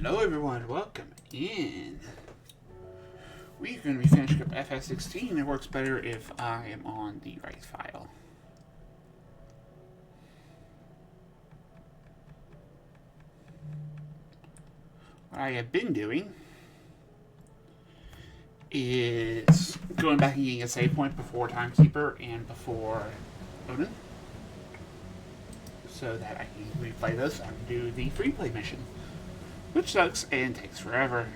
Hello everyone, welcome in. We're going to be finishing up FS16. It works better if I am on the right file. What I have been doing is going back and getting a save point before Timekeeper and before Odin, so that I can replay this and do the free play mission, which sucks and takes forever.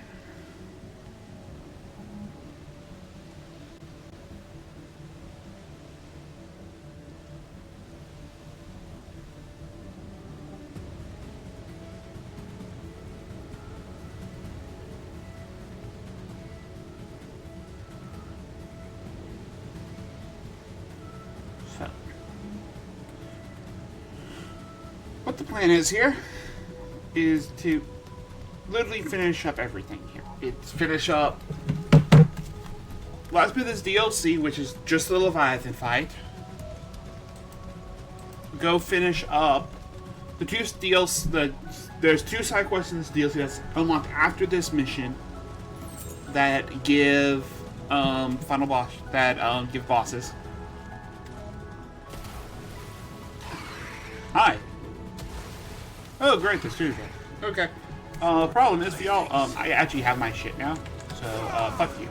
So, what the plan is here is to literally finish up everything here. It's finish up last bit of this DLC, which is just the Leviathan fight. Go finish up the two DLC. There's two side quests in this DLC that's unlocked after this mission that give final boss give bosses. Hi. Oh great, there's two. Okay. Problem is for y'all, I actually have my shit now, so, fuck you.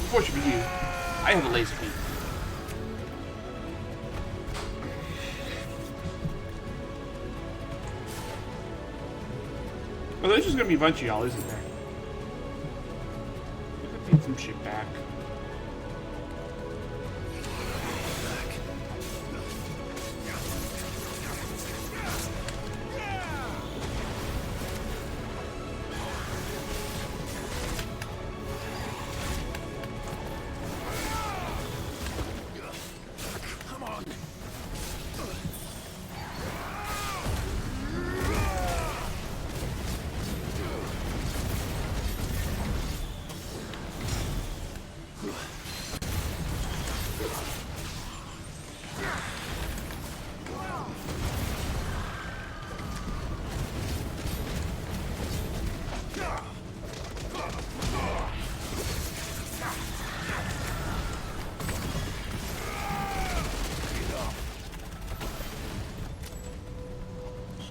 Unfortunately for you, I have a laser beam. Well, there's just gonna be a bunch of y'all, isn't there? Let's get some shit back.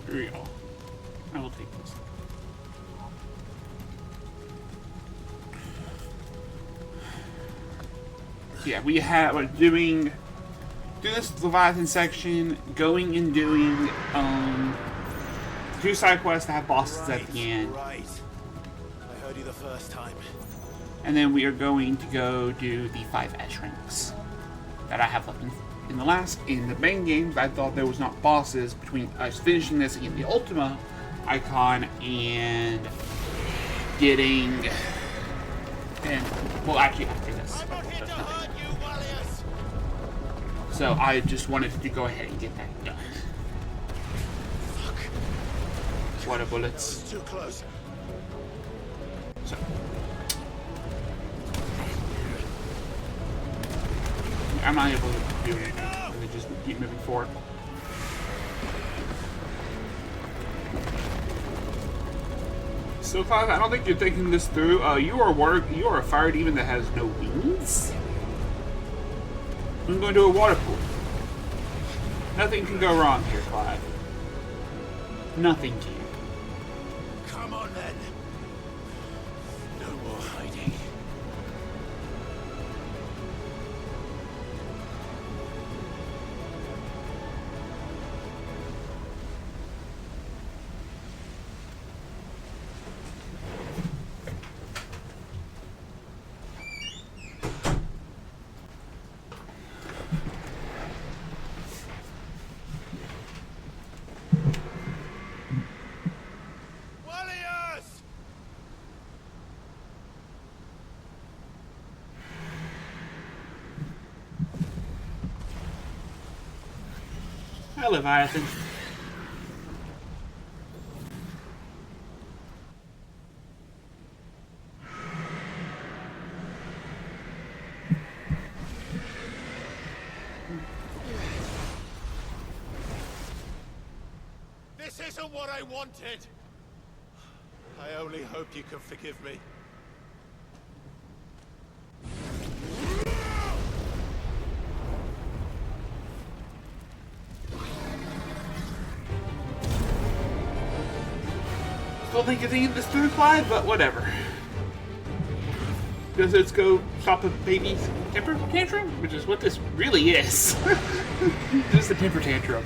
Screw y'all. I will take this. Yeah, we're doing this Leviathan section, going and doing two side quests that have bosses at the end. Right. I heard you the first time. And then we are going to go do the 5 S ranks that I have left in the main games. I thought there was not bosses between us finishing this and the Ultima icon and getting well, actually after this. So I just wanted to go ahead and get that done. Fuck. Water bullets. Too close. So I'm not able to do anything. Let me just keep moving forward. So, Clive, I don't think you're thinking this through. You are a fire demon that has no wings. I'm going to a water pool. Nothing can go wrong here, Clive. Nothing can. Come on then. No more hiding. Hi, Leviathan. This isn't what I wanted! I only hope you can forgive me. Still think it's eating this through Clyde, but whatever. Does it go stop a baby's temper tantrum? Which is what this really is. Just a temper tantrum.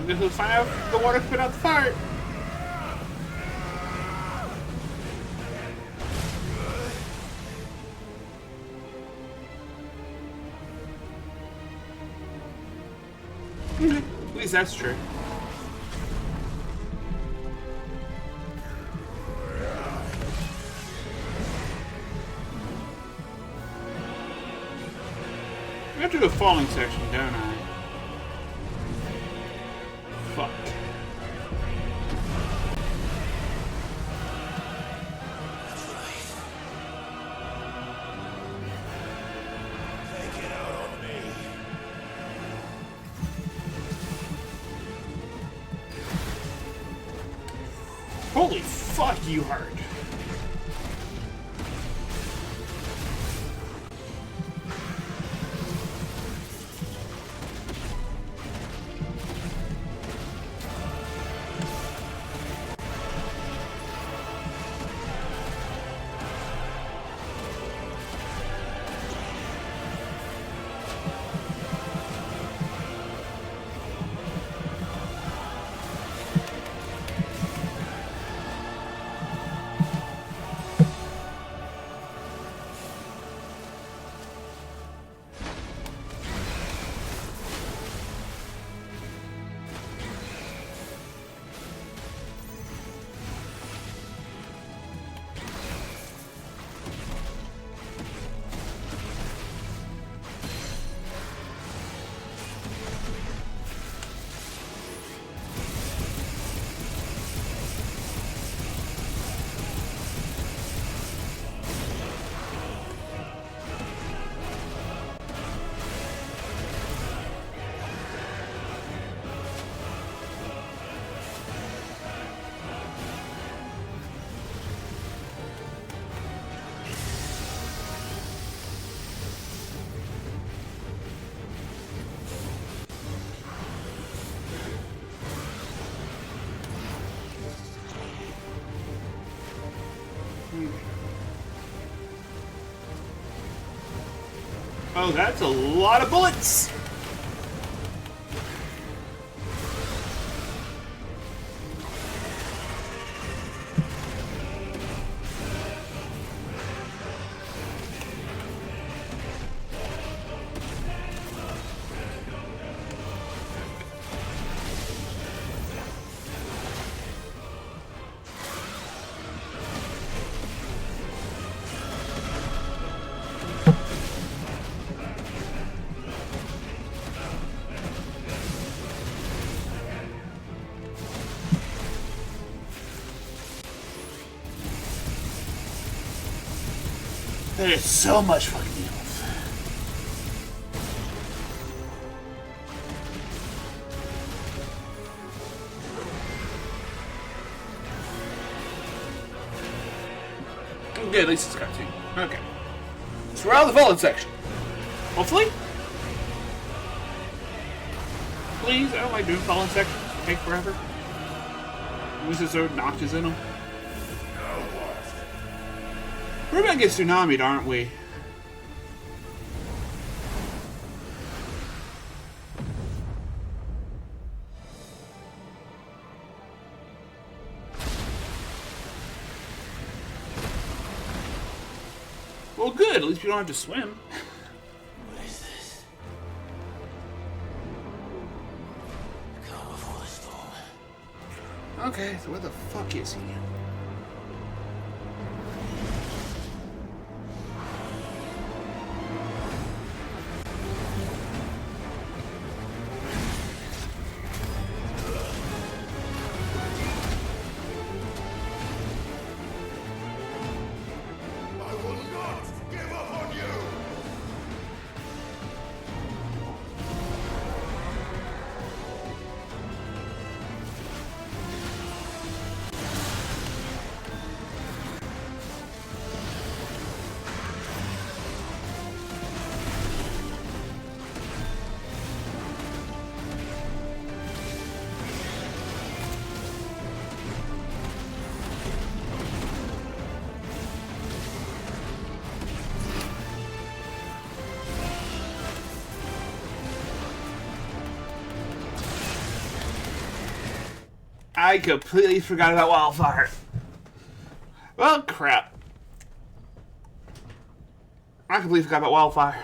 This will find out if the water put out the fire. At least that's true. I have to do a falling section, don't I? Fuck. Take it out on me. Holy fuck, you hurt. Oh, that's a lot of bullets! There is so much fucking health. Okay, at least it's got two. Okay. So we're out of the fallen section. Hopefully? Please, I don't like doing fallen sections. They take forever. At least there's no notches in them. We're gonna get tsunami'd, aren't we? Well, good. At least we don't have to swim. What is this? Calm before the storm. Okay, so where the fuck is he? I will not give up on you! I completely forgot about Wildfire. Well, crap. I completely forgot about Wildfire.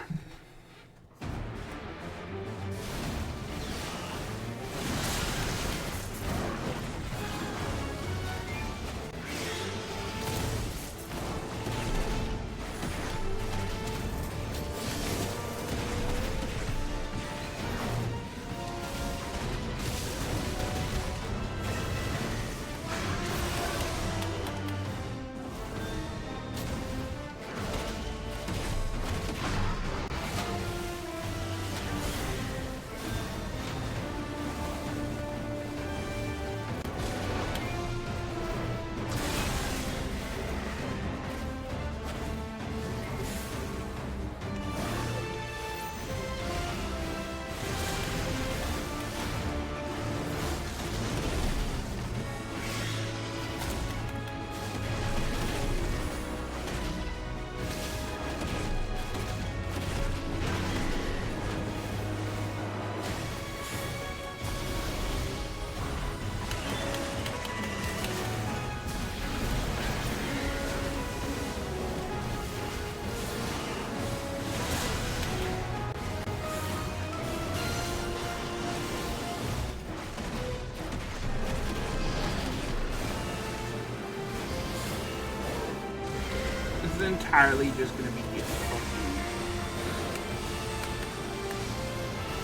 This is entirely just going to be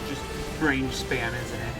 just range spam, isn't it?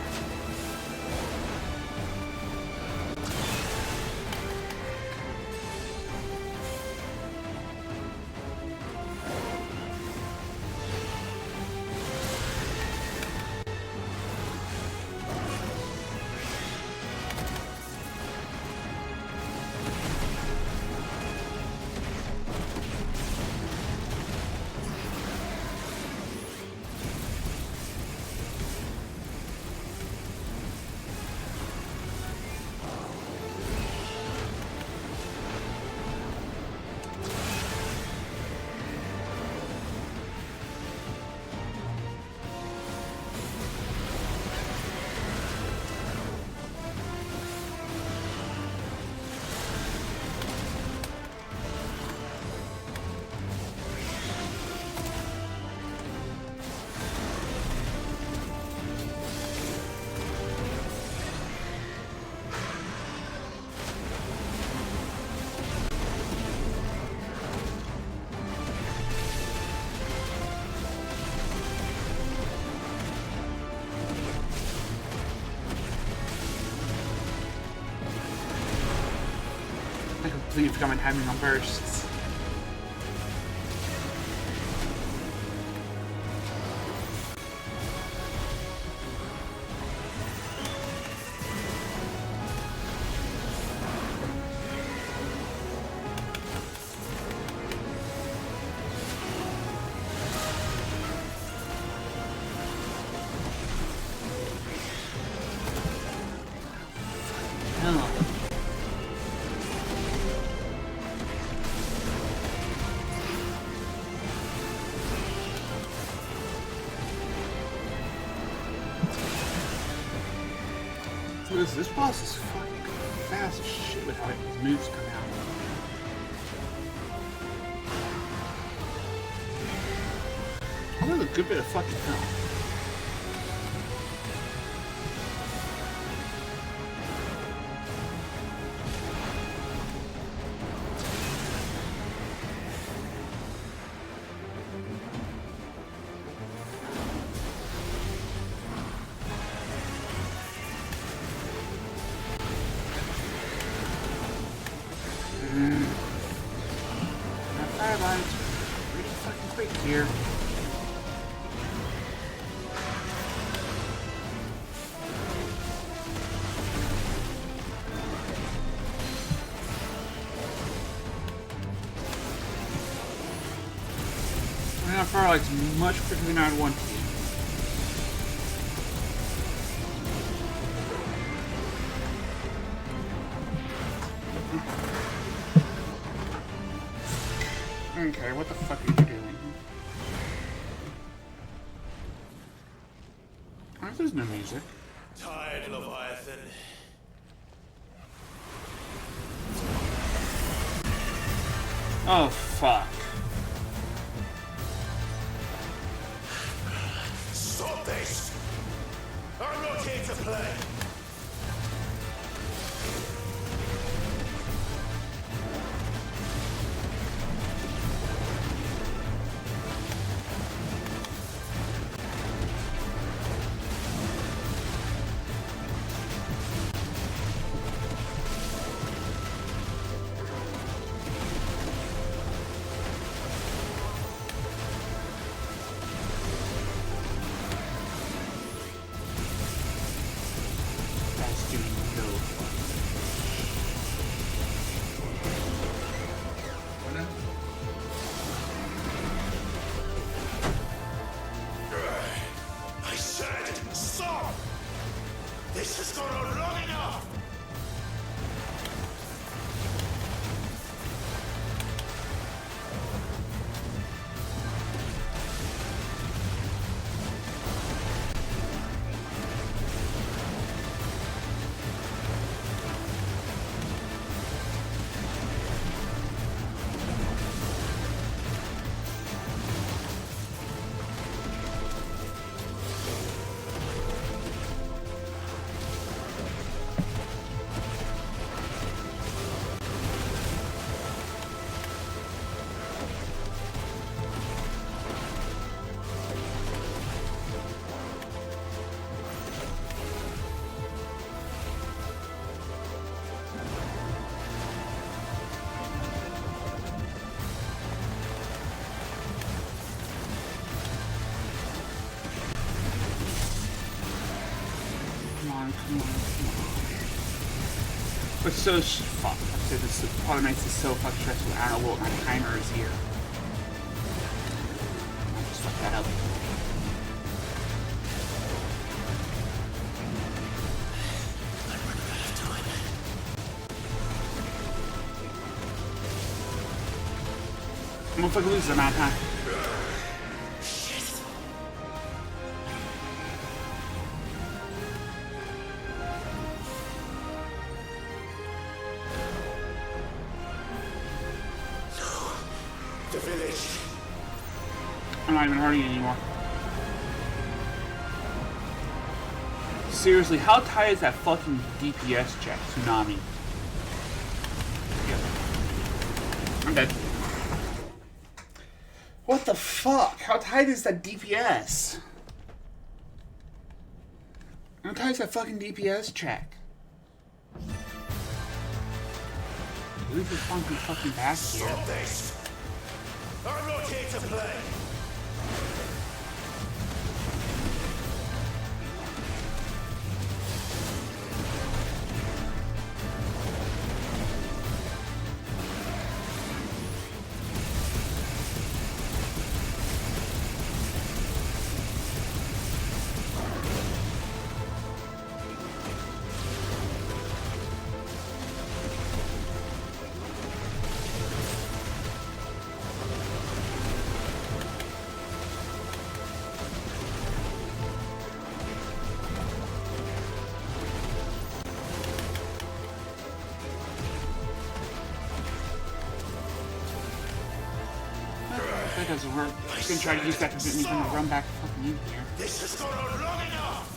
I completely forgot my timing on bursts. Oh. This boss is fucking fast as shit with how his moves come out. Oh, a good bit of fucking health. Fireline's pretty fucking quick here. Now Fireline's much quicker than I'd want to. Okay, what the fuck are you doing? Why there's no music? Tired, Leviathan. Oh, fuck. Stop this! I'm not here to play! That's doing no I said, stop! This has gone on long enough! Come on. But so fuck. I said this probably makes it so fucking stressful. I don't know what my timer is here. I just fucked that up. I'm gonna fucking lose the amount of time. The village. I'm not even hurting anymore. Seriously, how tight is that fucking DPS check, Tsunami? Yeah. I'm dead. What the fuck? How tight is that DPS? How tight is that fucking DPS check? Leave your fucking back here. Stop this! I'm not here to play! that doesn't work. I'm gonna try to use that to get me to run back fucking in here. This has gone on long enough!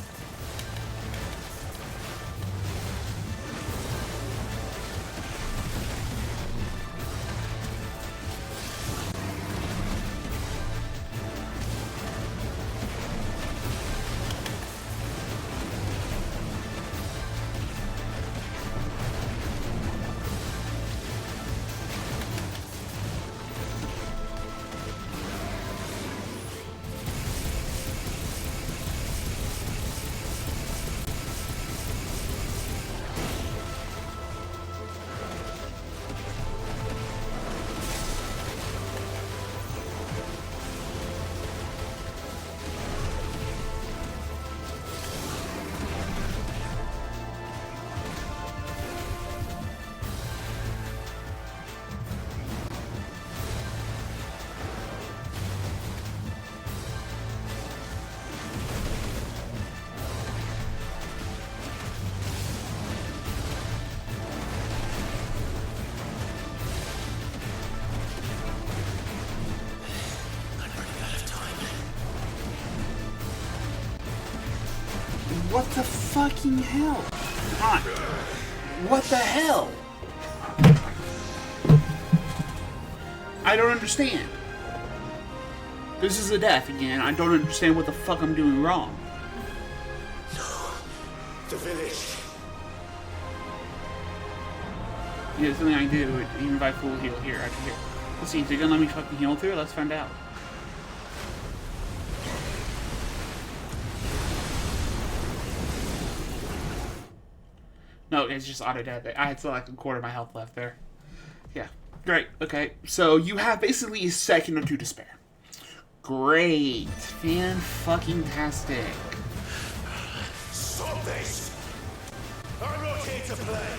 What the fucking hell? Come on. What the hell? I don't understand. This is a death again. I don't understand what the fuck I'm doing wrong. No. The village. Yeah, there's something I can do, even if I full heal here, I can heal. Let's see, is it gonna let me fucking heal through? Let's find out. No, it's just auto-death. I had still like a quarter of my health left there. Yeah. Great. Okay. So you have basically a second or two to spare. Great. Fan-fucking-tastic. Stop this! I'm not here to play!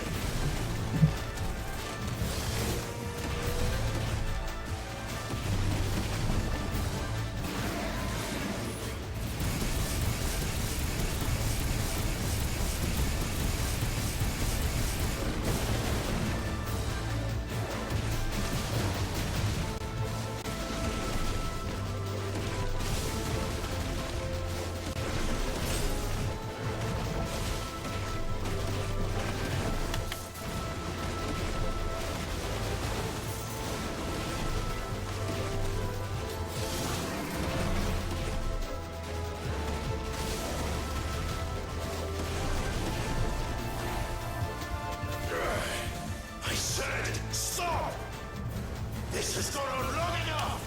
I said stop! This has gone on long enough!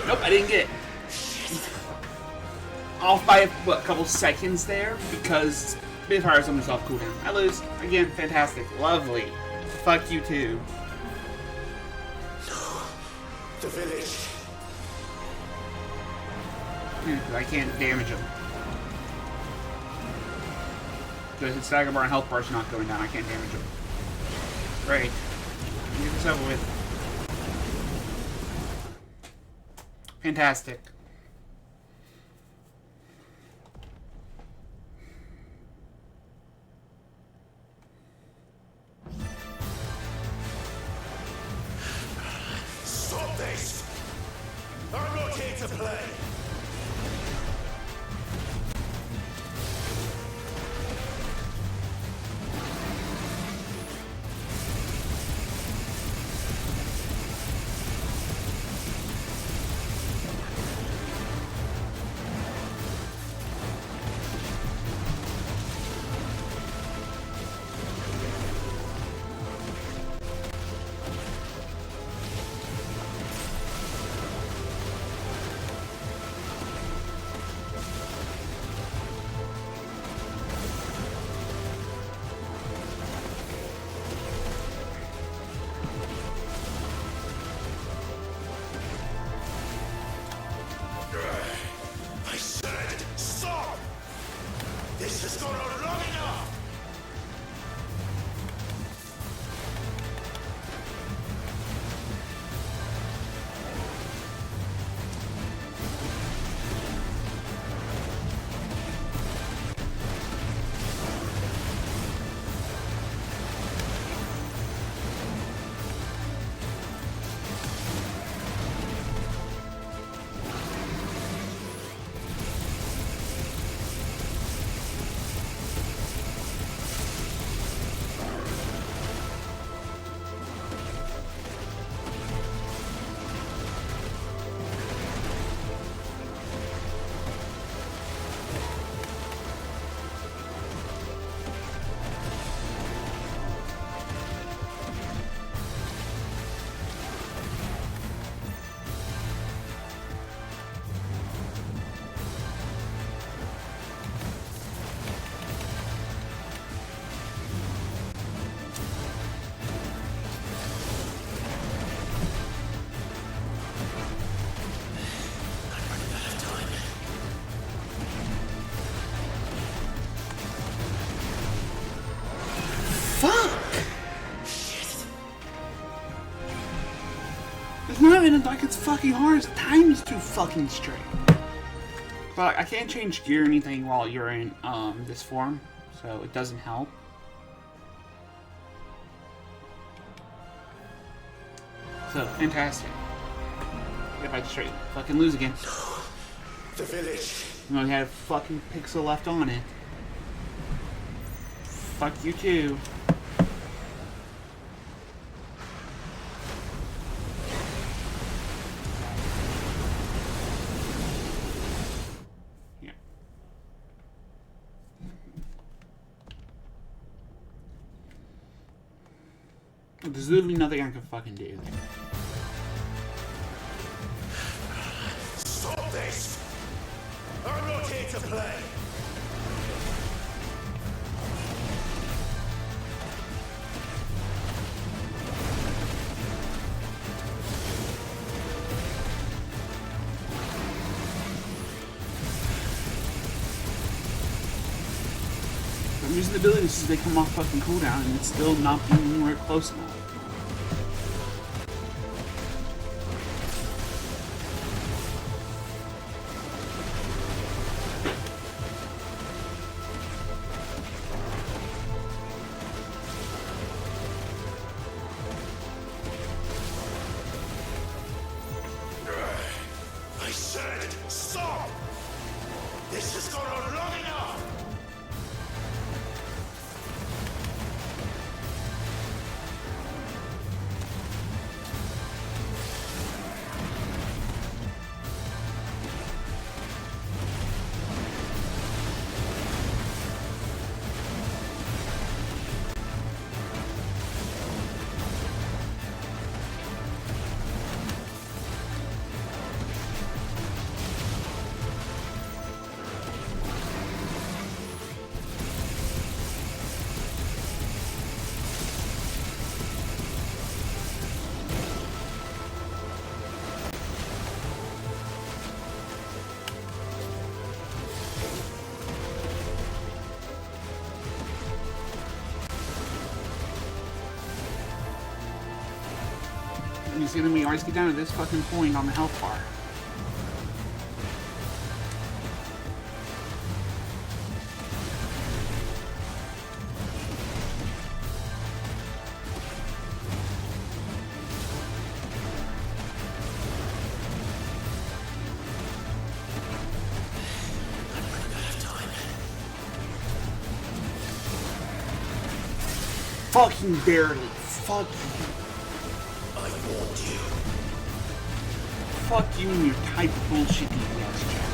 Nope, I didn't get it. Off by what, a couple seconds there because Spitfire is almost off cooldown. I lose. Again, fantastic. Lovely. Fuck you too. No. The village. I can't damage him. The stagger bar and health bar's not going down. I can't damage him. Great. Get this over with. Fantastic. Stop this! I'm not here to play! I said stop! This has gone on long enough! It's not even like it's fucking hard, it's time is too fucking straight. But I can't change gear or anything while you're in this form, so it doesn't help. So, fantastic. If I straight fucking lose again. The village. We only had a fucking pixel left on it. Fuck you too. Yeah. There's literally nothing I can fucking do. Stop this! I'm not here to play! I'm using the abilities as they come off fucking cooldown and it's still not being anywhere close enough. I said stop! This has gone on long enough! You see, then we always get down to this fucking point on the health bar. fucking barely. Fuck you. I warned you. Fuck you and your type of bullshit DPS chat.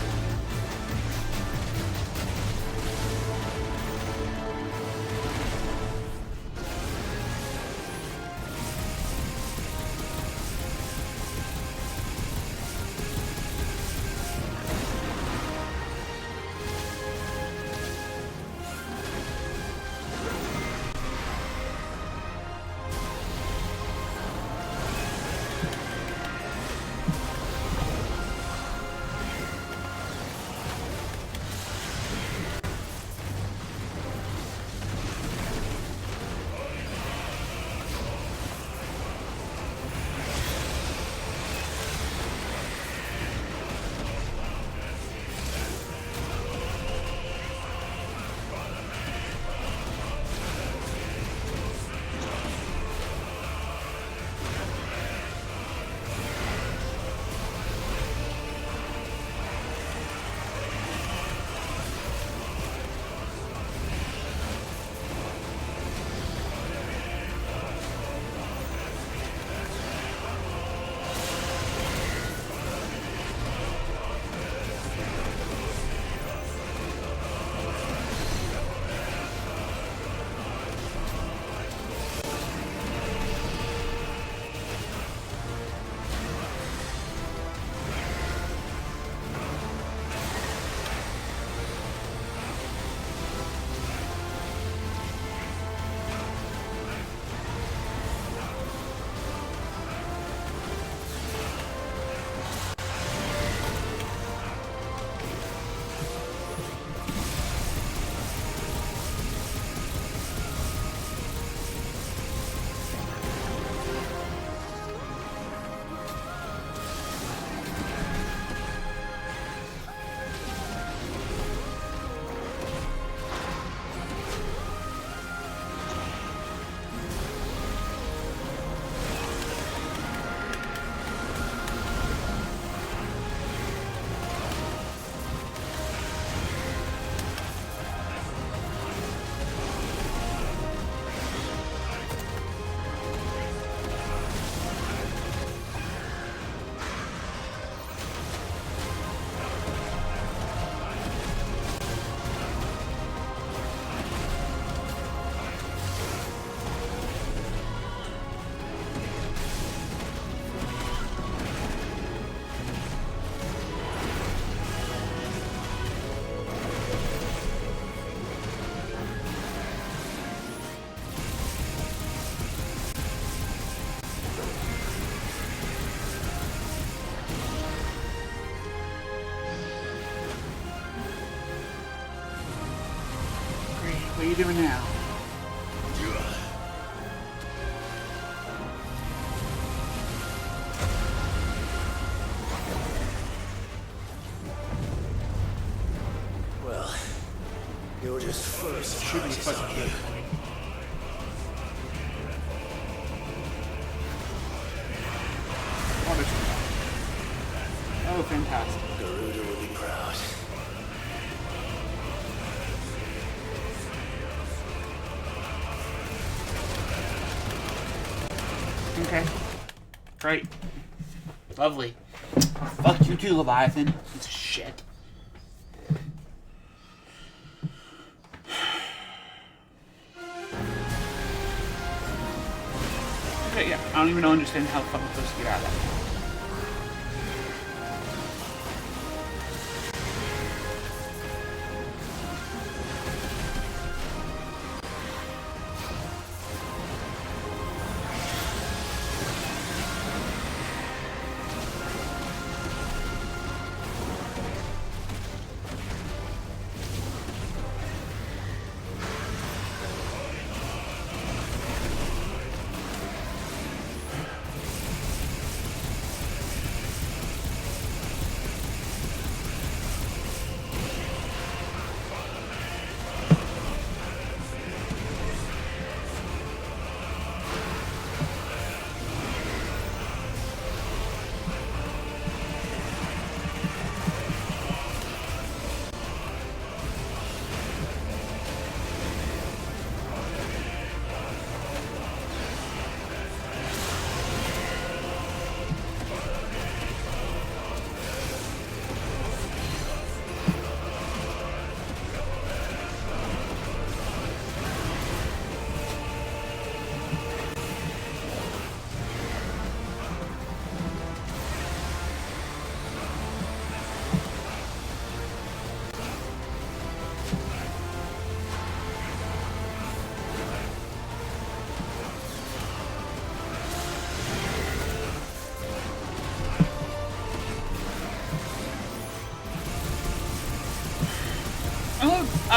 What are you doing now? Well, you're just full of Should be surprises, fucking aren't good. you? Oh, there's- oh, fantastic. Garuda will be proud. Okay. Great. Lovely. Fuck you too, Leviathan. It's shit. Okay, yeah. I don't even understand how the fuck I'm supposed to get out of that.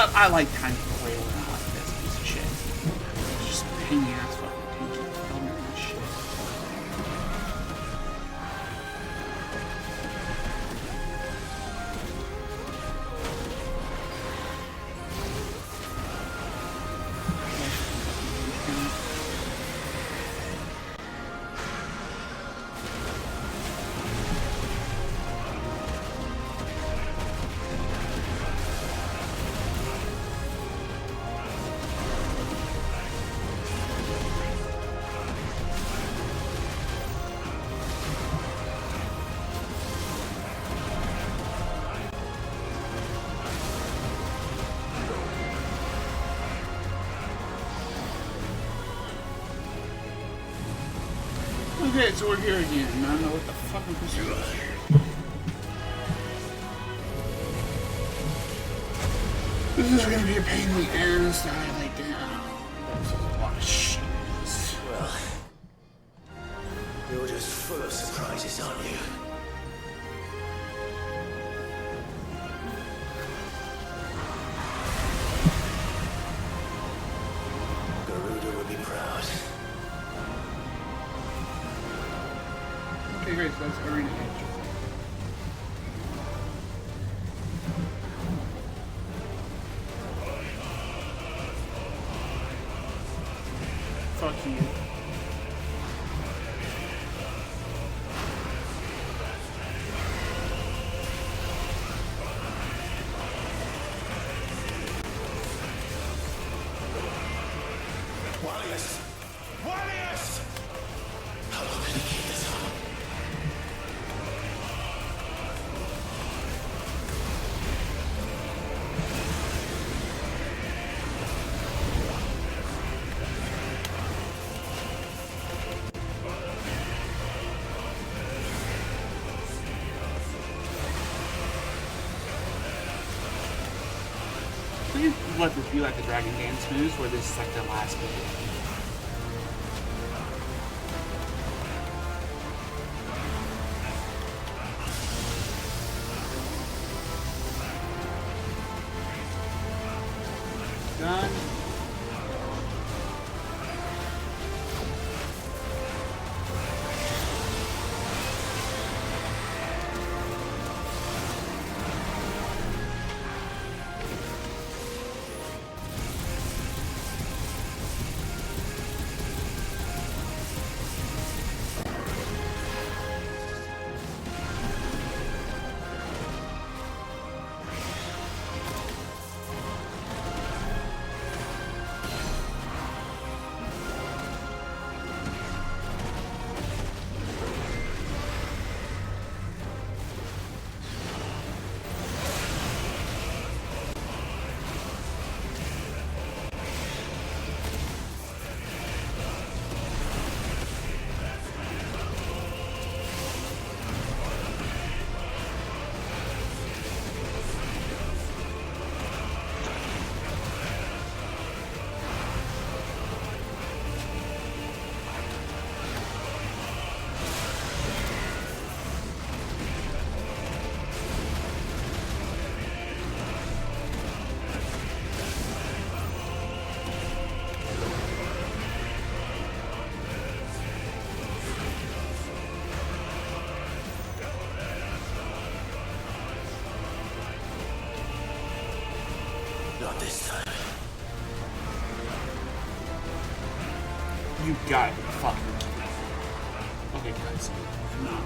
But I like times the way we're not like this piece of shit. It's just a pain in the ass fucking tangent element of this shit. Okay, so we're here again. I don't know what the fuck I'm pursuing. This is gonna be a pain in the ass that I lay down. This is a lot of shit. Well, you're just full of surprises, aren't you? Garuda would be proud. Okay, great, so that's Arena Edge. Fuck you. Wallius! Wallius! How long can you keep this up? We can let this be like the Dragon Dance moves, where this is like the last bit. Done. Not this time. You got it. Fuck. Okay, guys. No.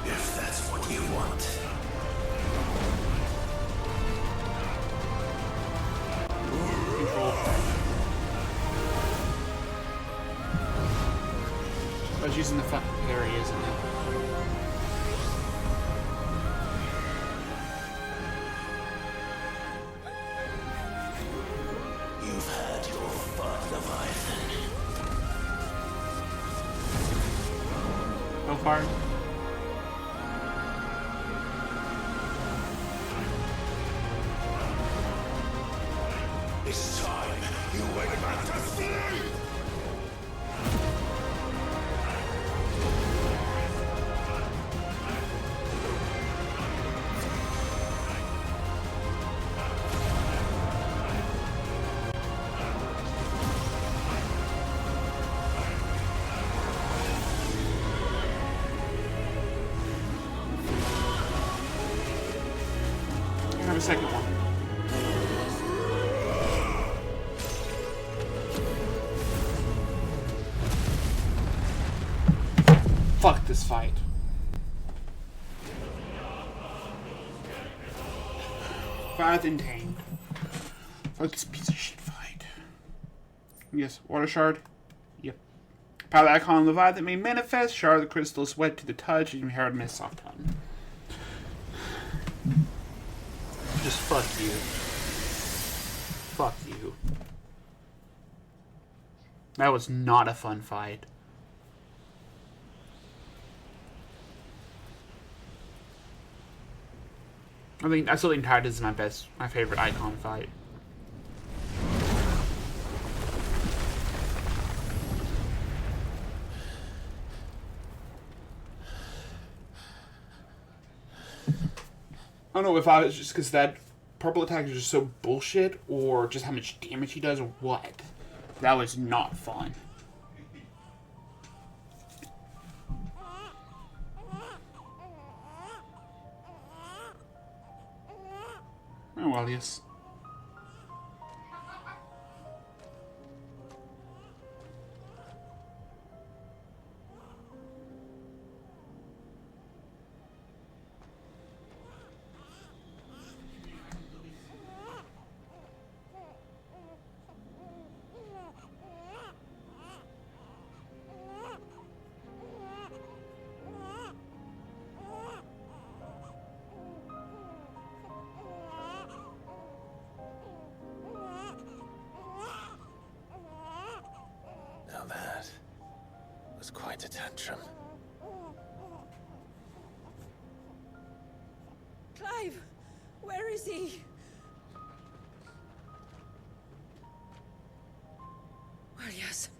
If that's what you want. Control. I was using the fucking parry, isn't it? You've had your fun, Leviathan. Go far. It's time you went back to sleep! a second one. Fuck this fight. Five and Tang. Fuck this piece of shit fight. Yes, water shard. Yep. Power the icon Leviathan may manifest. Shard of the crystal is wet to the touch and you hear a mist soft tongue. Just fuck you. Fuck you. That was not a fun fight. I think I still think Titus is my favorite icon fight. I don't know if I was just because that purple attack is just so bullshit, or just how much damage he does, or what. That was not fun. Oh well, yes. Now that was quite a tantrum. Clive! Where is he? Well, yes.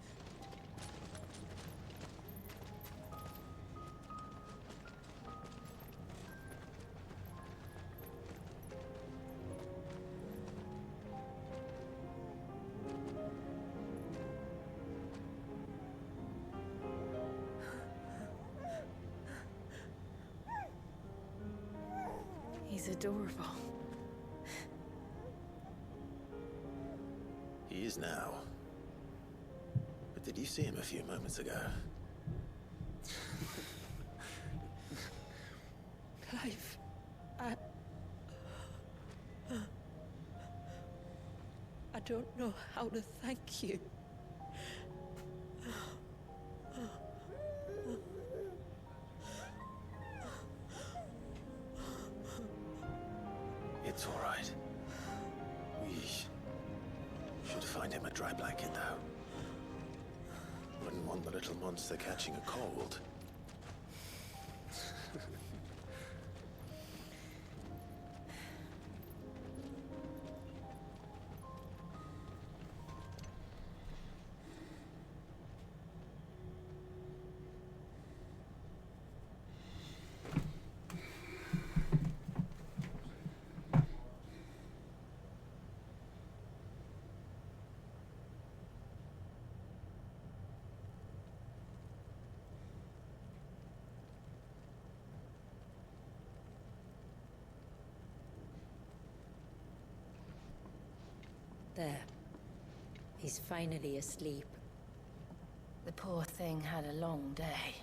He's adorable. He is now. But did you see him a few moments ago? Clive, I don't know how to thank you. It's all right. We should find him a dry blanket, though. Wouldn't want the little monster catching a cold. There. He's finally asleep. The poor thing had a long day.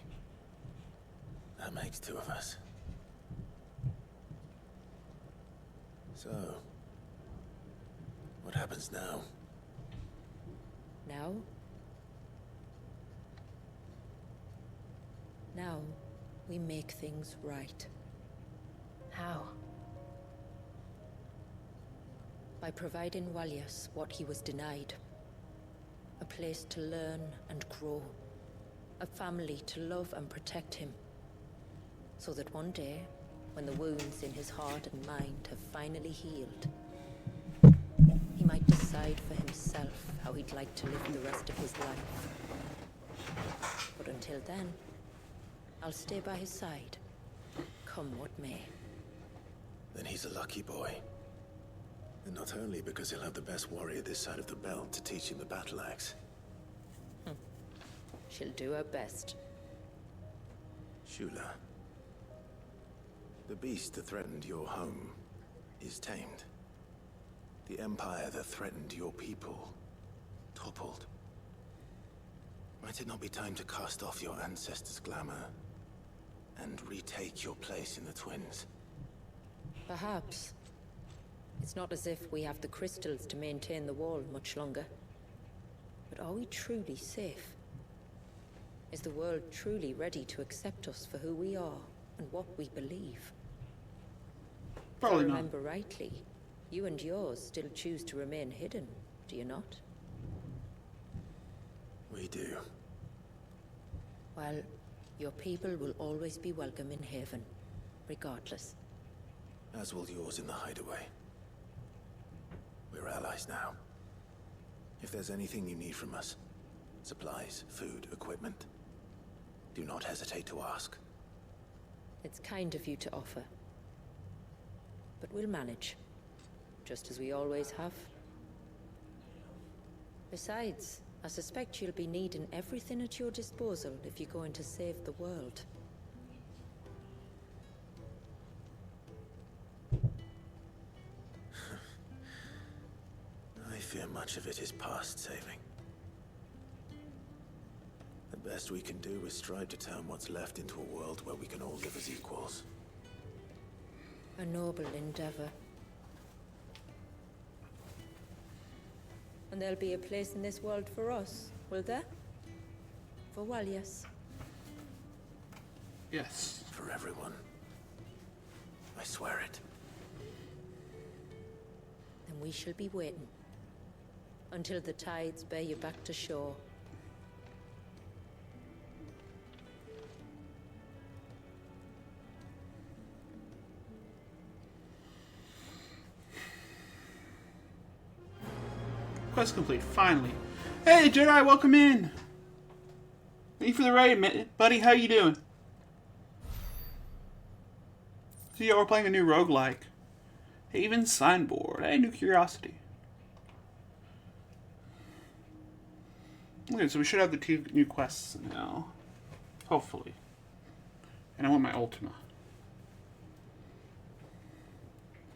That makes two of us. So, what happens now? Now? Now, we make things right. How? By providing Walius what he was denied. A place to learn and grow. A family to love and protect him. So that one day, when the wounds in his heart and mind have finally healed, he might decide for himself how he'd like to live the rest of his life. But until then, I'll stay by his side, come what may. Then he's a lucky boy. And not only because he'll have the best warrior this side of the belt to teach him the battle axe. She'll do her best. Shula. The beast that threatened your home. is tamed. The empire that threatened your people toppled. Might it not be time to cast off your ancestors' glamour and retake your place in the Twins? Perhaps. It's not as if we have the crystals to maintain the wall much longer. But are we truly safe? Is the world truly ready to accept us for who we are and what we believe? Probably if I not. remember rightly, you and yours still choose to remain hidden, do you not? We do. Well, your people will always be welcome in Haven, regardless. As will yours in the hideaway. We're allies now. If there's anything you need from us, supplies, food, equipment, do not hesitate to ask. It's kind of you to offer. But we'll manage, just as we always have. Besides, I suspect you'll be needing everything at your disposal if you're going to save the world. I fear much of it is past saving. The best we can do is strive to turn what's left into a world where we can all live as equals. A noble endeavor. And there'll be a place in this world for us, will there? For Walias. Yes. For everyone. I swear it. Then we shall be waiting. Until the tides bear you back to shore. Quest complete, finally. Hey, Jedi, welcome in! Thank you for the raid, buddy. How you doing? So yeah, we're playing a new roguelike. Haven Signboard. Hey, new curiosity. Okay, so we should have the 2 new quests now. Hopefully. And I want my Ultima.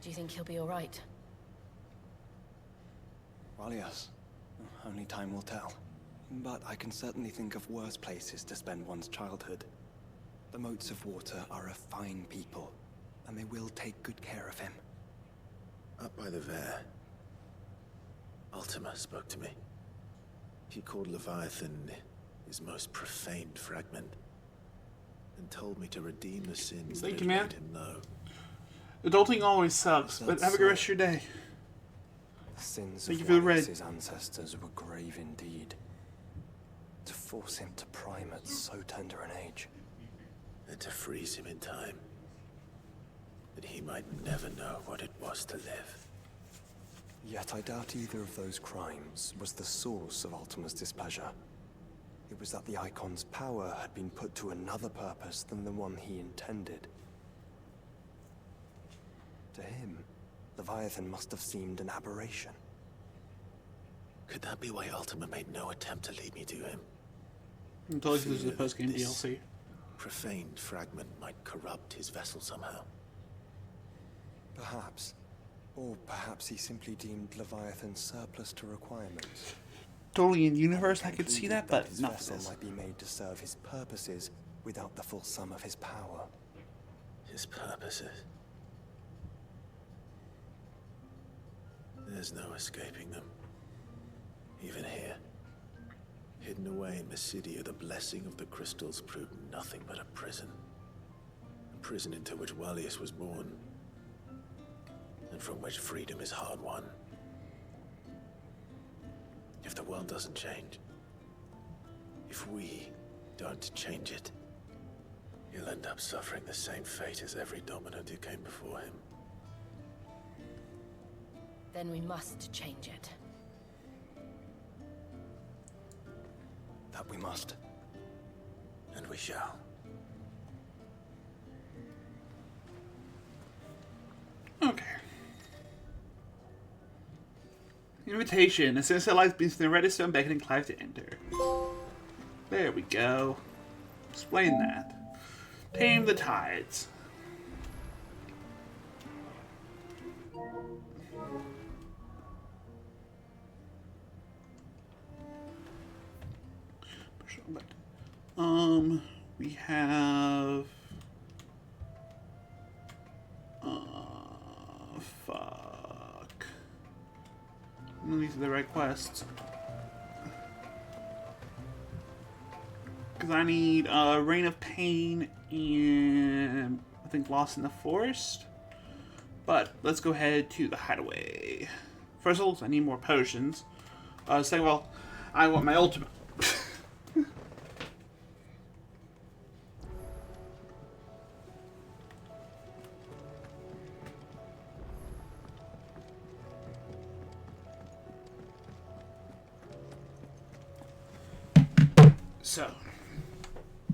Do you think he'll be alright? Well, yes. Only time will tell. But I can certainly think of worse places to spend one's childhood. The Moats of Water are a fine people, and they will take good care of him. Up by the Vare, Ultima spoke to me. He called Leviathan his most profaned fragment, and told me to redeem the sins Thank that you, had man. made him know. Adulting always sucks, but have a good rest of your day. The sins Thank of you for the raid. Wallace's ancestors were grave indeed. To force him to prime at so tender an age. And to freeze him in time, that he might never know what it was to live. Yet I doubt either of those crimes was the source of Ultima's displeasure. It was that the Icon's power had been put to another purpose than the one he intended. To him, Leviathan must have seemed an aberration. Could that be why Ultima made no attempt to lead me to him? I told you this is a post-game This DLC. profaned fragment might corrupt his vessel somehow. Perhaps. Or perhaps he simply deemed Leviathan surplus to requirements. Totally in universe, I could see Concluded that, but his not for vessel this. might be made to serve his purposes without the full sum of his power. His purposes. There's no escaping them. Even here. Hidden away in Mysidia, the blessing of the crystals proved nothing but a prison. A prison into which Walias was born. And from which freedom is hard won. If the world doesn't change, if we don't change it, he'll end up suffering the same fate as every dominant who came before him. Then we must change it. That we must. And we shall. Okay. Invitation. A sinister light beams from the redstone, beckoning Clive to enter. There we go. Explain that. Tame the tides. But, we have... fuck. These are the right quests. Because I need Reign of Pain and I think Lost in the Forest. But let's go ahead to the Hideaway. First of all, I need more potions. Second of all, I want my ultimate. So.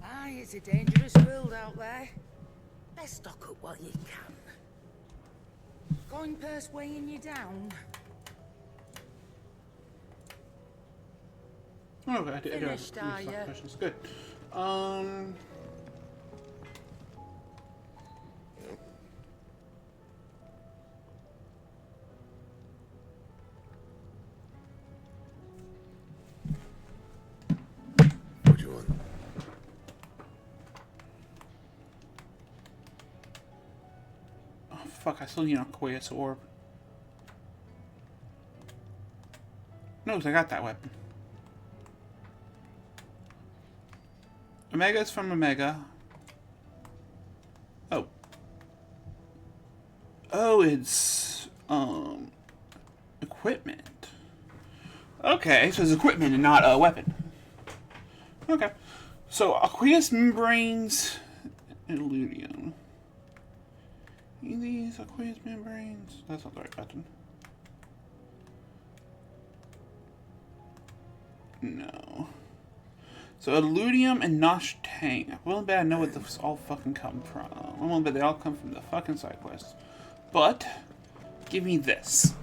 Aye, it's a dangerous world out there. Let's stock up while you can. Going purse weighing you down? Oh, I did. Finished, are ya? Questions. Good. What do you want? Oh, fuck, I still need an Aqueous Orb. No, 'cause I got that weapon. Omega is from Omega. Oh. Oh, it's, equipment. Okay, so it's equipment and not a weapon. Okay. So, Aqueous Membranes and Ludium. These Aqueous Membranes. That's not the right button. No. So, Eludium and Nosh Tang. I will bet I know where this all fucking come from. I will bet they all come from the fucking side quests. But, give me this.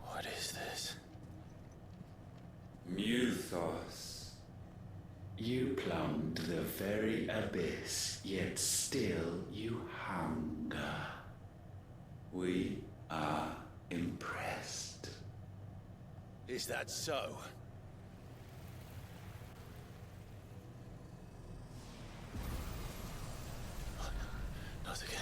What is this? Muthos. You plumbed the very abyss, yet still you hunger. We are impressed. Is that so? Not again.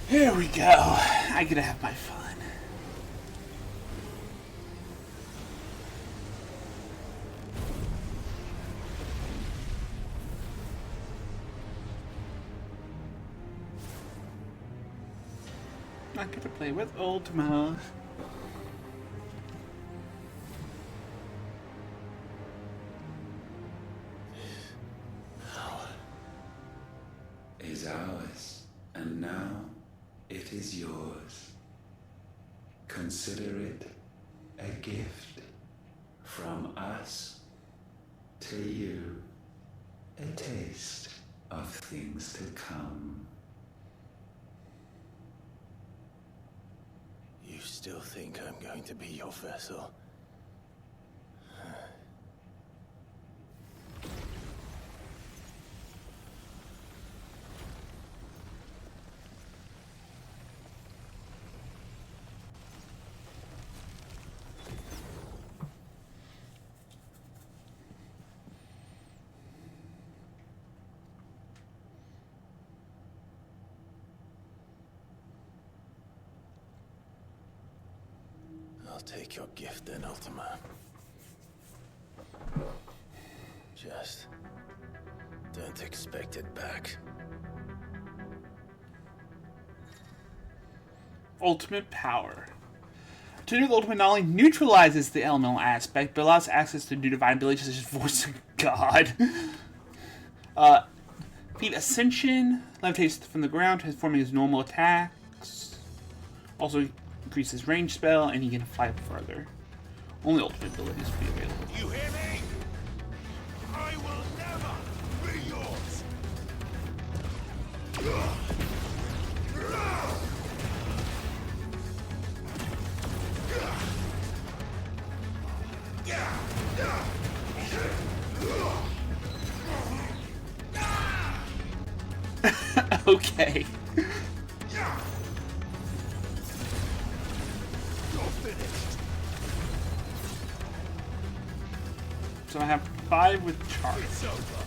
Here we go. I get to have my fun. I get to play with Ultima. Is ours, and now it is yours. Consider it a gift from us to you, a taste of things to come. You still think I'm going to be your vessel? I'll take your gift then, Ultima. Just don't expect it back. Ultimate power. To do the ultimate not only neutralizes the elemental aspect, but allows access to new divine abilities such as Voice of God. Feat Ascension, levitates from the ground, transforming his normal attacks. Also increases range spell, and he can fly further. Only ultimate abilities will be available. You hear me? I will never be yours. Okay. You're finished. So I have 5 with charge. It's over.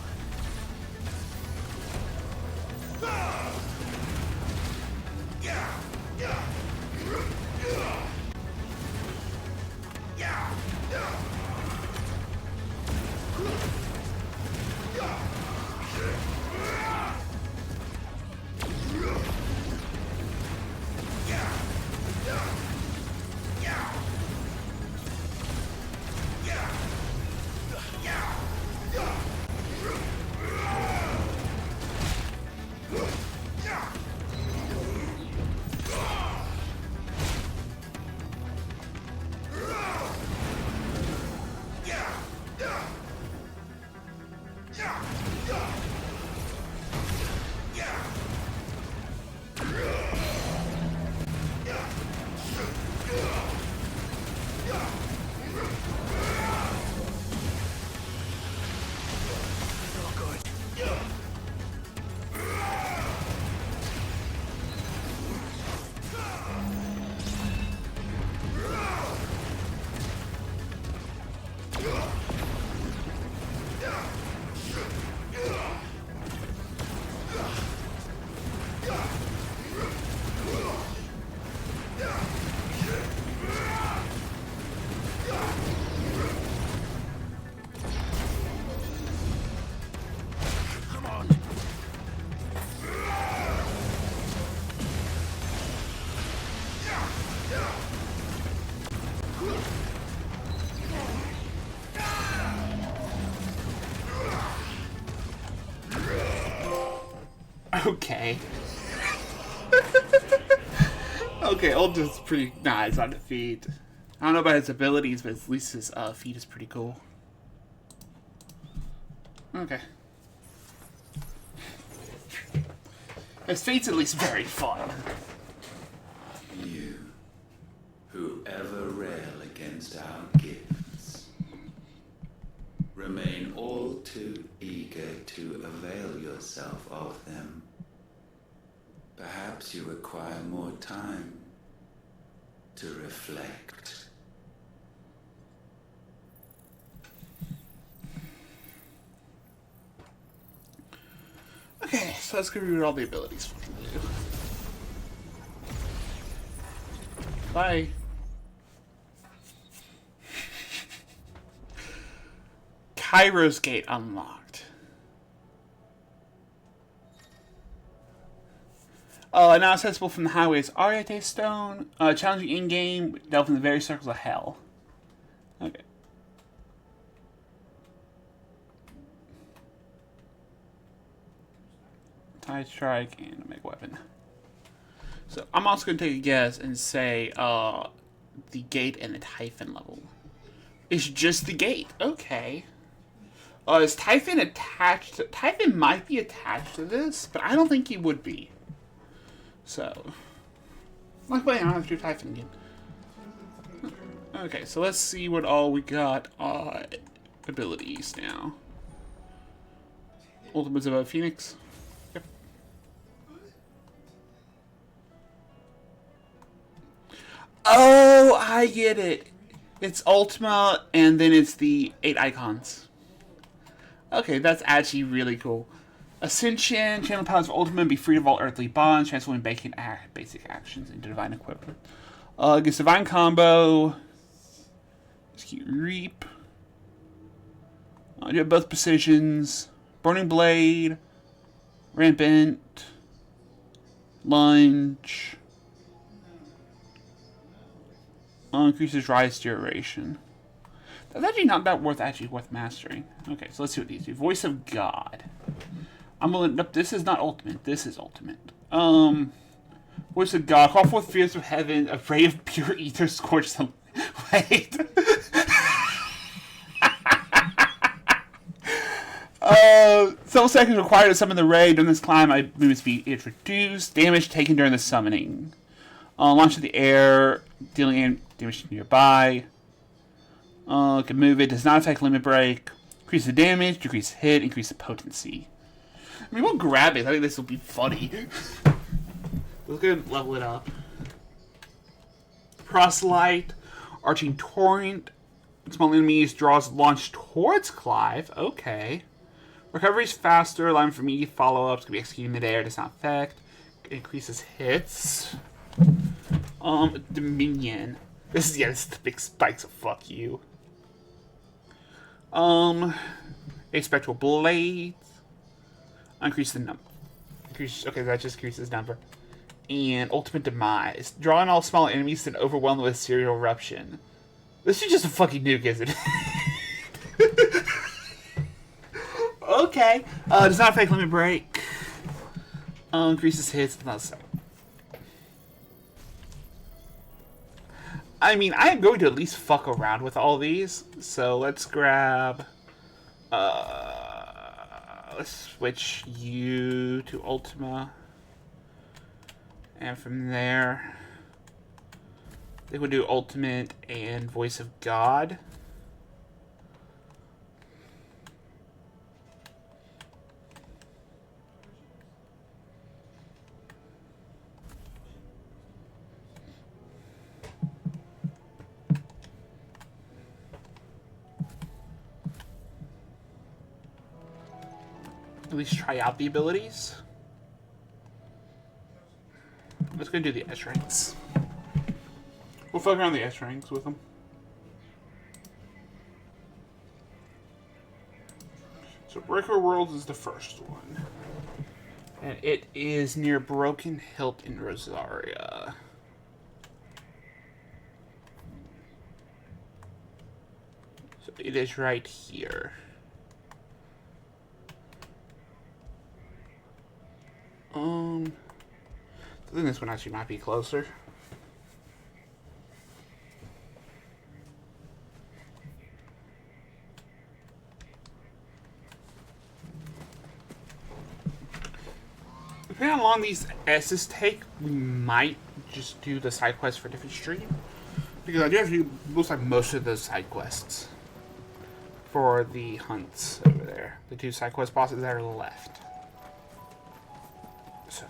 Okay. Okay, Ultimate's pretty nice on the feet. I don't know about his abilities, but at least his feet is pretty cool. Okay. His feet's at least very fun. You, who ever rail against our gifts, remain all too eager to avail yourself of them. Perhaps you require more time to reflect. Okay, so let's go read all the abilities we can do. Bye. Kairos Gate unlocked. Now accessible from the highways. Ariete Stone. Challenging in-game. Delve in the various circles of hell. Okay. Tide Strike and a Mega Weapon. So I'm also going to take a guess and say the gate and the Typhon level. It's just the gate. Okay. Is Typhon attached to... Typhon might be attached to this, but I don't think he would be. So... Luckily, I don't have to do Typhon again. Okay, so let's see what all we got abilities now. Ultimates of a Phoenix. Yep. Oh, I get it. It's Ultima, and then it's the 8 icons. Okay, that's actually really cool. Ascension, channel powers of Ultima, be free of all earthly bonds, transforming basic actions into divine equipment. Gets divine combo. Execute Reap. You have both precisions. Burning Blade. Rampant. Lunge. Increases rise duration. That's actually not that worth mastering. Okay, so let's see what these do. Voice of God. I'm gonna nope, this is not ultimate. This is ultimate. Voice of God. Call forth fears of heaven. A ray of pure ether scorch them. Wait. Several seconds required to summon the ray. During this climb, my movement speed is reduced. Damage taken during the summoning. Launch in the air, dealing damage nearby. Can move it. Does not affect limit break. Increase the damage, decrease hit, increase the potency. I mean, we'll grab it. I think this will be funny. Let's go and level it up. Proselyte, Arching Torrent. Small enemies draws launch towards Clive. Okay. Recovery is faster, allowing for immediate follow-ups. Can be executed mid-air, does not affect. Increases hits. Dominion. This is the big spike, so fuck you. A Spectral Blade. Increase the number. Okay, that just increases number. And Ultimate Demise. Draw on all small enemies and overwhelm them with Serial Eruption. This is just a fucking nuke, isn't it? Okay. Does not affect limit break. Increases hits. I mean, I am going to at least fuck around with all these. So let's grab... let's switch you to Ultima. And from there... I think we'll do Ultimate and Voice of God. At least try out the abilities. Let's go do the S ranks. We'll fuck around the S ranks with them. So Breaker Worlds is the first one. And it is near Broken Hilt in Rosaria. So it is right here. I think this one actually might be closer. Depending on how long these S's take, we might just do the side quests for a different stream. Because I do have to do most of the side quests for the hunts over there. The two side quest bosses that are left. So.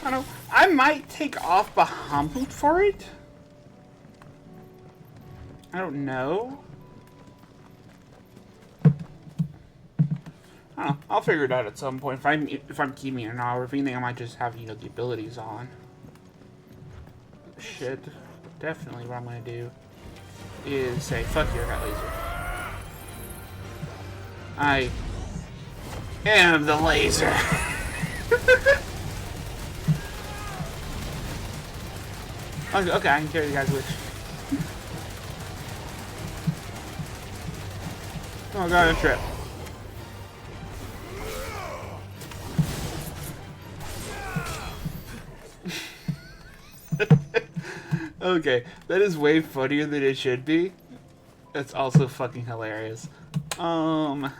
I don't know. I might take off Bahamut for it. I don't know. I don't know. I'll figure it out at some point. If I'm keeping it or not, or if anything, I might just have, you know, the abilities on. Shit. Definitely what I'm gonna do is say, fuck your cat laser. I am the laser. Okay, I can carry the guy's wish. Oh god, a trip. Okay, that is way funnier than it should be. That's also fucking hilarious. I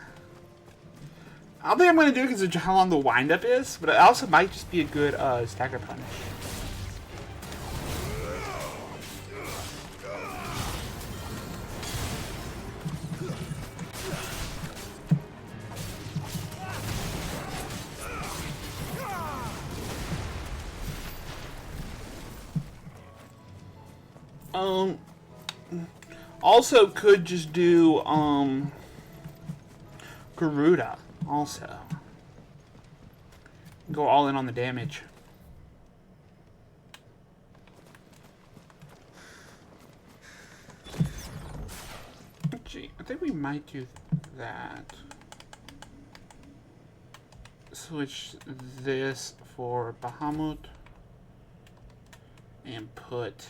don't think I'm gonna do it because of how long the windup is, but it also might just be a good stagger punish. Also could just do, Garuda, also. Go all in on the damage. Gee, I think we might do that. Switch this for Bahamut. And put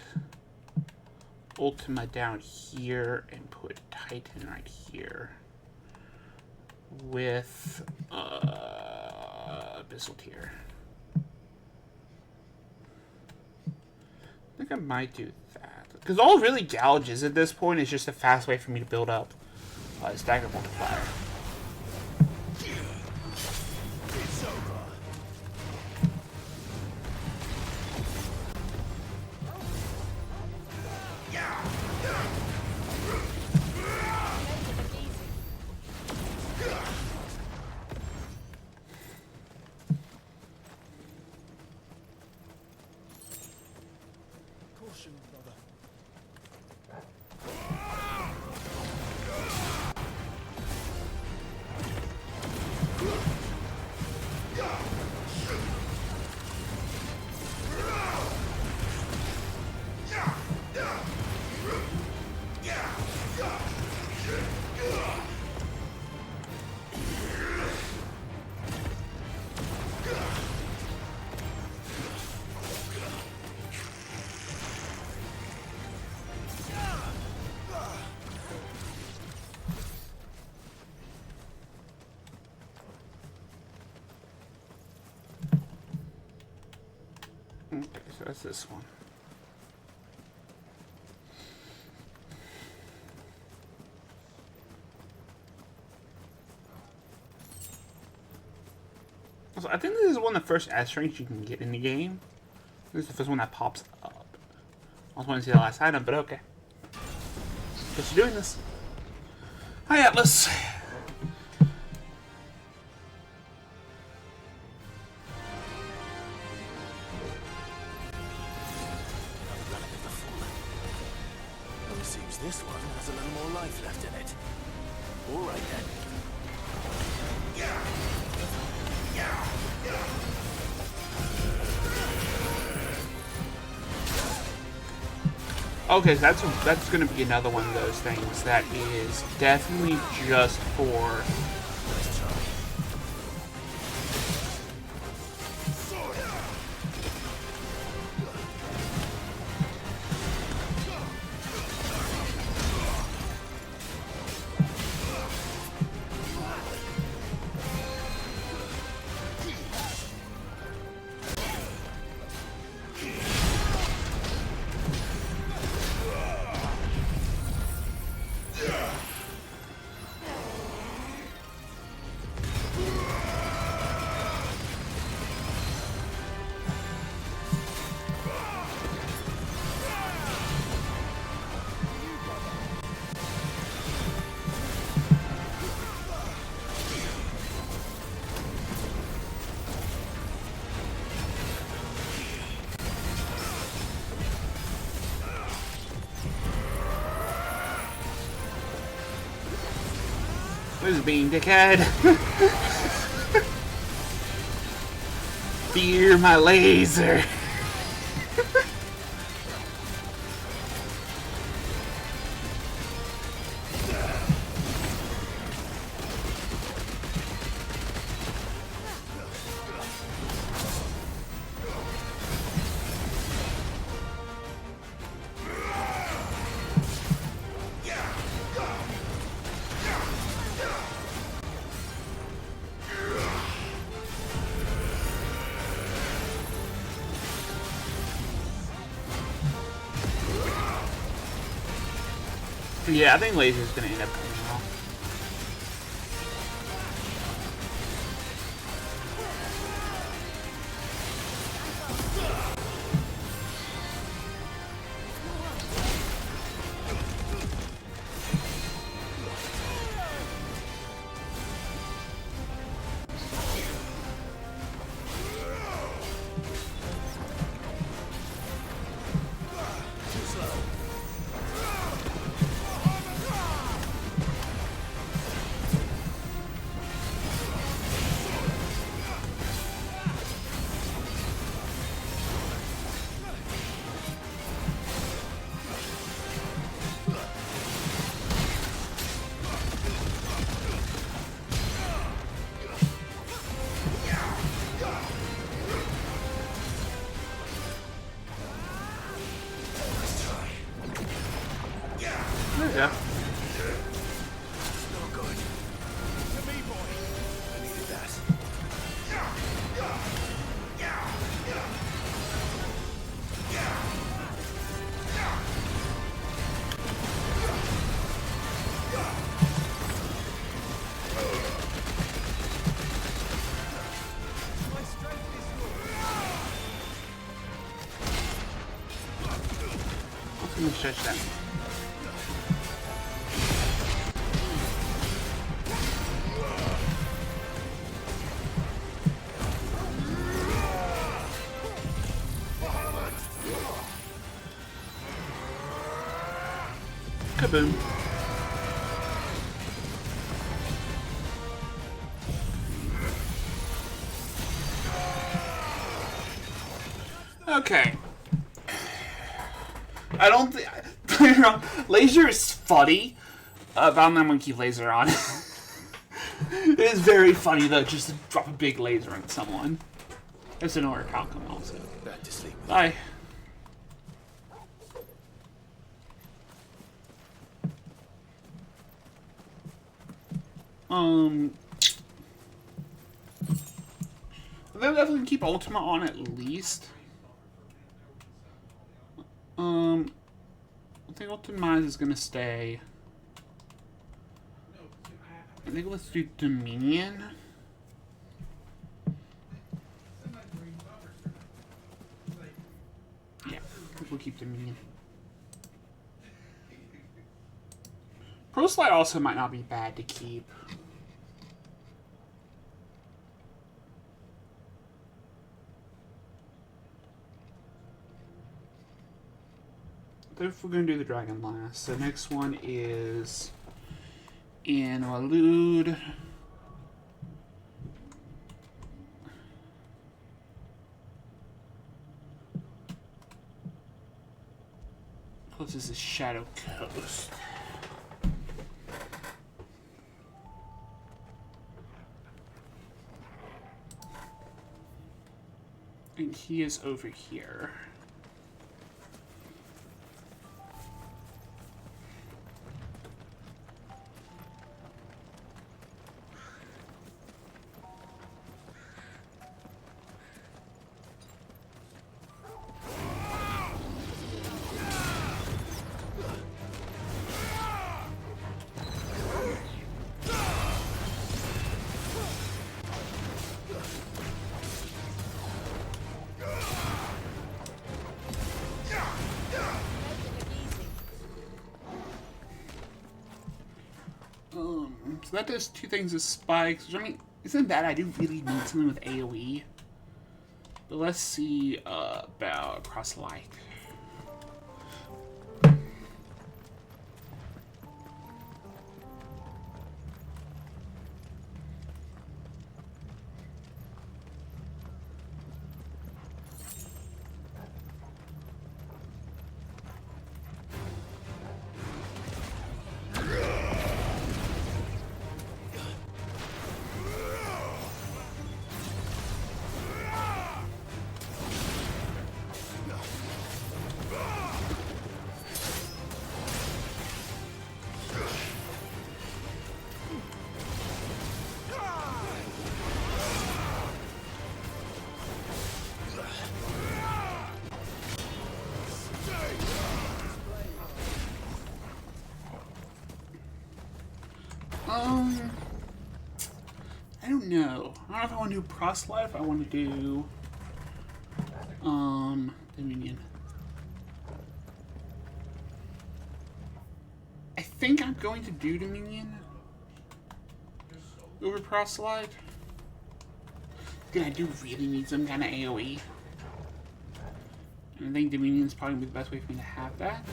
Ultima down here and put Titan right here. With Abyssal Tier. I think I might do that. Because all it really gouges at this point is just a fast way for me to build up a stagger multiplier. Okay, so that's this one. So I think this is one of the first S ranks you can get in the game. This is the first one that pops up. I was wanting to see the last item, but okay. Guess you're doing this. Hi, Atlas. Seems this one has a little more life left in it. All right then. Okay, so that's gonna be another one of those things that is definitely just for Where's Bean, dickhead? Fear my laser. Yeah, I think laser's gonna end up coming off. Too slow. There we go. No good. To me, boy. I needed that. Let's finish stretch that. Kaboom. Okay. I don't think... Laser is funny, but I'm not going to keep laser on. It is very funny, though, just to drop a big laser on someone. There's an order outcome, also. Back to sleep. Bye. They'll definitely keep Ultima on at least. I think Ultima is gonna stay. I think let's do Dominion. Yeah, we'll keep Dominion. Proselyte also might not be bad to keep. If we're going to do the dragon last. The next one is in Walud. Closest is Shadow Coast. And he is over here. So that does two things with spikes, which I mean, isn't bad. I do really need something with AoE. But let's see about Crosslight. I don't know. I don't know if I want to do Proselyte, if I want to do, Dominion. I think I'm going to do Dominion over Proselyte. Because I do really need some kind of AoE. And I think Dominion is probably the best way for me to have that.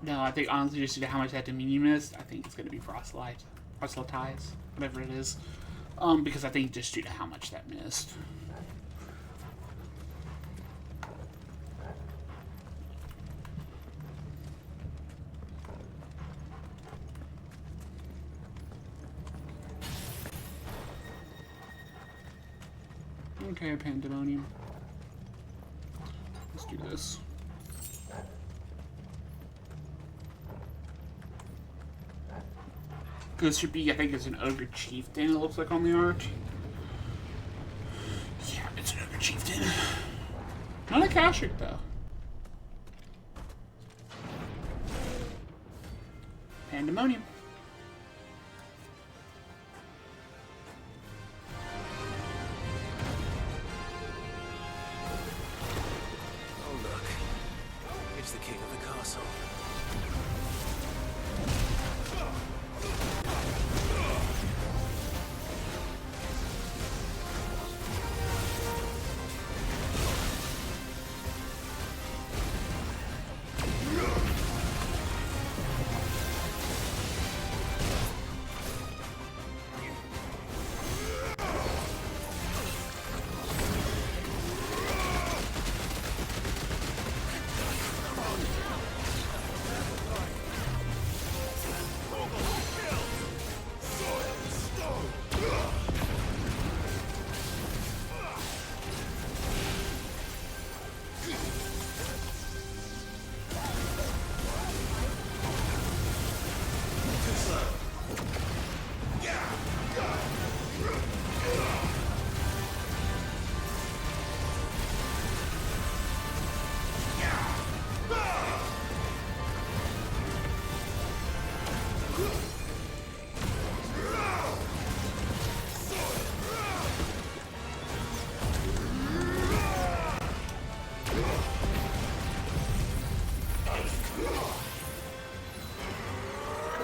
No, I think honestly, just due to how much that Dominion missed, I think it's going to be proselytize, whatever it is. Because I think just due to how much that missed. Okay, Pandemonium. Let's do this. This should be, I think it's an Ogre Chieftain, it looks like on the art. Yeah, it's an Ogre Chieftain. Not a Kashrik, though. Pandemonium. Oh, look. It's the king of the castle.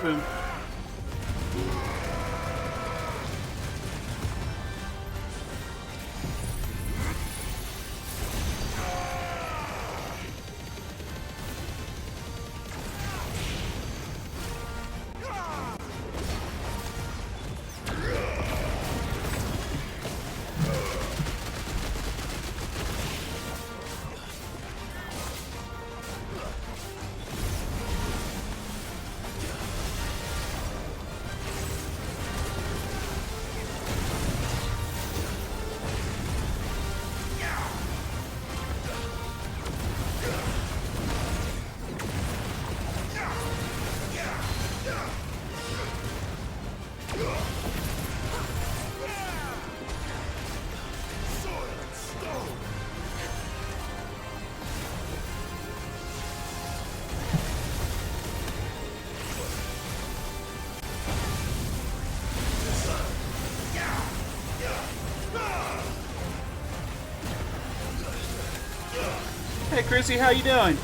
Boom. Hey Chrissy, how you doing?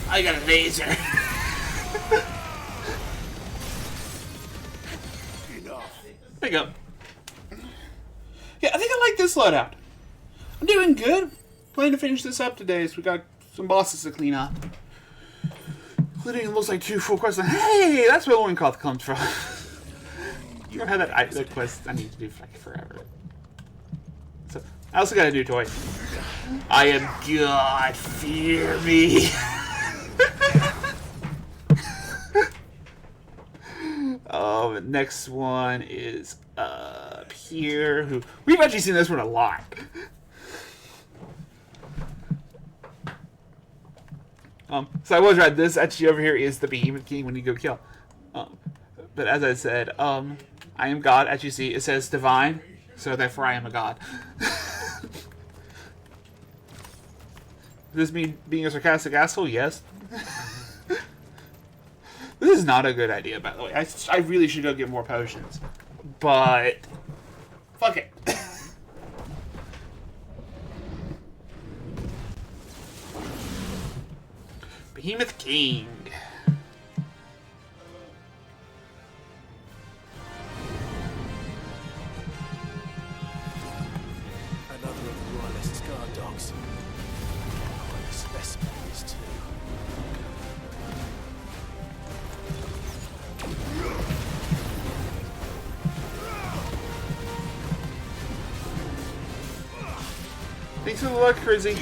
I got a laser. There you go. Yeah, I think I like this loadout. I'm doing good. Planning to finish this up today, so we got some bosses to clean up. Including, it looks like 2 full quests. Hey, that's where Loincloth comes from. You ever had that quest I need to do for like forever? So, I also gotta do toy. I am God, fear me. Next one is up here. Who we've actually seen this one a lot. So I was right. This actually over here is the Behemoth King when you go kill. But as I said, I am God. As you see, it says divine, so therefore I am a god. Does this mean being a sarcastic asshole? Yes. This is not a good idea, by the way. I really should go get more potions. But fuck it. Behemoth King. these two. Thanks for the luck, Crizzy.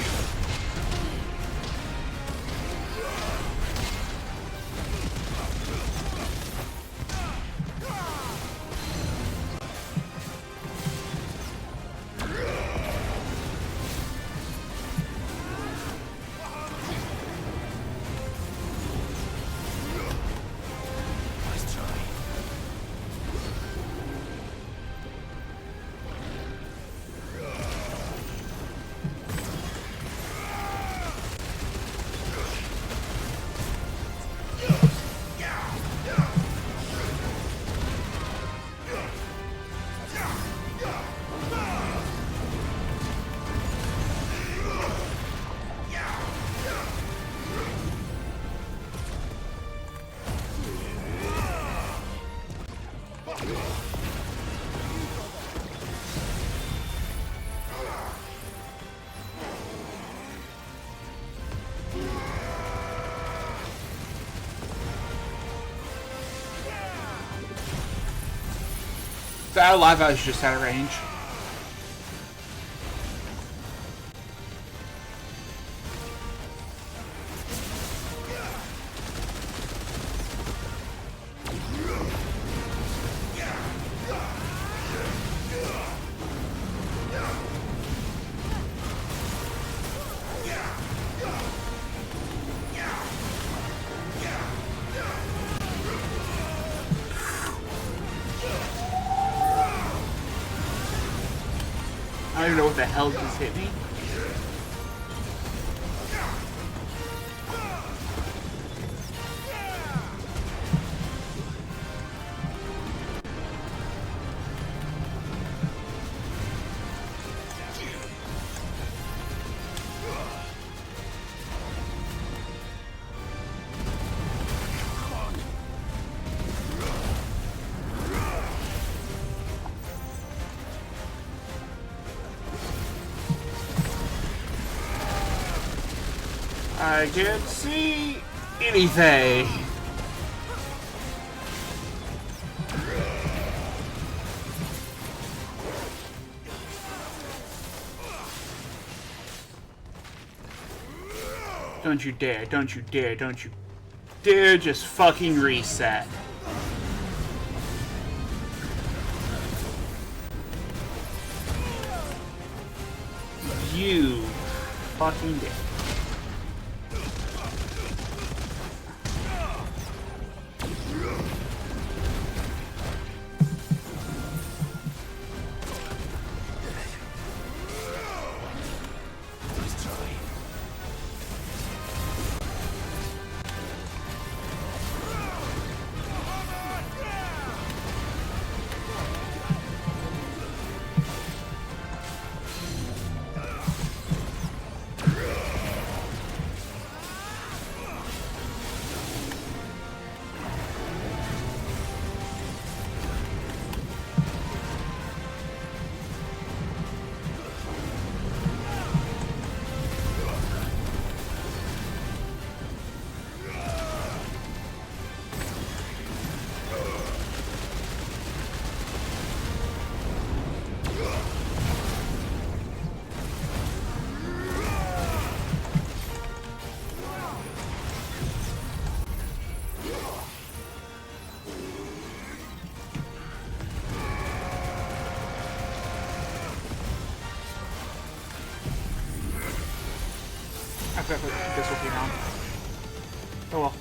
That live I was just out of range. I don't even know what the hell just hit me. I can't see anything. Don't you dare, don't you dare, don't you dare just fucking reset. You fucking dare. I forgot to put this will be on. Oh well.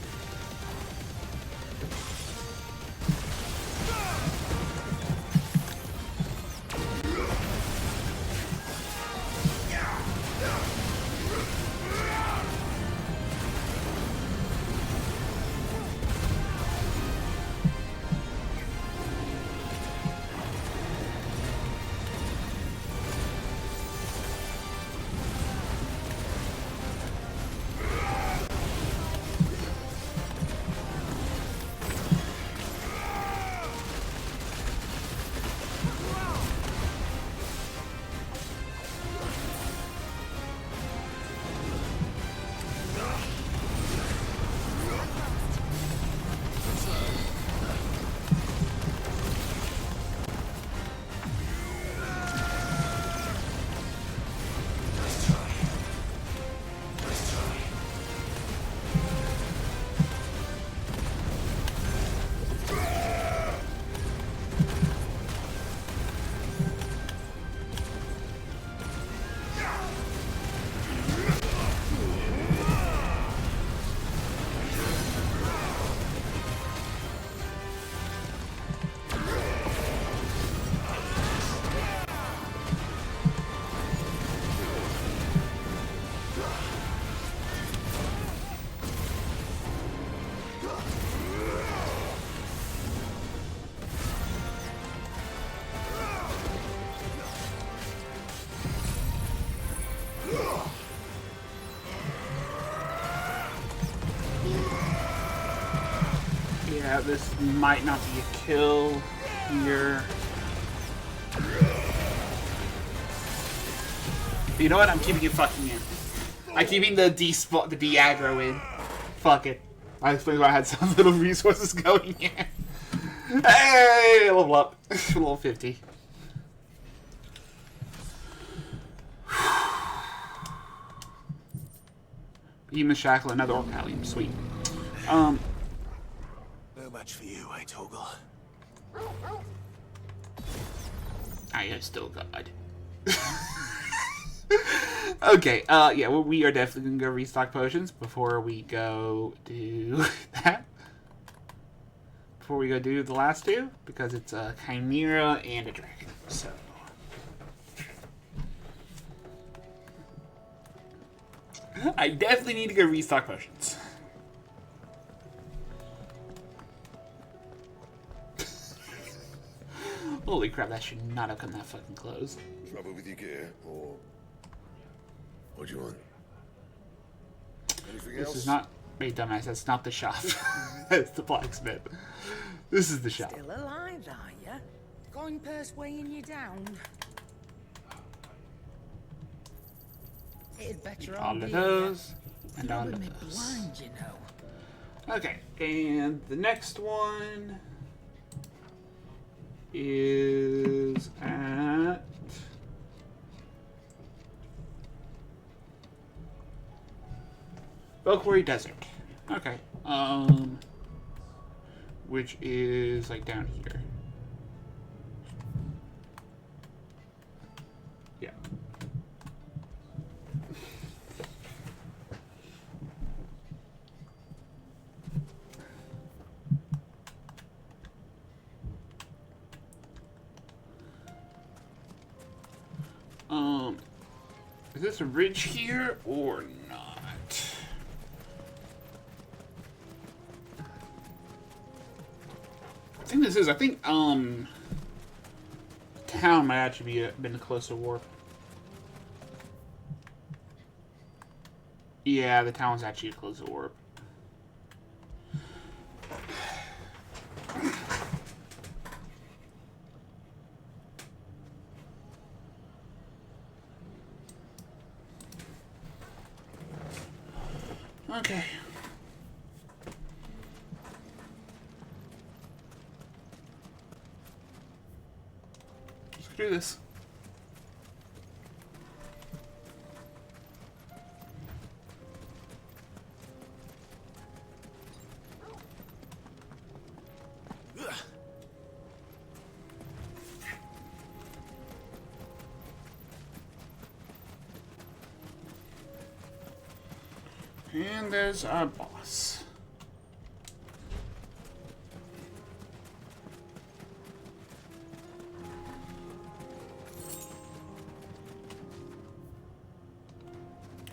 Yeah, this might not be a kill here. You know what? I'm keeping it fucking in. I'm keeping the D aggro in. Fuck it. I explained why I had some little resources going in. Hey, level up. Level 50. Beam Shackle, another Orcalium. Sweet. No match for you, eh, Torgal? I am still God. Okay, yeah, well, we are definitely gonna go restock potions before we go do that. Before we go do the last two, because it's a Chimera and a Dragon, so. I definitely need to go restock potions. Holy crap, that should not have come that fucking close. Trouble with your gear, or what do you want? Anything This else? is not... Wait, dumbass, that's not the shop. That's the blacksmith. This is the shop. Still alive, are ya? Coin purse weighing you down. It'd better all All be of those, and all me of those. blind, you know. Okay, and the next one is at Belquari Desert. Okay, which is like down here. Yeah. Is this a ridge here or not? I think this is. I think town might actually been a closer warp. Yeah, the town's actually a closer warp. Okay. Let's do this. And there's our boss.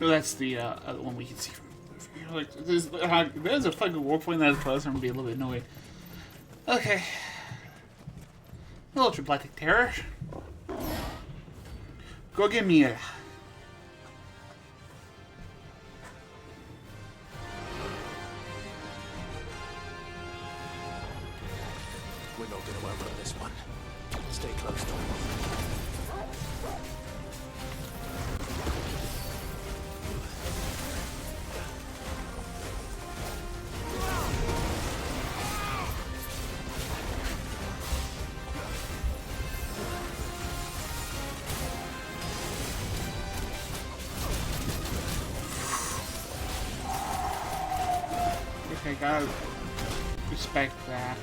Oh, that's the other one we can see from here. Like, there's a fucking warp point that is close. I'm gonna be a little bit annoyed. Okay. Hello, Tripletic Terror. Go get me a. We're not going to outrun this one. Stay close, Torgal. Okay, gotta respect that.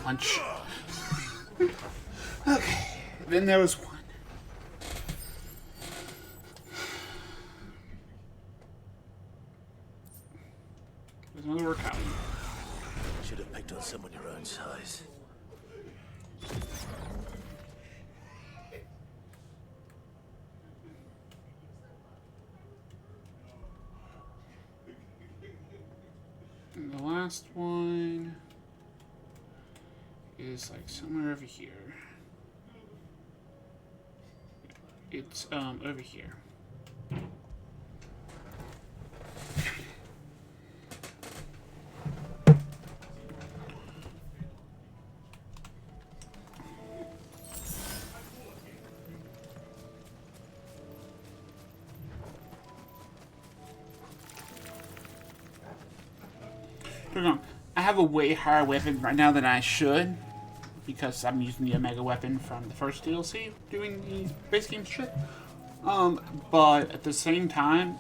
punch. Okay, then there was one. There's another workout. Should have picked on someone your own size. And the last one is like somewhere over here. It's over here. I have a way higher weapon right now than I should, because I'm using the Omega weapon from the first DLC, doing the base game shit. But at the same time,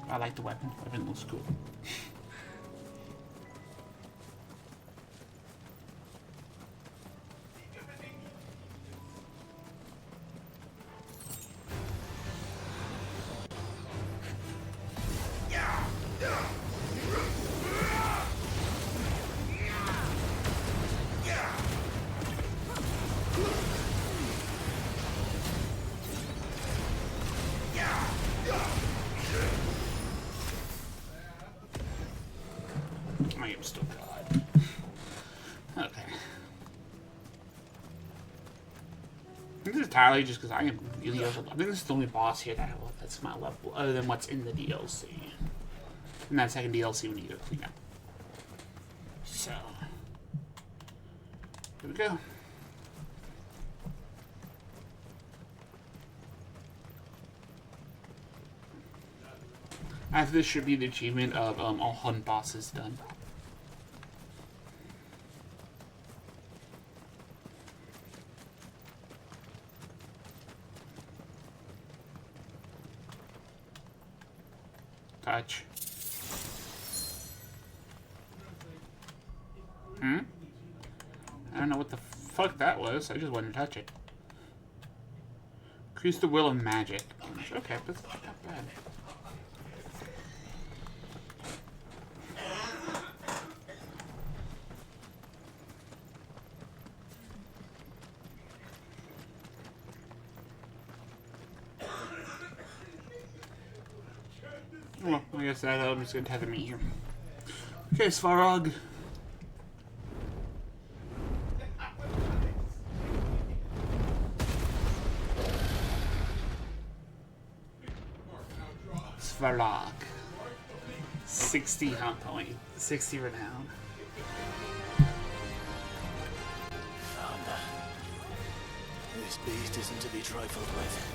I like the weapon. The weapon looks cool. I am still God. Okay. This is entirely just because I am really over. I think this is the only boss here that's my level, other than what's in the DLC. And that second DLC we need to clean up. So, here we go. After this should be the achievement of all hunt bosses done. Touch. I don't know what the fuck that was. I just wanted to touch it. Increase the will of magic. Okay, but that's not bad. Well, I guess that I'm just gonna tether me here. Okay, Svarog. Svarog. 60 hunt point. 60 renown. This beast isn't to be trifled with.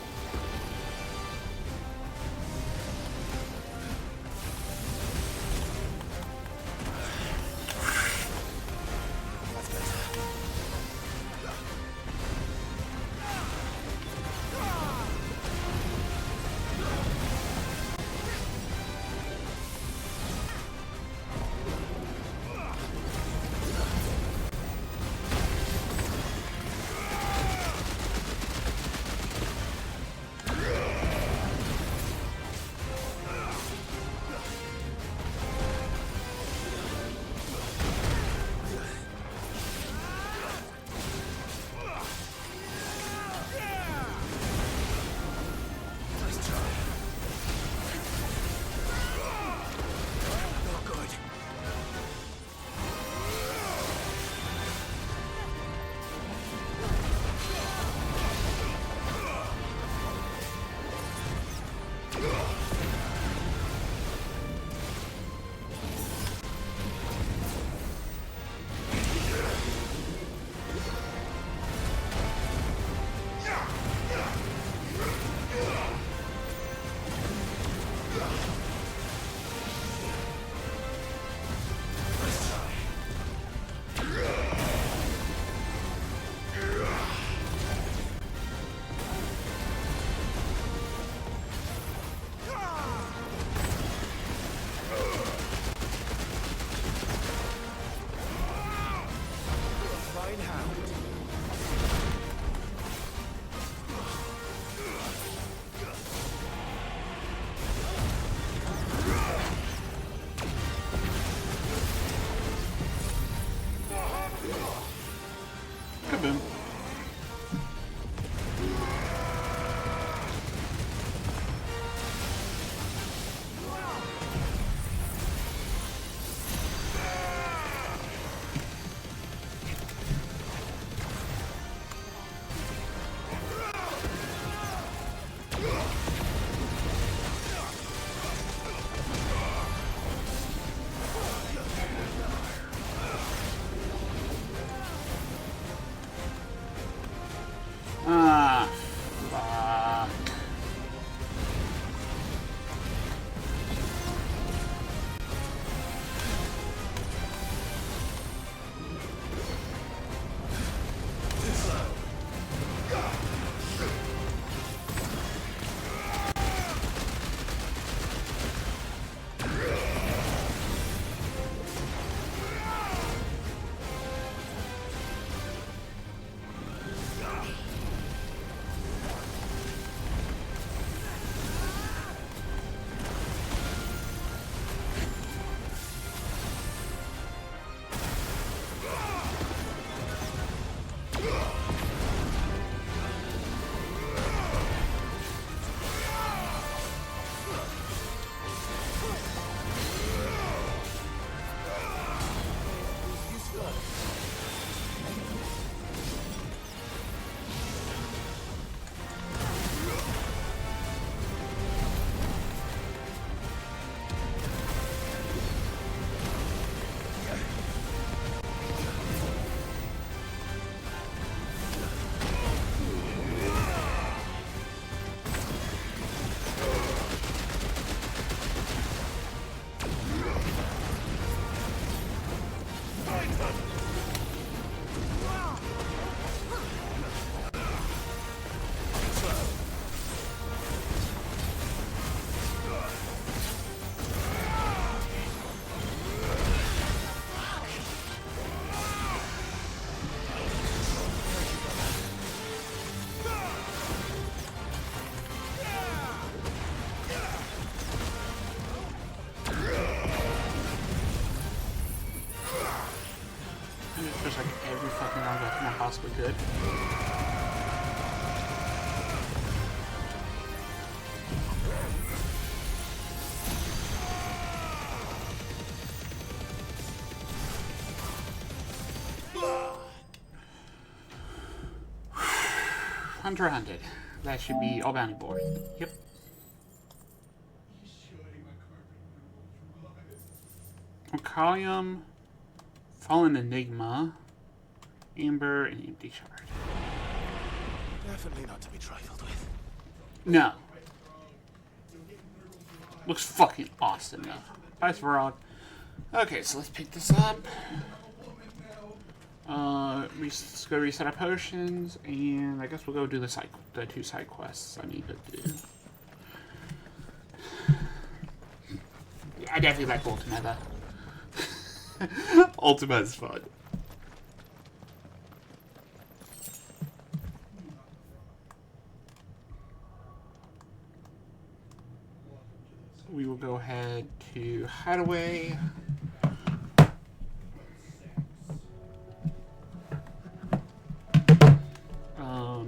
possibly could. Hunter hunted. That should be all bounty board. Yep. Callium, Fallen Enigma, Amber, and Empty Shard. Definitely not to be trifled with. No. Looks fucking awesome though. Nice Varog. Okay, so let's pick this up. Let's go reset our potions, and I guess we'll go do the 2 side quests I need to do. I definitely like Ultima though. Ultima is fun. We will go ahead to Hideaway.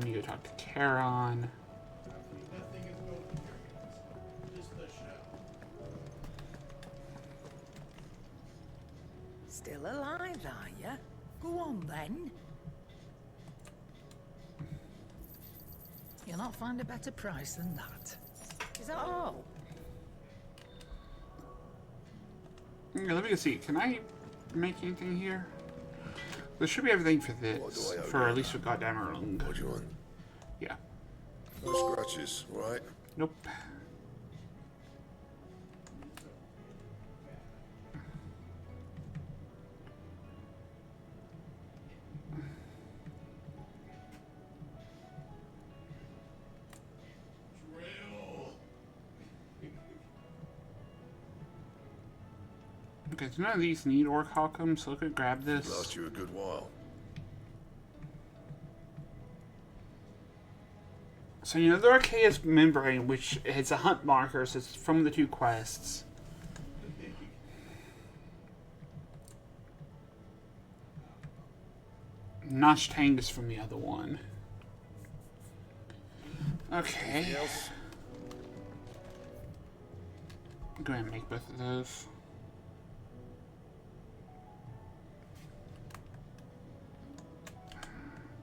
You go talk to Charon. Still alive, are ya? Go on, then. You'll not find a better price than that. Is that all? Okay, let me see. Can I make anything here? There should be everything for this. For at least a goddamn Erlang. What do you want? Yeah. No scratches, right? Nope. Okay, so none of these need Orc Halcom, so look at grab this. Last you a good while. So you know the Archaeus Membrane, which has a hunt marker, so it's from the 2 quests. Notch Tang is from the other one. Okay. Go ahead and make both of those.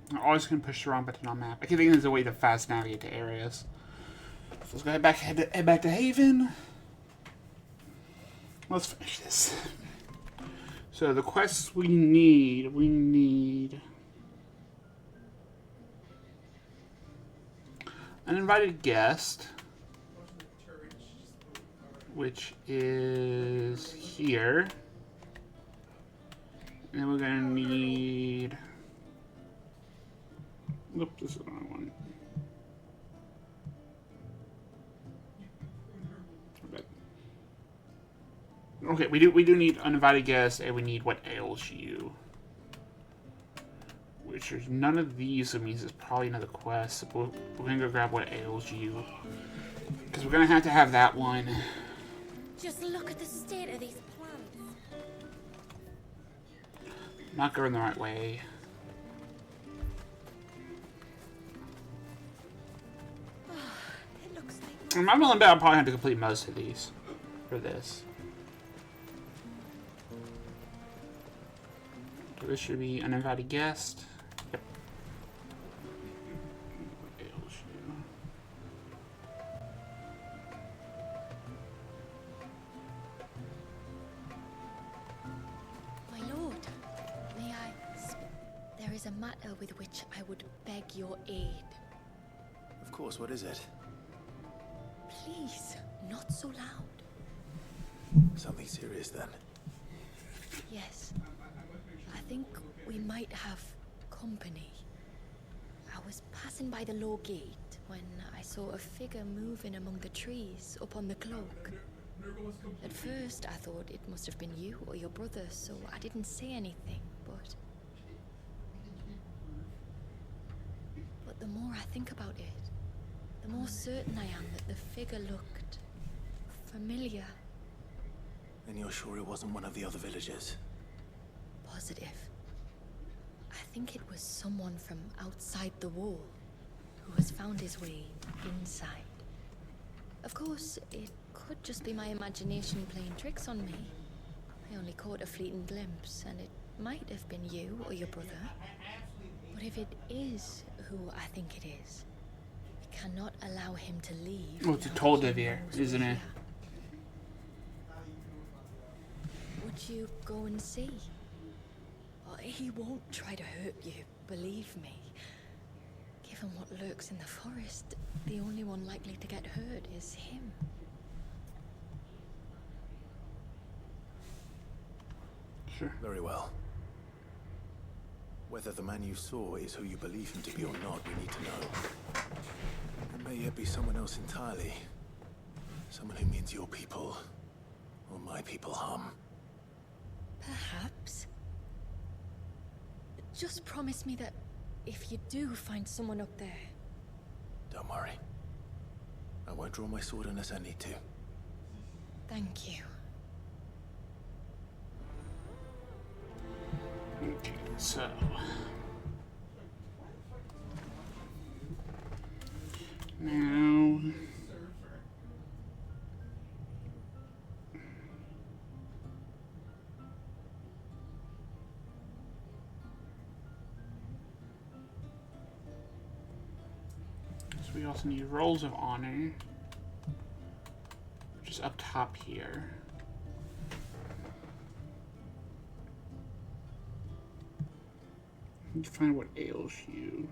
I'm always going to push the wrong button on map. I keep thinking there's a way to fast navigate to areas. So let's go head back to Haven. Let's finish this. So the quests we need Uninvited Guest, which is here. And then we're going to need... Nope, this is the wrong one. Okay, we do need Uninvited Guest, and we need What Ails You. Which there's none of these, so it means it's probably another quest. So we're gonna go grab What Ails You. Because we're gonna have to have that one. Just look at the state of these plants. Not going the right way. I'm willing to bet I'll probably have to complete most of these for this. So this should be Uninvited Guest. Yep. My lord, may I? There is a matter with which I would beg your aid. Of course, what is it? Please, not so loud. Something serious then. Yes. I think we might have company. I was passing by the low gate when I saw a figure moving among the trees up on the cloak. At first, I thought it must have been you or your brother, so I didn't say anything, but the more I think about it, the more certain I am that the figure looked familiar. And you're sure it wasn't one of the other villagers? Positive. I think it was someone from outside the wall who has found his way inside. Of course, it could just be my imagination playing tricks on me. I only caught a fleeting glimpse, and it might have been you or your brother. But if it is who I think it is, I cannot allow him to leave. Well, it's a Toldevir, isn't it? Would you go and see? Oh, he won't try to hurt you, believe me. Given what lurks in the forest, the only one likely to get hurt is him. Sure. Very well. Whether the man you saw is who you believe him to be or not, we need to know. It may yet be someone else entirely. Someone who means your people, or my people, harm. Perhaps. Just promise me that if you do find someone up there... Don't worry. I won't draw my sword unless I need to. Thank you. Okay, so... now... so we also need Rolls of Honor, which is up top here. I need to find what ails you.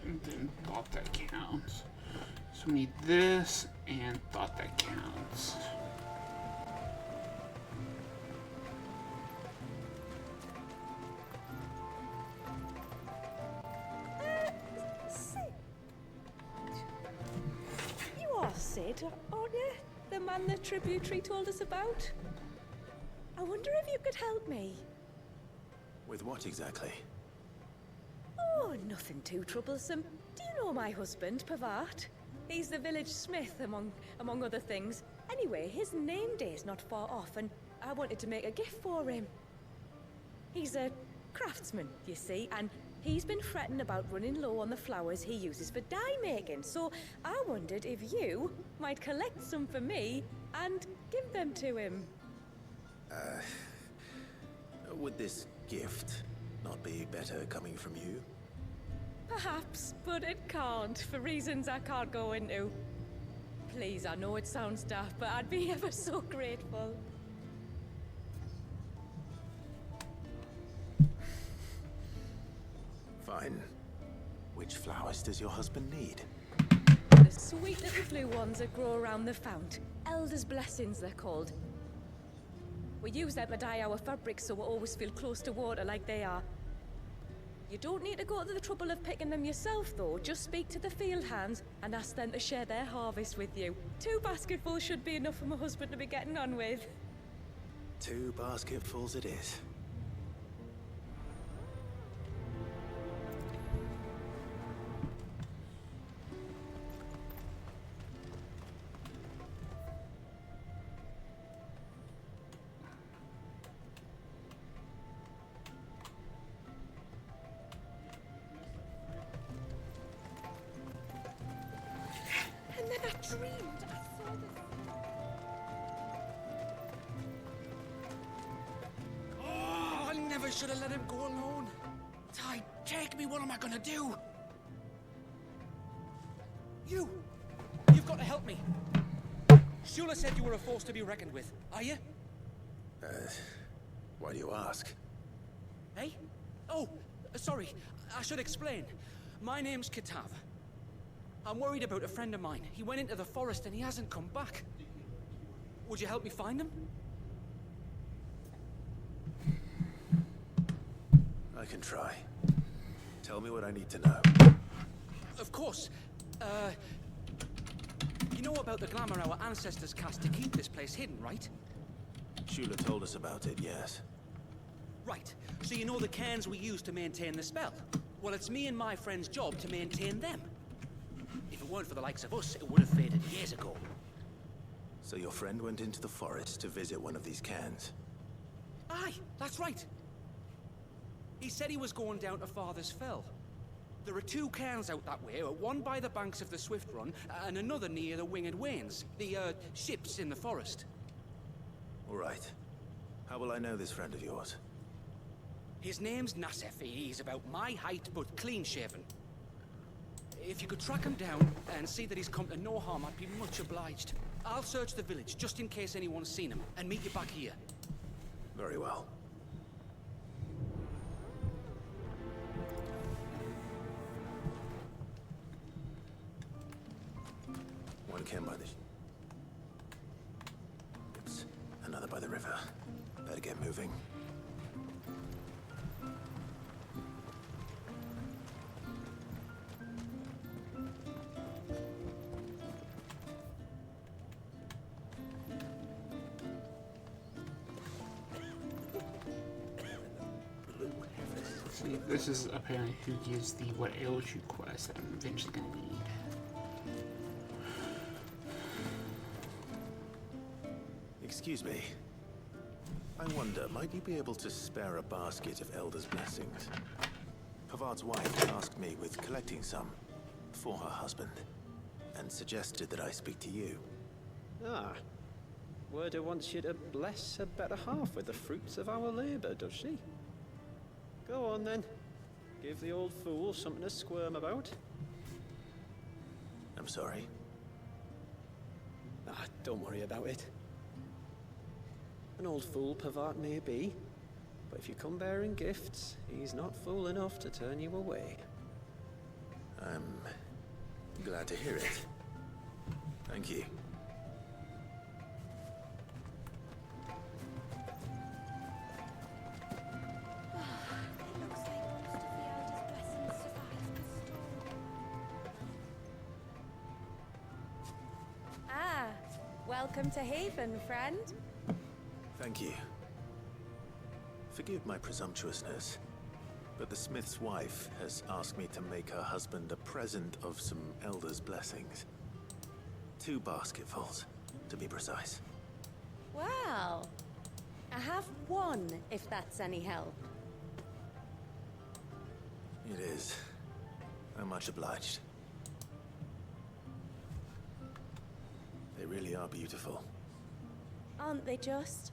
And then thought that counts. So we need this and thought that counts. You are Sid, aren't you? The man the tributary told us about? I wonder if you could help me. With what exactly? Oh, nothing too troublesome. Do you know my husband, Pavat? He's the village smith, among other things. Anyway, his name day's not far off, and I wanted to make a gift for him. He's a craftsman, you see, and he's been fretting about running low on the flowers he uses for dye making, so I wondered if you might collect some for me and give them to him. Would this gift not be better coming from you? Perhaps, but it can't, for reasons I can't go into. Please, I know it sounds daft, but I'd be ever so grateful. Fine. Which flowers does your husband need? The sweet little blue ones that grow around the fount. Elder's blessings, they're called. We use them to dye our fabrics so we always feel close to water like they are. You don't need to go to the trouble of picking them yourself, though. Just speak to the field hands and ask them to share their harvest with you. 2 basketfuls should be enough for my husband to be getting on with. 2 basketfuls it is. Should have let him go alone. Ty, take me. What am I gonna do? You've got to help me. Shula said you were a force to be reckoned with. Are you? Why do you ask? Hey? Oh, sorry. I should explain. My name's Kitav. I'm worried about a friend of mine. He went into the forest and he hasn't come back. Would you help me find him? I can try. Tell me what I need to know. Of course. You know about the glamour our ancestors cast to keep this place hidden, right? Shula told us about it, yes. Right. So you know the cairns we use to maintain the spell? Well, it's me and my friend's job to maintain them. If it weren't for the likes of us, it would have faded years ago. So your friend went into the forest to visit one of these cairns? Aye, that's right. He said he was going down to Father's Fell. There are 2 cairns out that way, one by the banks of the Swift Run, and another near the Winged Wains, the, ships in the forest. All right. How will I know this friend of yours? His name's Nassef. He's about my height, but clean-shaven. If you could track him down and see that he's come to no harm, I'd be much obliged. I'll search the village, just in case anyone's seen him, and meet you back here. Very well. One cairn by the... Oops. Another by the river. Better get moving. See, this is apparently who gives the what ails you quest that I'm eventually going to need. Excuse me. I wonder, might you be able to spare a basket of Elder's blessings? Pavard's wife tasked me with collecting some for her husband, and suggested that I speak to you. Ah. Werda wants you to bless her better half with the fruits of our labor, does she? Go on then. Give the old fool something to squirm about. I'm sorry. Ah, don't worry about it. An old fool Pavard may be, but if you come bearing gifts, he's not fool enough to turn you away. I'm glad to hear it. Thank you. Welcome to Haven, friend. Thank you. Forgive my presumptuousness, but the smith's wife has asked me to make her husband a present of some Elder's blessings. 2 basketfuls, to be precise. Well, I have 1, if that's any help. It is. I'm much obliged. They really are beautiful. Aren't they just?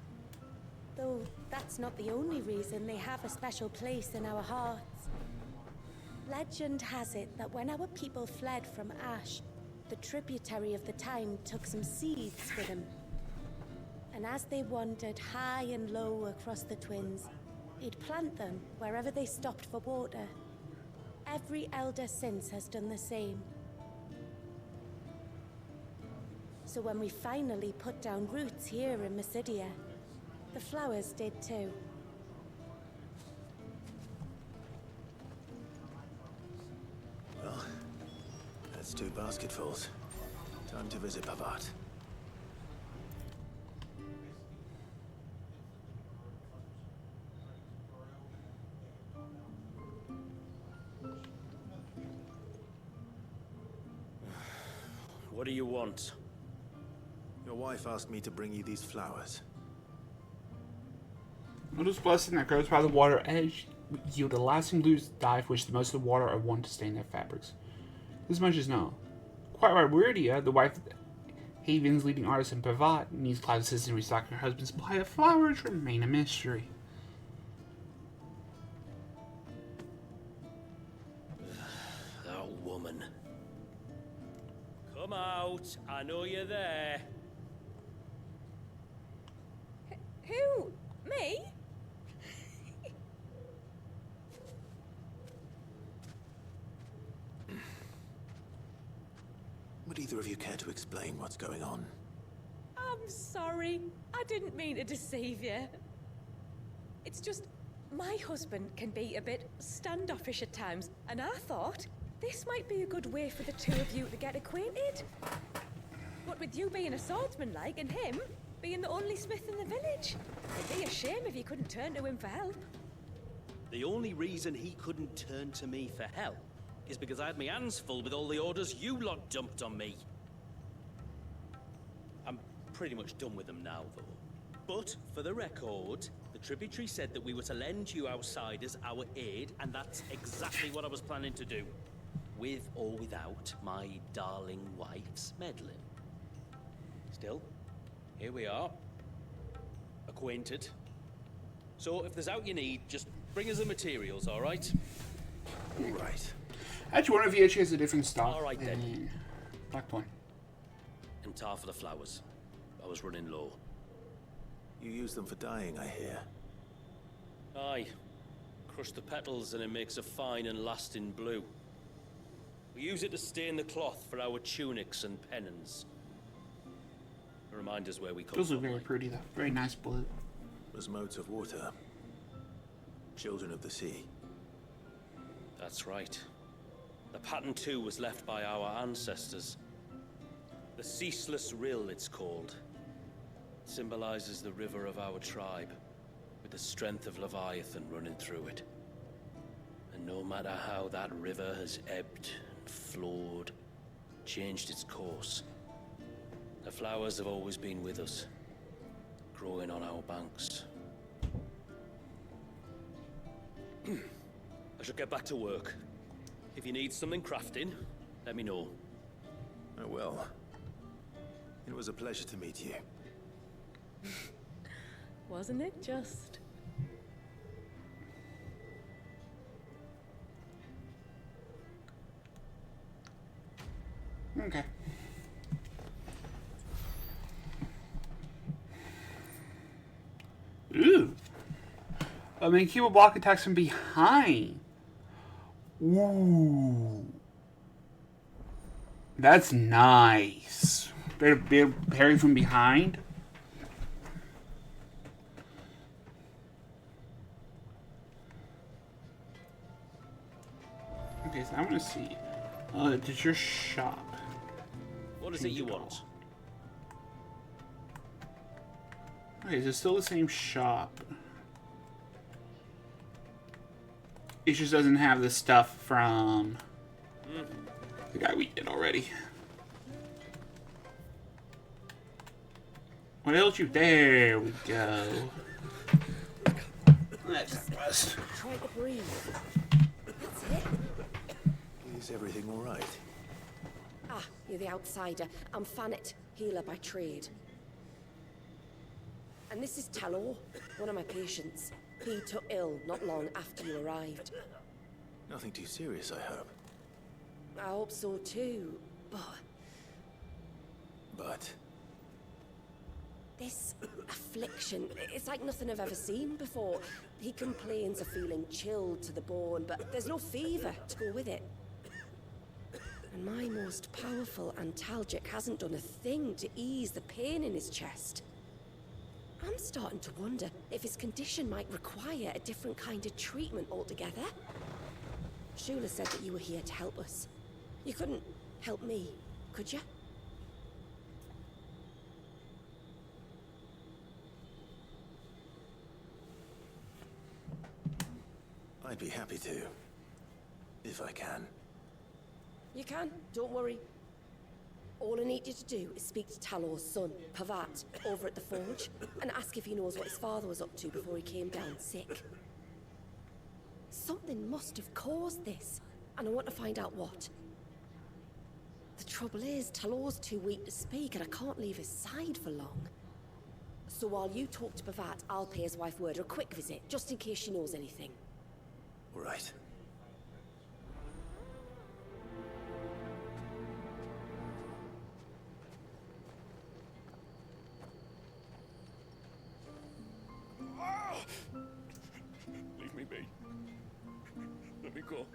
Though that's not the only reason they have a special place in our hearts. Legend has it that when our people fled from Ash, the tributary of the Tyne took some seeds with them. And as they wandered high and low across the Twins, he'd plant them wherever they stopped for water. Every elder since has done the same. So when we finally put down roots here in Mysidia, the flowers did too. Well, that's 2 basketfuls. Time to visit Pavard. What do you want? Your wife asked me to bring you these flowers. Notice blessing that grows by the water edge yield a lasting blue dye for which the most of the water are wont to stain their fabrics. This much is known. Quite right, Weirdia, the wife of Haven's leading artist in Pavard, needs Clive's assistance in restocking her husband's supply of flowers remain a mystery. That woman. Come out, I know you're there. Who? Me? either of you care to explain what's going on? I'm sorry. I didn't mean to deceive you. It's just, my husband can be a bit standoffish at times, and I thought this might be a good way for the two of you to get acquainted. What with you being a swordsman-like, and him being the only smith in the village. It'd be a shame if you couldn't turn to him for help. The only reason he couldn't turn to me for help is because I had my hands full with all the orders you lot dumped on me. I'm pretty much done with them now, though. But, for the record, the tributary said that we were to lend you outsiders our aid, and that's exactly what I was planning to do. With or without my darling wife's meddling. Still, here we are. Acquainted. So, if there's out you need, just bring us the materials, alright? Alright. Actually, one of you has a different stock. Alright then. Blackthorn. And tar for the flowers. I was running low. You use them for dyeing, I hear. Aye. Crush the petals and it makes a fine and lasting blue. We use it to stain the cloth for our tunics and pennons. Remind us where we come Those from. are very pretty, though. Very nice blue. As modes of water. Children of the sea. That's right. The pattern too was left by our ancestors. The Ceaseless Rill, it's called. It symbolizes the river of our tribe, with the strength of Leviathan running through it. And no matter how that river has ebbed and flowed, changed its course, the flowers have always been with us, growing on our banks. I should get back to work. If you need something crafting, let me know. Oh well. It was a pleasure to meet you. Wasn't it just? Okay. Ooh. I mean, keep a block attacks from behind. Ooh. That's nice. They're parry from behind. Okay, so I'm gonna see. Did your shop? What is it you want? Okay, so it's still the same shop. It just doesn't have the stuff from the guy we did already. What else you? There we go. That's the best. Try to breathe. That's it. Is everything all right? Ah, you're the outsider. I'm Fanet, healer by trade. And this is Talor, one of my patients. He took ill not long after you arrived. Nothing too serious, I hope. I hope so too, but... But? This affliction, it's like nothing I've ever seen before. He complains of feeling chilled to the bone, but there's no fever to go with it. And my most powerful antalgic hasn't done a thing to ease the pain in his chest. I'm starting to wonder if his condition might require a different kind of treatment altogether. Shula said that you were here to help us. You couldn't help me, could you? I'd be happy to. If I can. You can, don't worry. All I need you to do is speak to Talor's son, Pavat, over at the forge, and ask if he knows what his father was up to before he came down sick. Something must have caused this, and I want to find out what. The trouble is, Talor's too weak to speak, and I can't leave his side for long. So while you talk to Pavat, I'll pay his wife word, or a quick visit, just in case she knows anything. All right. Leave me be. Let me go.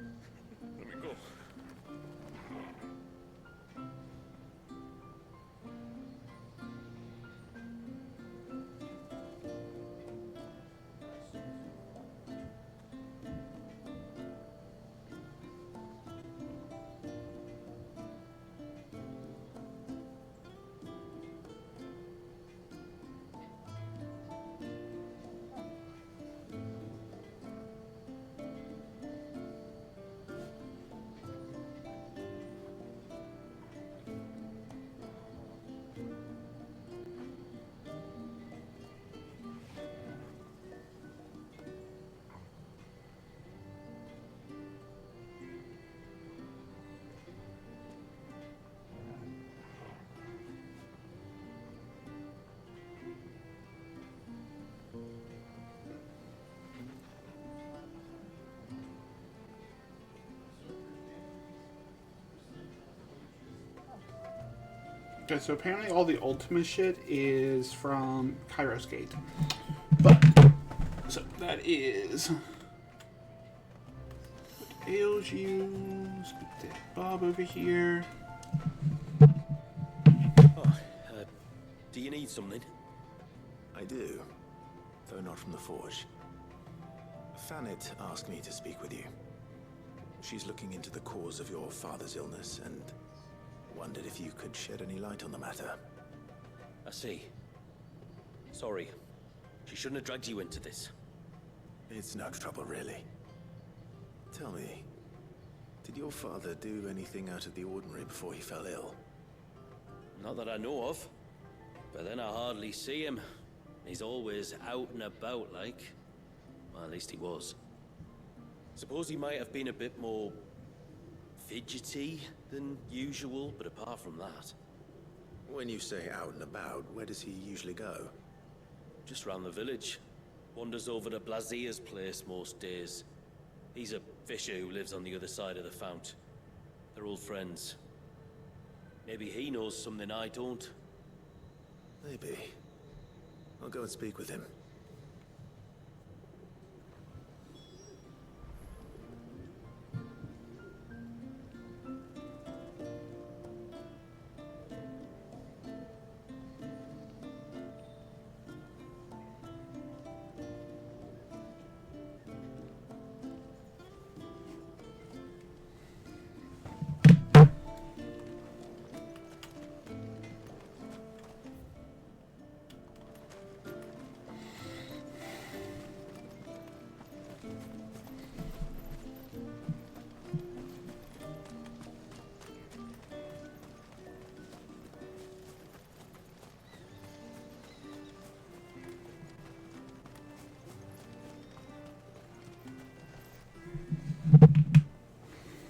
Let me go. Okay, so apparently all the Ultima shit is from Kairos Gate. But, so that is... What ails you? Let's put that Bob over here. Do you need something? I do, though not from the Forge. Fanet asked me to speak with you. She's looking into the cause of your father's illness and wondered if you could shed any light on the matter. I see. Sorry. She shouldn't have dragged you into this. It's no trouble, really. Tell me, did your father do anything out of the ordinary before he fell ill? Not that I know of. But then I hardly see him. He's always out and about, like. Well, at least he was. Suppose he might have been a bit more fidgety than usual, but apart from that... When you say out and about, where does he usually go? Just round the village. Wanders over to Blazier's place most days. He's a fisher who lives on the other side of the fount. They're old friends. Maybe he knows something I don't. Maybe. I'll go and speak with him.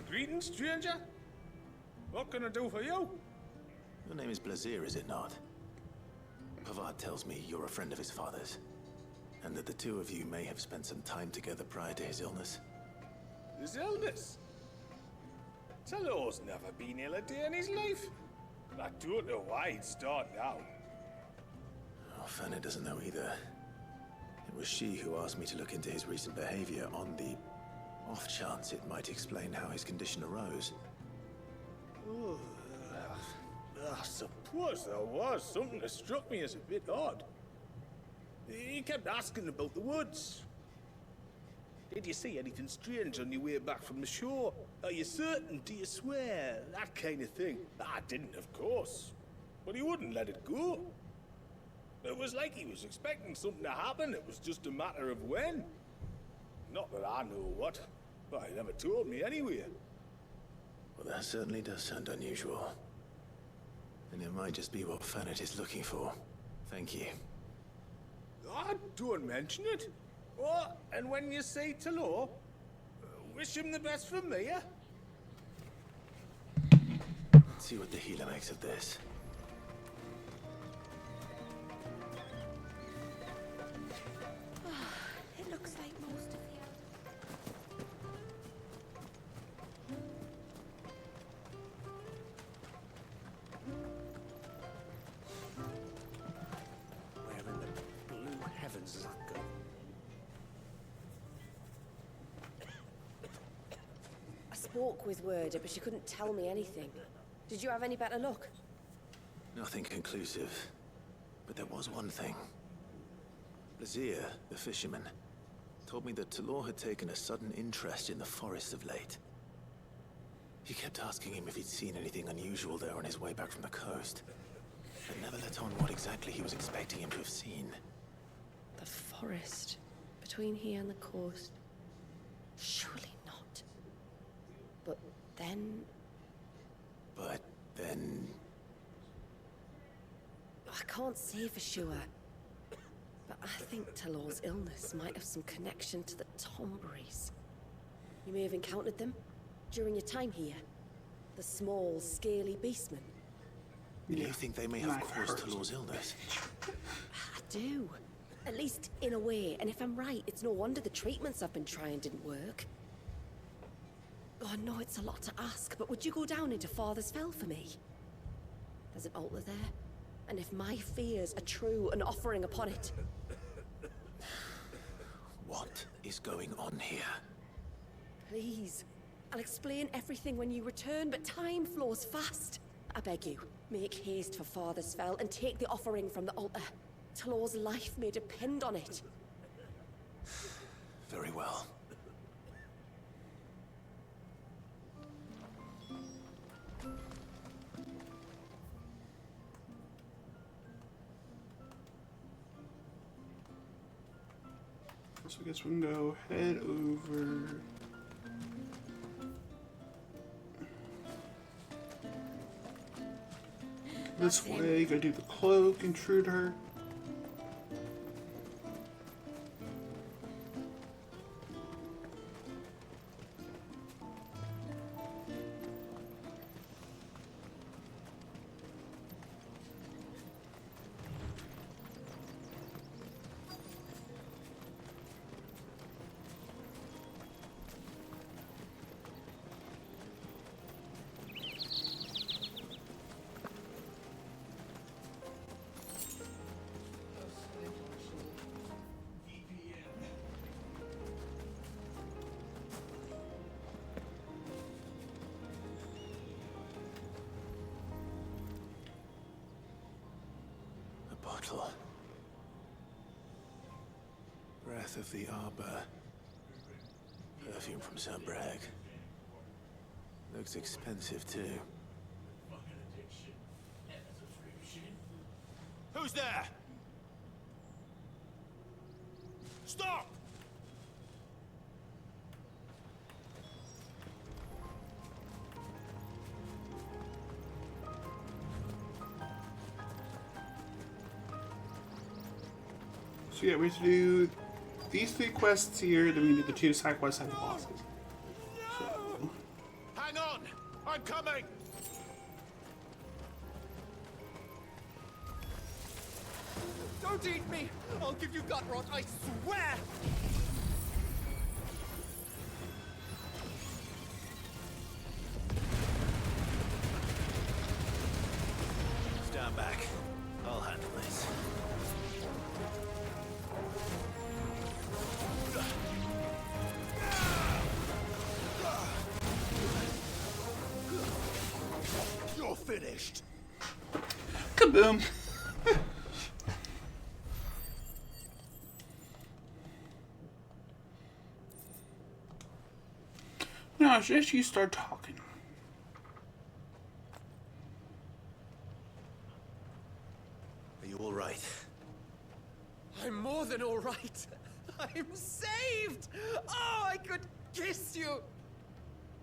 Greetings, stranger. What can I do for you? Your name is Blazier, is it not? Pavad tells me you're a friend of his father's, and that the two of you may have spent some time together prior to his illness. His illness? Talor's never been ill a day in his life. I don't know why he'd start now. Oh, Fanny doesn't know either. It was she who asked me to look into his recent behavior on the off chance it might explain how his condition arose. Oh, I suppose there was something that struck me as a bit odd. He kept asking about the woods. Did you see anything strange on your way back from the shore? Are you certain? Do you swear? That kind of thing. I didn't, of course. But he wouldn't let it go. It was like he was expecting something to happen. It was just a matter of when. Not that I know what. But he never told me anyway. Well, that certainly does sound unusual. And it might just be what Fanet is looking for. Thank you. Ah, don't mention it. Oh, and when you say Talor, wish him the best from me, yeah? Let's see what the healer makes of this. It looks like most of the... Where in the blue heavens does that go? I spoke with Werder, but she couldn't tell me anything. Did you have any better luck? Nothing conclusive. But there was one thing. Blazier, the fisherman, told me that Talor had taken a sudden interest in the forest of late. He kept asking him if he'd seen anything unusual there on his way back from the coast, but never let on what exactly he was expecting him to have seen. The forest between here and the coast. Surely not. But then... I can't say for sure. But I think Talor's illness might have some connection to the Tomberries. You may have encountered them during your time here. The small, scaly beastmen. You think they may have caused Talor's illness? I do. At least in a way. And if I'm right, it's no wonder the treatments I've been trying didn't work. Oh, I know it's a lot to ask, but would you go down into Father's Fell for me? There's an altar there, and if my fears are true, an offering upon it. What is going on here? Please, I'll explain everything when you return, but time flows fast. I beg you, make haste for Father's Fell and take the offering from the altar. Talor's life may depend on it. Very well. So I guess we can go head over. This way, go do the cloak, intruder. Bottle. Breath of the Arbor. Perfume from St. Bragg. Looks expensive too. Who's there? Stop! So yeah, we have to do these 3 quests here, then we do the 2 side quests and the bosses. So. Hang on! I'm coming! Don't eat me! I'll give you gut rot, I swear! Stand back. I'll handle this. You're finished! Kaboom! Now, just you start talking. Are you all right? I'm more than all right. I'm saved! Oh, I could kiss you!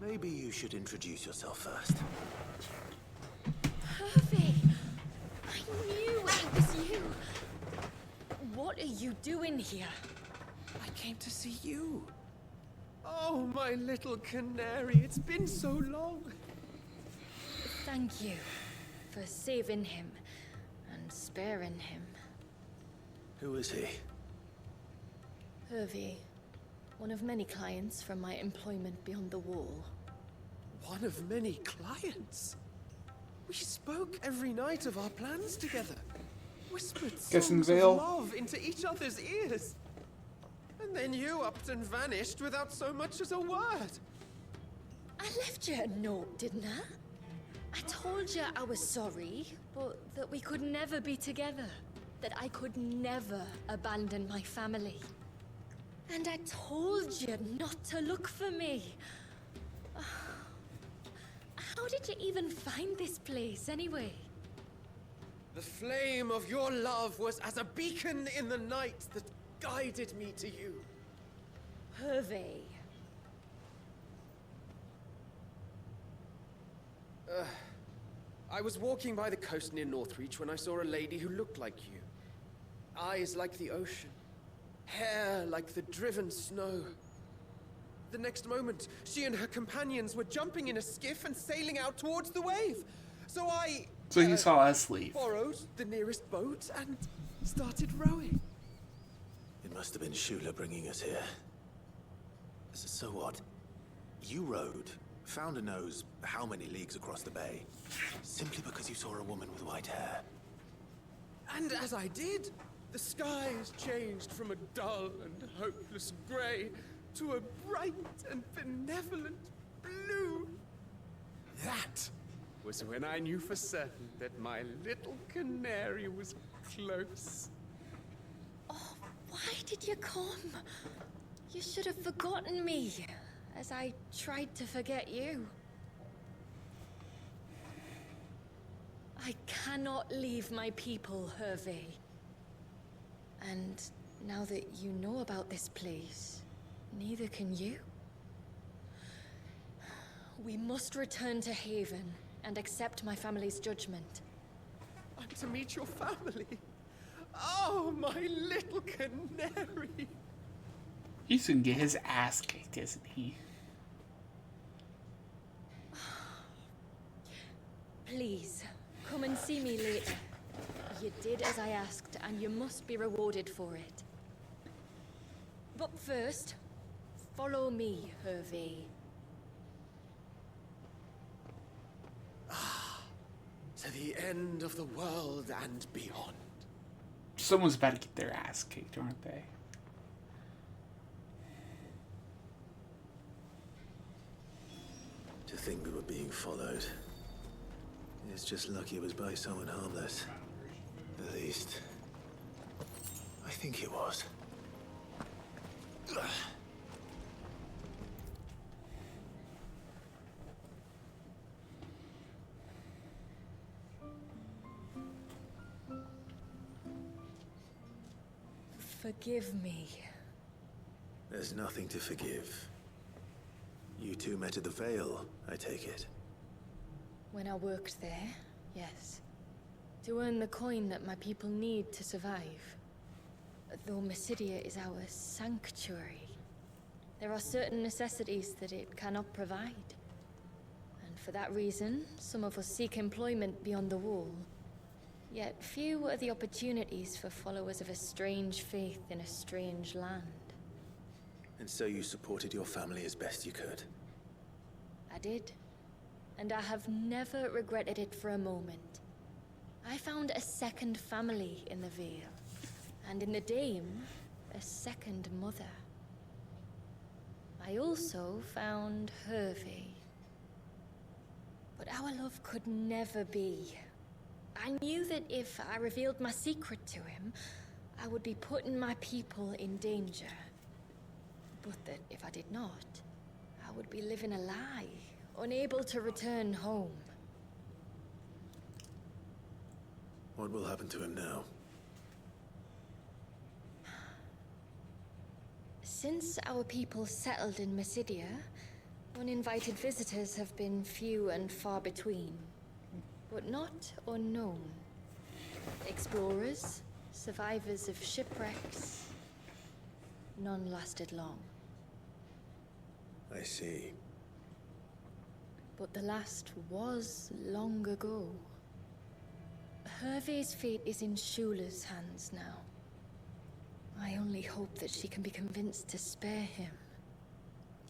Maybe you should introduce yourself first. Hervey! I knew it was you! What are you doing here? I came to see you. Oh, my little canary, it's been so long. Thank you for saving him and sparing him. Who is he? Hervey, one of many clients from my employment beyond the wall. One of many clients? We spoke every night of our plans together. Whispered songs of love into each other's ears. And then you upped and vanished without so much as a word. I left you a note, didn't I? I told you I was sorry, but that we could never be together. That I could never abandon my family. And I told you not to look for me. How did you even find this place, anyway? The flame of your love was as a beacon in the night that guided me to you. Hervey. I was walking by the coast near Northreach when I saw a lady who looked like you. Eyes like the ocean. Hair like the driven snow. The next moment, she and her companions were jumping in a skiff and sailing out towards the wave. So you saw us leave. Borrowed the nearest boat and started rowing. It must have been Shula bringing us here. So what? You rowed Founder knows how many leagues across the bay, simply because you saw a woman with white hair. And as I did, the skies changed from a dull and hopeless grey to a bright and benevolent blue. That was when I knew for certain that my little canary was close. Oh, why did you come? You should have forgotten me, as I tried to forget you. I cannot leave my people, Hervé. And now that you know about this place, neither can you. We must return to Haven and accept my family's judgment. I'm to meet your family. Oh, my little canary. He's gonna get his ass kicked, isn't he? Please, come and see me later. You did as I asked, and you must be rewarded for it. But first, follow me, Hervé. To the end of the world and beyond. Someone's about to get their ass kicked, aren't they? To think we were being followed. It's just lucky it was by someone harmless. At least, I think it was. Forgive me. There's nothing to forgive. You two met at the Vale, I take it. When I worked there, yes. To earn the coin that my people need to survive. Though Mysidia is our sanctuary, there are certain necessities that it cannot provide. And for that reason, some of us seek employment beyond the wall. Yet few are the opportunities for followers of a strange faith in a strange land. And so you supported your family as best you could? I did. And I have never regretted it for a moment. I found a second family in the Vale. And in the Dame, a second mother. I also found Hervé. But our love could never be. I knew that if I revealed my secret to him, I would be putting my people in danger. But that if I did not, I would be living a lie, unable to return home. What will happen to him now? Since our people settled in Mysidia, uninvited visitors have been few and far between. But not unknown. Explorers, survivors of shipwrecks. None lasted long. I see. But the last was long ago. Hervé's fate is in Shula's hands now. I only hope that she can be convinced to spare him.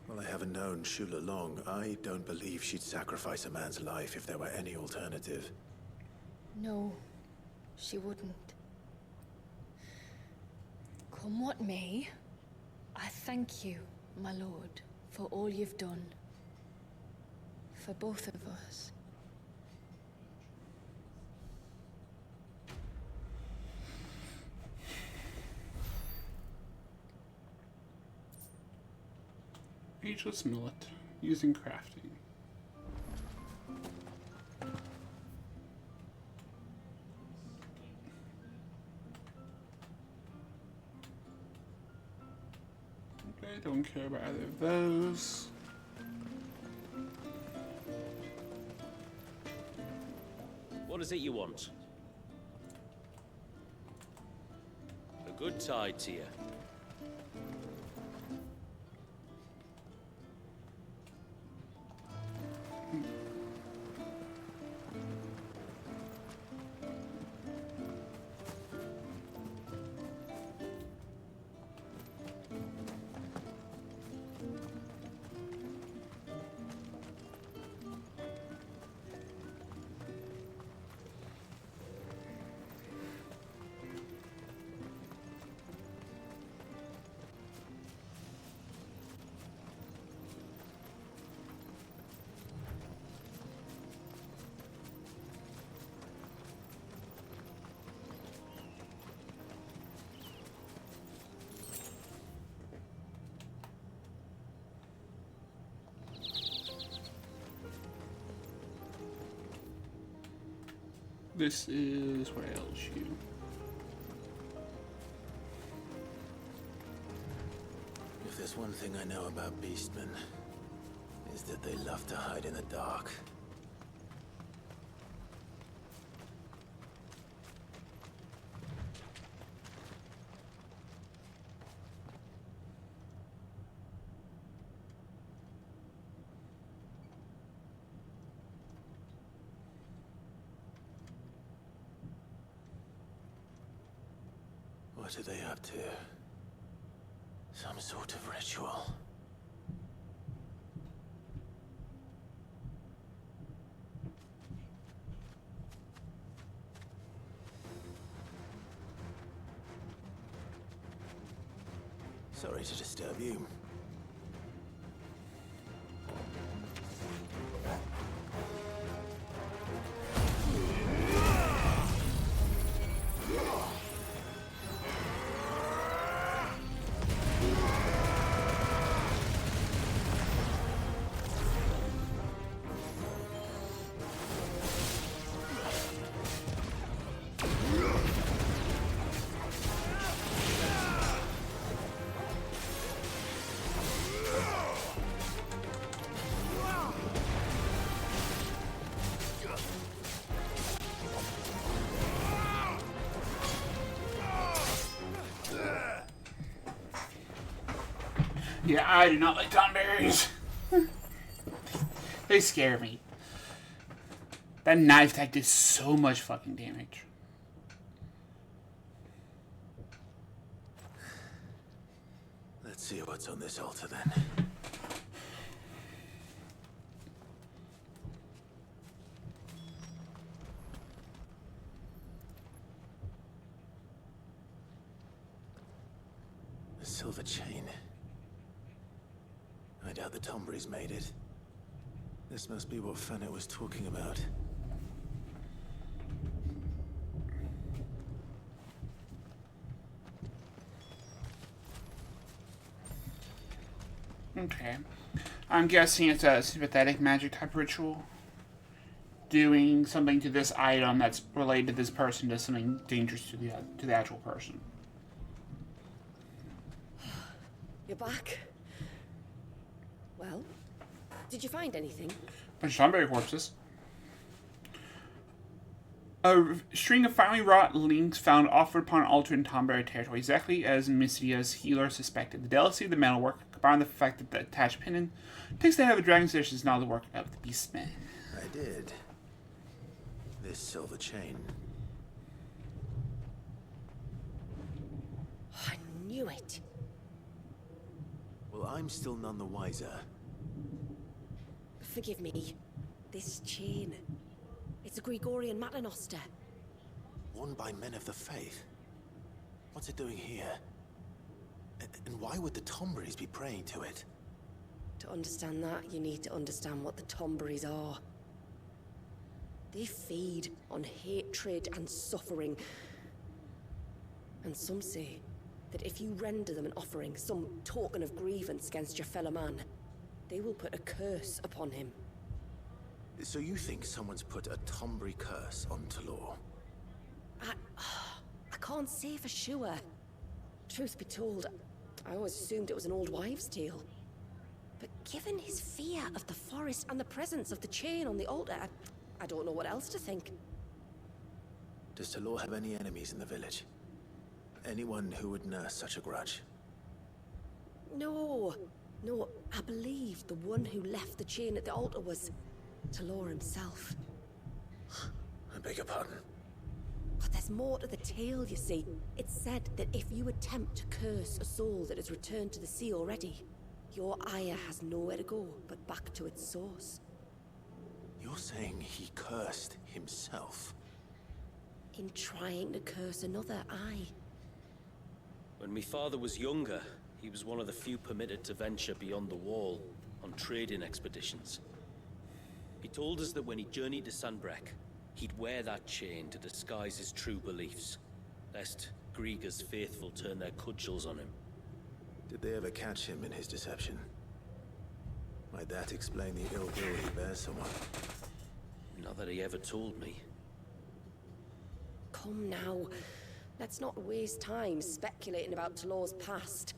Well, I haven't known Shula long. I don't believe she'd sacrifice a man's life if there were any alternative. No, she wouldn't. Come what may, I thank you, my lord, for all you've done. For both of us. Ageless millet, using crafting. Okay, don't care about either of those. What is it you want? A good tide to you. This is where else you. If there's one thing I know about beastmen, is that they love to hide in the dark. What are they up to? Some sort of ritual. Sorry to disturb you. Yeah, I do not like Tonberries. They scare me. That knife attack did so much fucking damage. Let's see what's on this altar then. A silver chain. I doubt the Tomberries made it. This must be what Fennec was talking about. Okay. I'm guessing it's a sympathetic magic type ritual. Doing something to this item that's related to this person does something dangerous to the actual person. You're back. Well, did you find anything? Bunch of Tonberry corpses. A string of finely wrought links found offered upon an altar in Tonberry territory, exactly as Mysidia's healer suspected. The delicacy of the metalwork, combined with the fact that the attached pennon takes the head of a dragon's dish, is now the work of the beastmen. I did. This silver chain. I knew it. Well, I'm still none the wiser. Forgive me. This chain. It's a Gregorian Maternoster. Worn by men of the faith. What's it doing here? And why would the Tomberries be praying to it? To understand that, you need to understand what the Tomberries are. They feed on hatred and suffering. And some say that if you render them an offering, some token of grievance against your fellow man, they will put a curse upon him. So you think someone's put a Tomberry curse on Talor? I can't say for sure. Truth be told, I always assumed it was an old wives' tale. But given his fear of the forest and the presence of the chain on the altar, I don't know what else to think. Does Talor have any enemies in the village? Anyone who would nurse such a grudge? No, I believe the one who left the chain at the altar was Talor himself. I beg your pardon. But there's more to the tale, you see. It's said that if you attempt to curse a soul that has returned to the sea already, your ire has nowhere to go but back to its source. You're saying he cursed himself? In trying to curse another, aye. When my father was younger, he was one of the few permitted to venture beyond the wall on trading expeditions. He told us that when he journeyed to Sanbreque, he'd wear that chain to disguise his true beliefs, lest Greagor's faithful turn their cudgels on him. Did they ever catch him in his deception? Might that explain the ill will he bears someone? Not that he ever told me. come now. Let's not waste time speculating about Talor's past.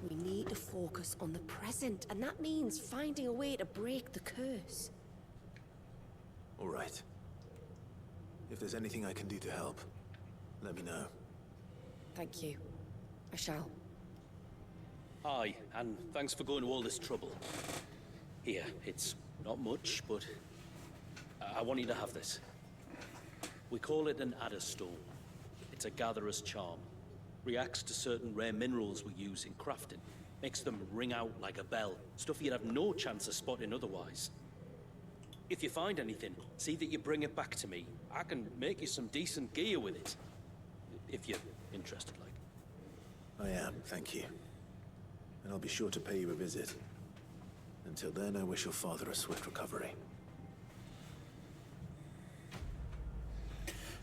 We need to focus on the present, and that means finding a way to break the curse. All right. If there's anything I can do to help, let me know. Thank you. I shall. Aye, and thanks for going to all this trouble. Here, it's not much, but I want you to have this. We call it an Adderstone. It's a gatherer's charm. Reacts to certain rare minerals we use in crafting. Makes them ring out like a bell. Stuff you'd have no chance of spotting otherwise. If you find anything, see that you bring it back to me. I can make you some decent gear with it. If you're interested, like. I am, thank you. And I'll be sure to pay you a visit. Until then, I wish your father a swift recovery.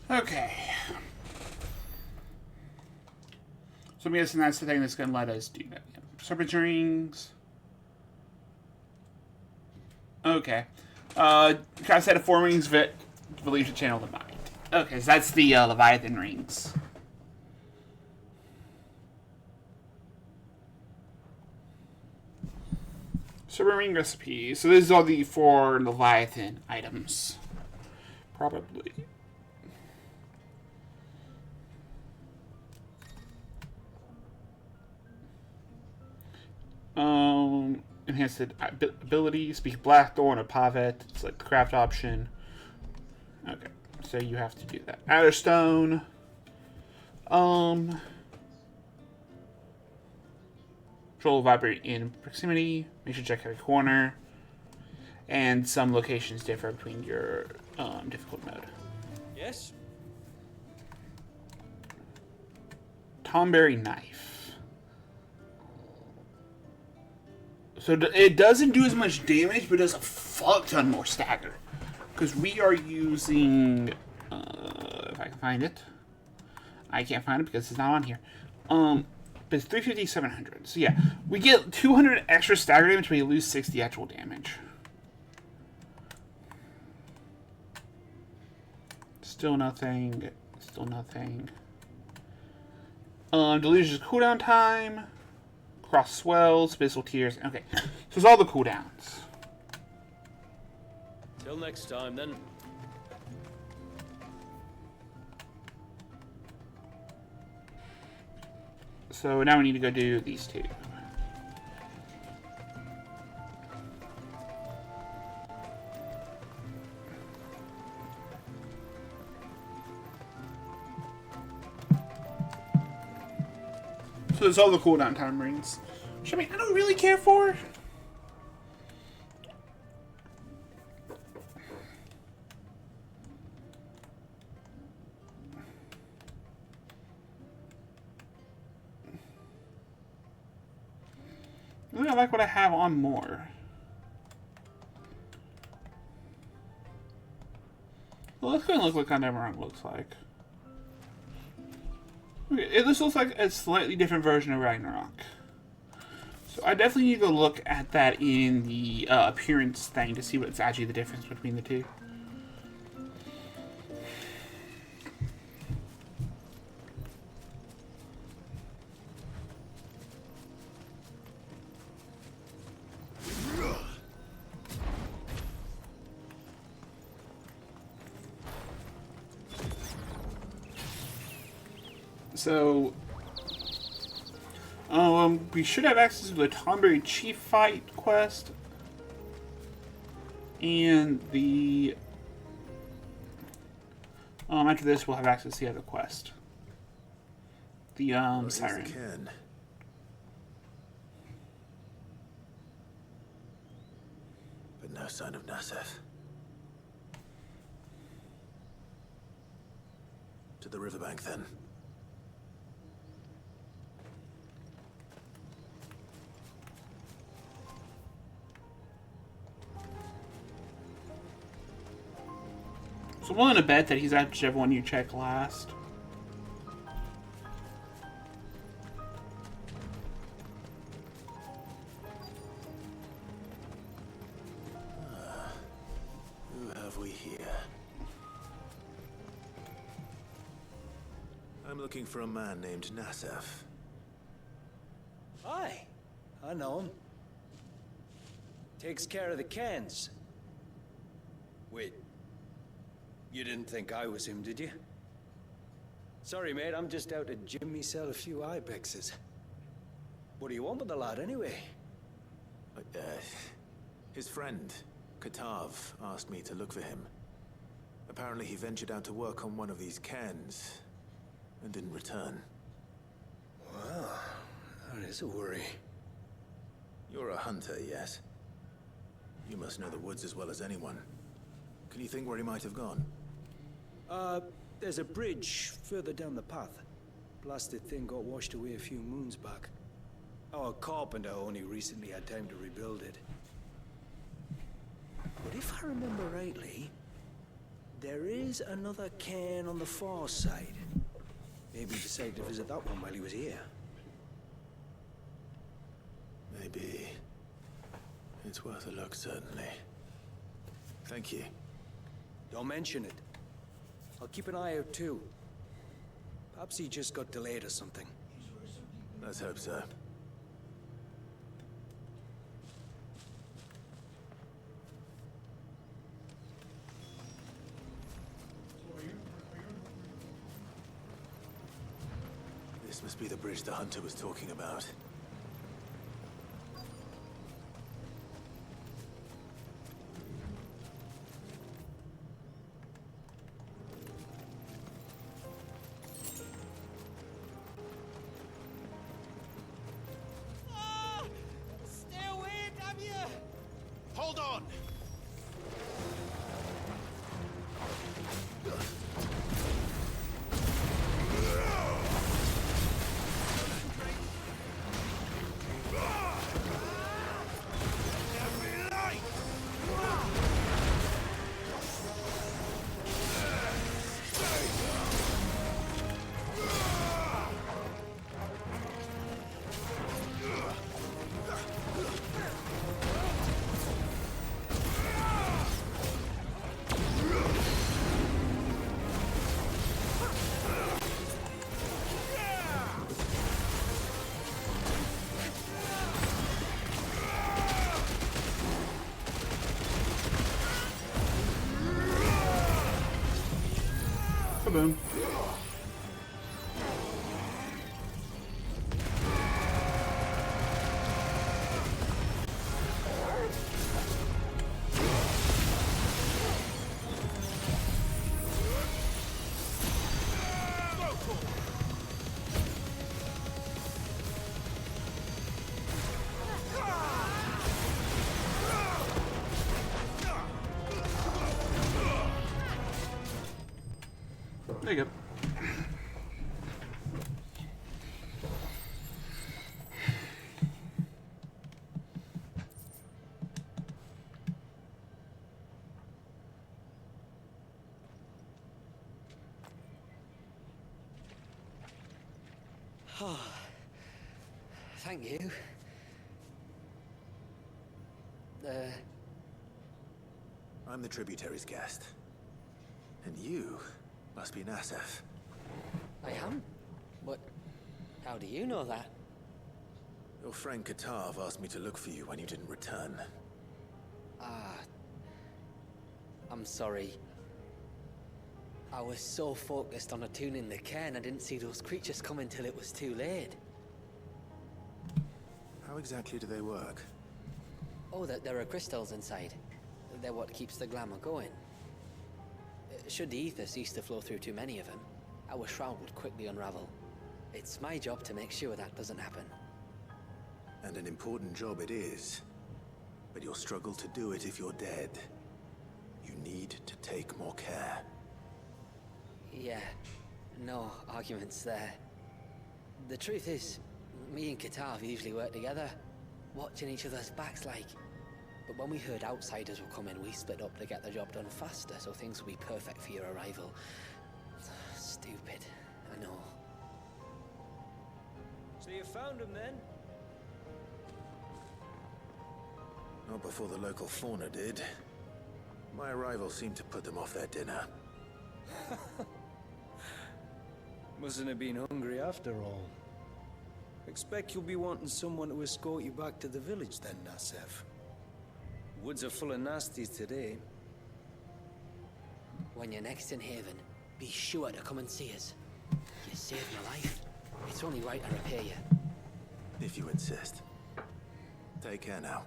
Okay. So I'm guessing that's the thing that's going to let us do that. Serpent rings. Okay. Kind of set of 4 rings that believes to channel the mind. Okay, so that's the Leviathan rings. Serpent ring recipe. So this is all the 4 Leviathan items. Probably. Enhanced ability, speak Blackthorn or Pavet. It's like the craft option. Okay, so you have to do that. Adderstone. Control vibrate in proximity. Make sure to check every corner. And some locations differ between your difficult mode. Yes? Tomberry knife. So it doesn't do as much damage, but does a fuck ton more stagger. Because we are using, if I can find it. I can't find it because it's not on here. But it's 350, 700. So yeah, we get 200 extra stagger damage, but we lose 60 actual damage. Still nothing. Still nothing. Delusion's cooldown time. Cross swells, abyssal tears. Okay, so it's all the cooldowns. Till next time, then. So now we need to go do these 2. So it's all the cooldown time rings. Which, I mean, I don't really care for. I think I like what I have on more. Well, let's go and look what kind of Emerald looks like. Okay, this looks like a slightly different version of Ragnarok. So I definitely need to look at that in the appearance thing to see what's actually the difference between the 2. So, we should have access to the Tomberry Chief Fight quest, and the, after this we'll have access to the other quest. The, Siren. But no sign of Nasef. To the riverbank, then. So I'm willing to bet that he's actually one you check last. Who have we here? I'm looking for a man named Nasef. Aye, I know him. Takes care of the cans. Wait, you didn't think I was him, did you? Sorry, mate, I'm just out to gym myself a few ibexes. What do you want with the lad, anyway? His friend, Katav, asked me to look for him. Apparently he ventured out to work on one of these cairns, and didn't return. Well, that is a worry. You're a hunter, yes? You must know the woods as well as anyone. Can you think where he might have gone? There's a bridge further down the path. Blasted thing got washed away a few moons back. Our carpenter only recently had time to rebuild it. But if I remember rightly, there is another cairn on the far side. Maybe he decided to visit that one while he was here. Maybe. It's worth a look, certainly. Thank you. Don't mention it. I'll keep an eye out too. Perhaps he just got delayed or something. Let's hope so. This must be the bridge the hunter was talking about. Stay away, damn you! Hold on! Boom. There you go. Oh, thank you. I'm the tributary's guest. And you must be Nasef. I am? What? How do you know that? Your friend Katav asked me to look for you when you didn't return. I'm sorry. I was so focused on attuning the cairn, I didn't see those creatures coming till it was too late. How exactly do they work? Oh, there are crystals inside. They're what keeps the glamour going. Should the ether cease to flow through too many of them, our shroud would quickly unravel. It's my job to make sure that doesn't happen. And an important job it is. But you'll struggle to do it if you're dead. You need to take more care. Yeah, no arguments there. The truth is, me and Katav usually work together, watching each other's backs like. But when we heard outsiders were coming, we split up to get the job done faster, so things will be perfect for your arrival. Stupid, I know. So you found him then? Not before the local fauna did. My arrival seemed to put them off their dinner. Mustn't have been hungry after all. Expect you'll be wanting someone to escort you back to the village then, Nasef. Woods are full of nasties today. When you're next in Haven, be sure to come and see us. You saved my life. It's only right I repay you. If you insist. Take care now.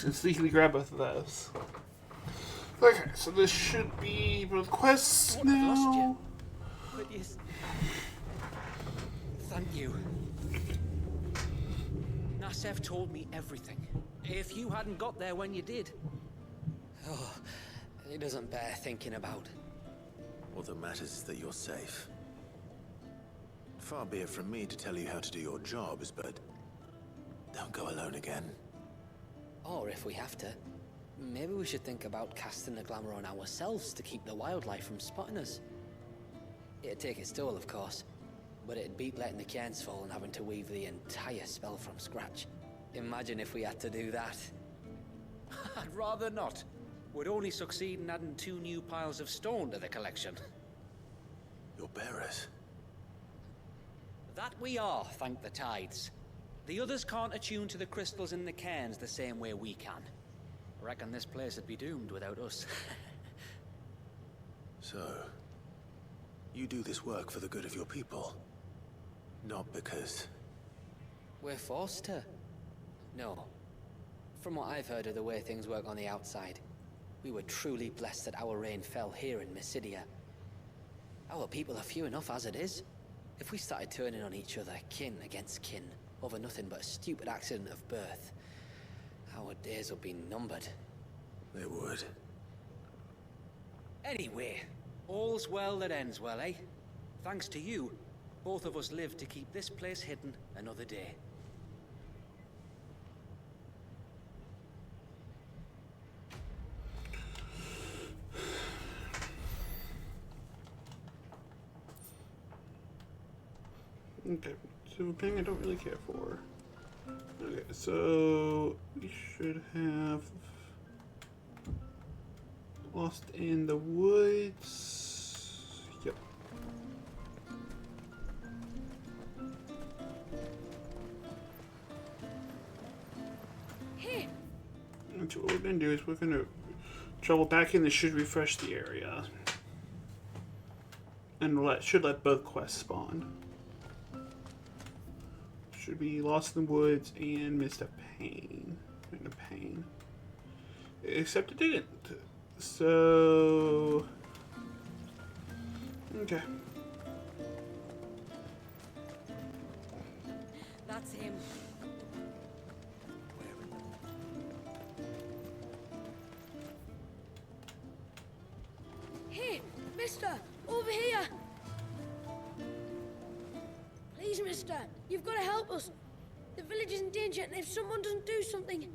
Just sneakily grab both of those. Okay, so this should be both quests now. Lost you. But yes. Thank you. Nasef told me everything. If you hadn't got there when you did. Oh, it doesn't bear thinking about. All that matters is that you're safe. Far be it from me to tell you how to do your jobs, but don't go alone again. Or if we have to, maybe we should think about casting the glamour on ourselves to keep the wildlife from spotting us. It'd take its toll, of course, but it'd beat letting the cairns fall and having to weave the entire spell from scratch. Imagine if we had to do that. I'd rather not. Would only succeed in adding 2 new piles of stone to the collection. Your bearers? That we are, thank the tides. The others can't attune to the crystals in the cairns the same way we can. Reckon this place would be doomed without us. So, you do this work for the good of your people? Not because... We're forced to. No. From what I've heard of the way things work on the outside, we were truly blessed that our reign fell here in Mysidia. Our people are few enough as it is. If we started turning on each other, kin against kin, over nothing but a stupid accident of birth, our days would be numbered. They would. Anyway, all's well that ends well, eh? Thanks to you, both of us lived to keep this place hidden another day. Okay, so a thing I don't really care for. Okay, so we should have Lost in the Woods. Yep. Hey. And so what we're gonna do is we're gonna travel back in. This should refresh the area, and should let both quests spawn. Should be Lost in the Woods and Mist of Pain. Except it didn't. So... Okay. That's him. Hey, mister! Over here! Please, mister, you've got to help us. The village is in danger, and if someone doesn't do something...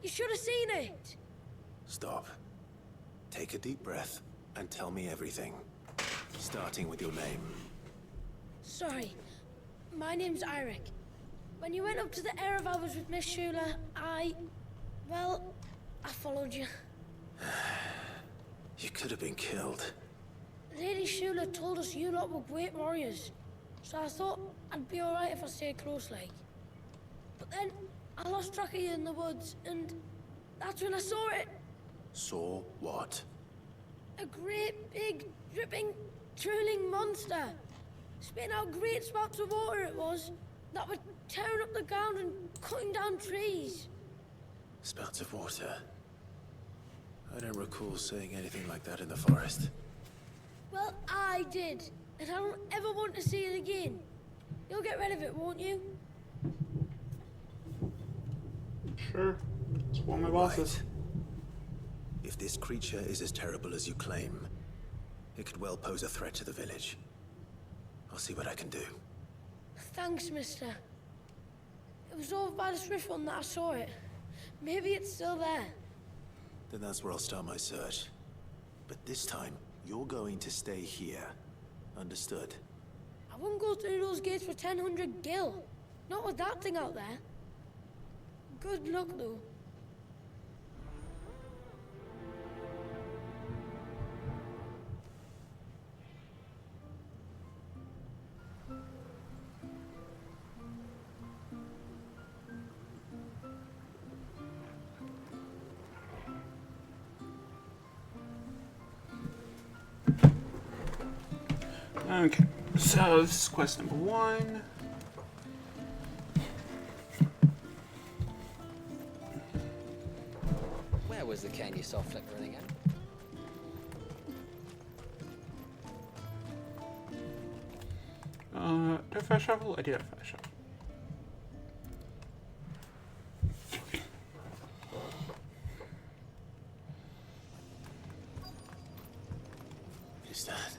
you should have seen it. Stop. Take a deep breath and tell me everything. Starting with your name. Sorry. My name's Eirik. When you went up to the Erevalis with Miss Shula, well, I followed you. You could have been killed. Lady Shula told us you lot were great warriors. So I thought I'd be alright if I stayed close, like. But then, I lost track of you in the woods, and that's when I saw it. Saw what? A great, big, dripping, drooling monster. Spitting out great spouts of water it was, that were tearing up the ground and cutting down trees. Spouts of water? I don't recall seeing anything like that in the forest. Well, I did. And I don't ever want to see it again. You'll get rid of it, won't you? Sure. It's one of my bosses. If this creature is as terrible as you claim, it could well pose a threat to the village. I'll see what I can do. Thanks, mister. It was over by the Swift one that I saw it. Maybe it's still there. Then that's where I'll start my search. But this time, you're going to stay here. Understood? I won't go through those gates for 1000 gil. Not with that thing out there. Good luck, though. Okay, so this is quest number 1. Where was the cane you saw flickering again? Did I fast travel? I did have fast travel. Is that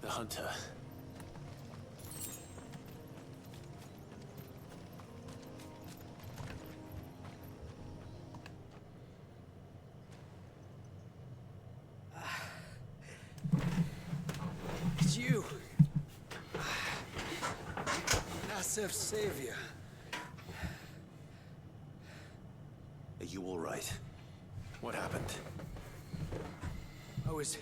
the hunter? It's you. Nasef's savior. Are you all right? What happened? I was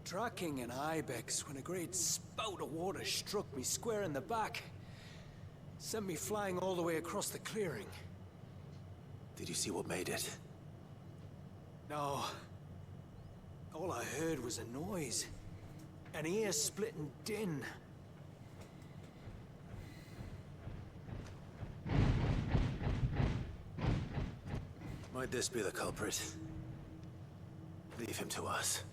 tracking an ibex when a great spout of water struck me square in the back. Sent me flying all the way across the clearing. Did you see what made it? No. All I heard was a noise. An ear-splitting din. Might this be the culprit? Leave him to us.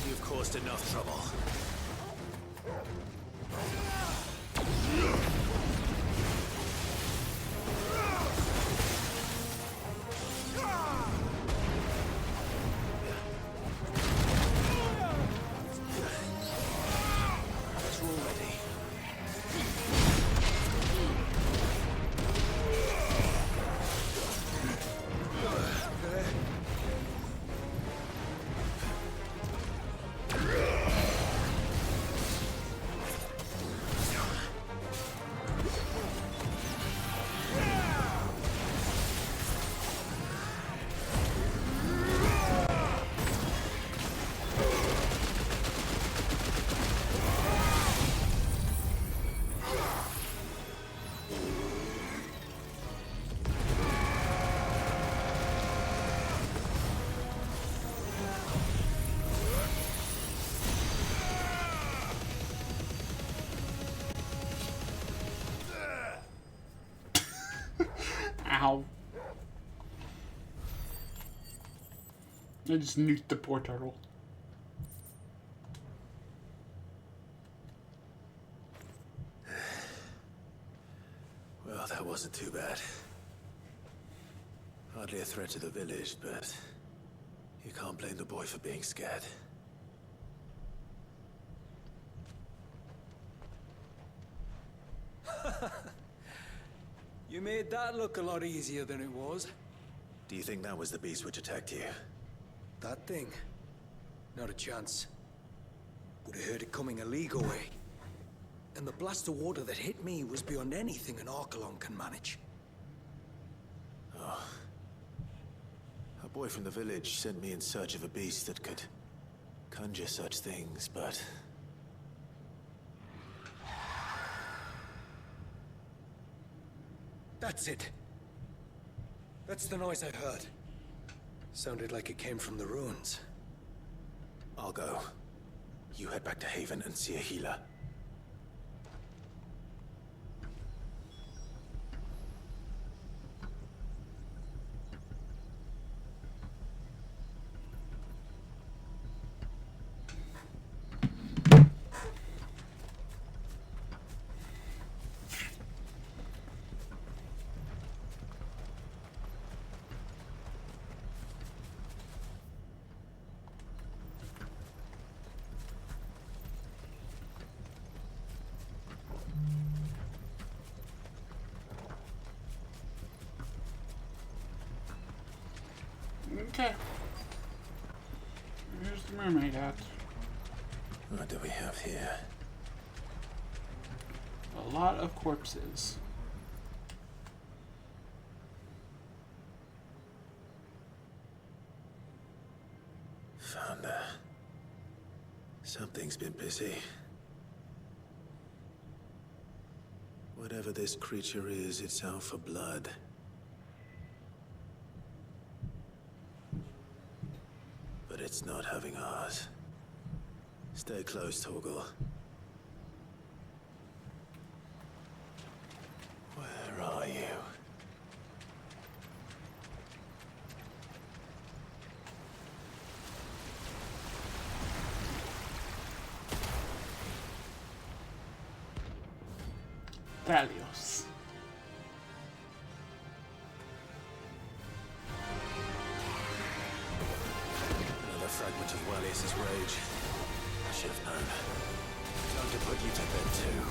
You've caused enough trouble. Ow. I just nuked the poor turtle. Well, that wasn't too bad. Hardly a threat to the village, but you can't blame the boy for being scared. You made that look a lot easier than it was. Do you think that was the beast which attacked you? That thing? Not a chance. Would have heard it coming a league away. And the blast of water that hit me was beyond anything an Archelon can manage. Oh. A boy from the village sent me in search of a beast that could conjure such things, but... That's it. That's the noise I heard. Sounded like it came from the ruins. I'll go. You head back to Haven and see a healer. Okay. Here's the mermaid hat. What do we have here? A lot of corpses. Found her. Something's been busy. Whatever this creature is, it's out for blood. But it's not having ours. Stay close, Torgal. Where are you? Thalios. Another fragment of Wallius's rage. I should have known. Time to put you to bed too.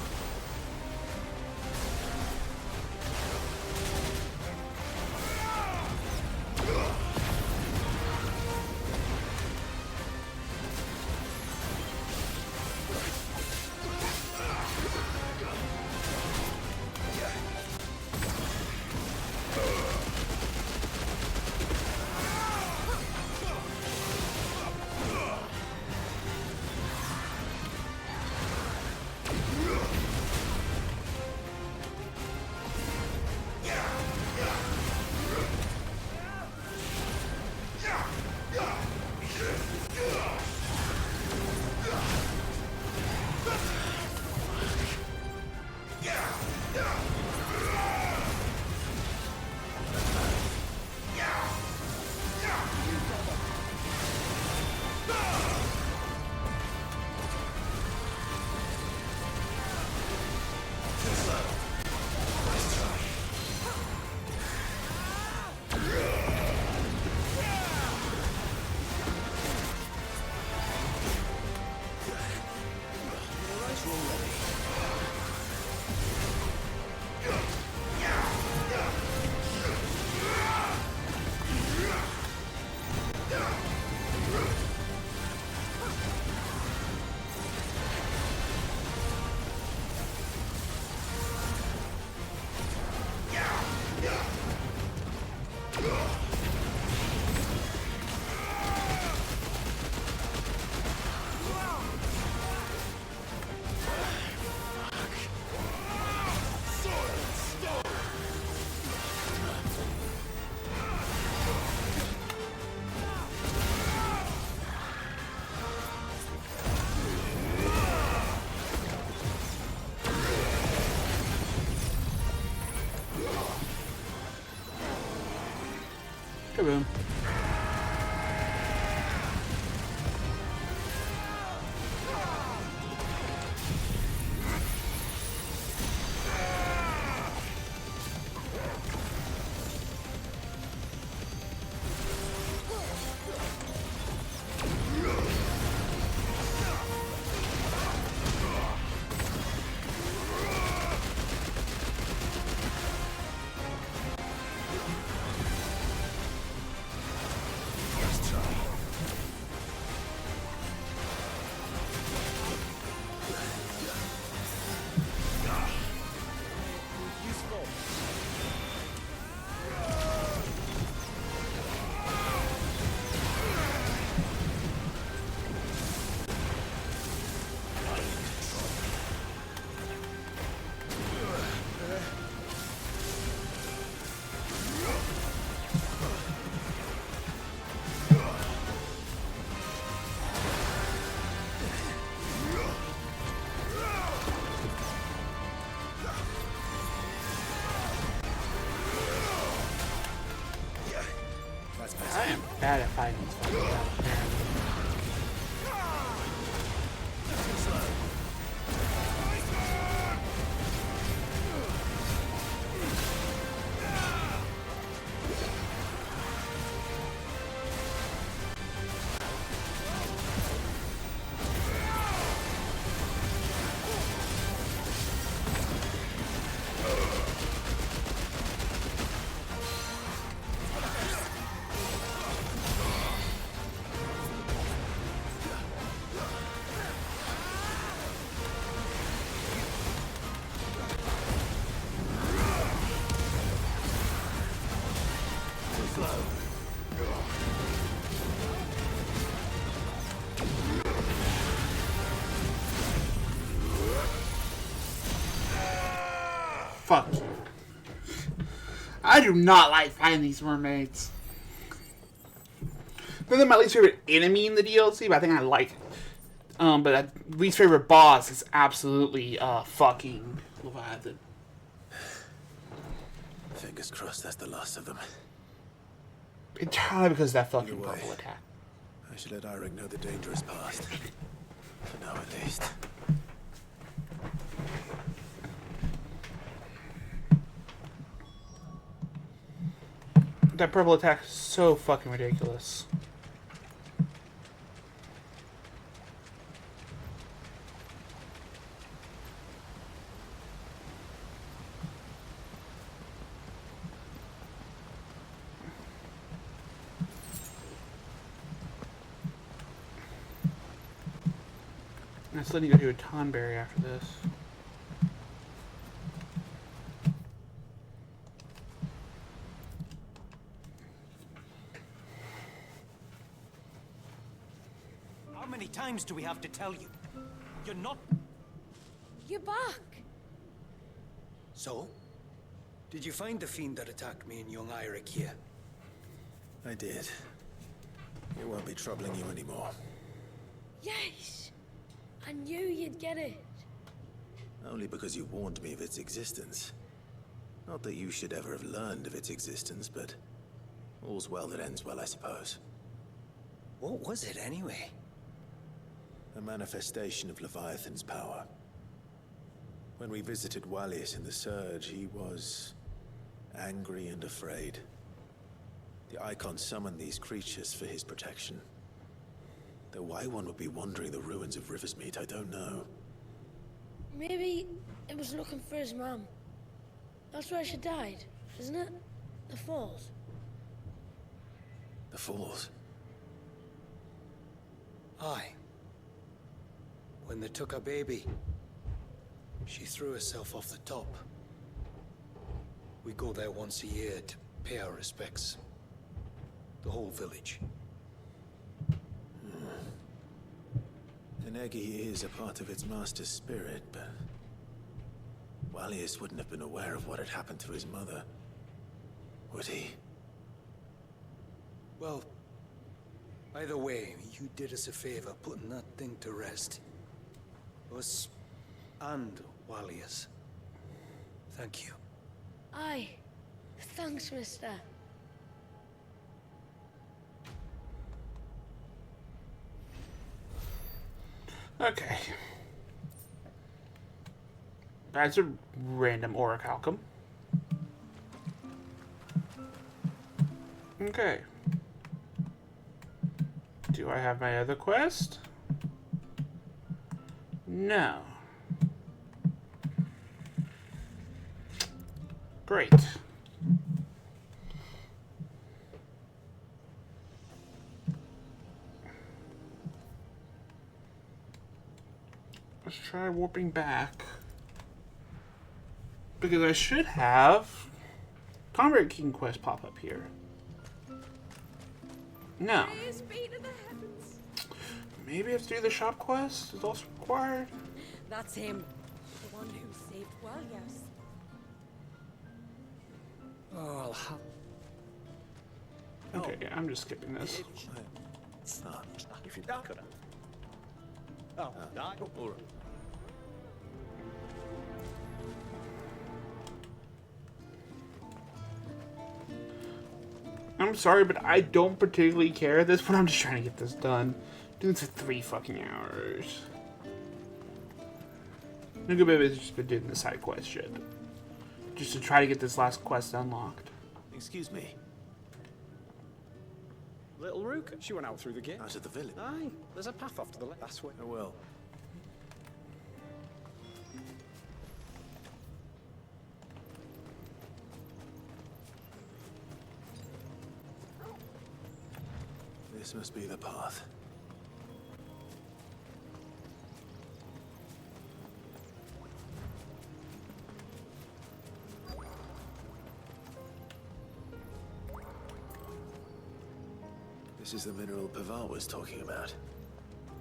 Kaboom. fuck you. I do not like fighting these mermaids. They're my least favorite enemy in the DLC, but I think I like it. But least favorite boss is absolutely fucking Leviathan. Fingers crossed that's the last of them. Entirely because of that fucking purple attack. I should let Eirik know the danger is past. For now, at least. That purple attack is so fucking ridiculous. I still need to go do a Tonberry after this. How many times do we have to tell you? You're not... You're back. So? Did you find the fiend that attacked me and young Eirik here? I did. It won't be troubling you anymore. Yes. I knew you'd get it. Only because you warned me of its existence. Not that you should ever have learned of its existence, but all's well that ends well, I suppose. What was it anyway? A manifestation of Leviathan's power. When we visited Wallius in the Surge, he was angry and afraid. The Icon summoned these creatures for his protection. Though why one would be wandering the ruins of Riversmeet, I don't know. Maybe it was looking for his mum. That's where she died, isn't it? The Falls. The Falls? Aye. When they took her baby, she threw herself off the top. We go there once a year to pay our respects. The whole village. Enegi is a part of its master's spirit, but Wallius wouldn't have been aware of what had happened to his mother, would he? Well, either way, you did us a favor putting that thing to rest. Us and Wallius. Thank you. Aye. Thanks, mister. Okay. That's a random orichalcum. Okay. Do I have my other quest? No. Great. Let's try warping back. Because I should have Convert King quest pop up here. No. Maybe I have to do the shop quest? Is also required? That's him. The one who saved Wallius. Oh, I'll have... Okay, yeah, I'm just skipping this. If you could have. Oh, all right. I'm sorry, but I don't particularly care at this point. I'm just trying to get this done. Doing this for 3 fucking hours. Nugabib has just been doing the side quest shit. Just to try to get this last quest unlocked. Excuse me. Little Rook, she went out through the gate. Out of the village? Aye, there's a path off to the left. That's where. Oh well. This must be the path. This is the mineral Pavar was talking about.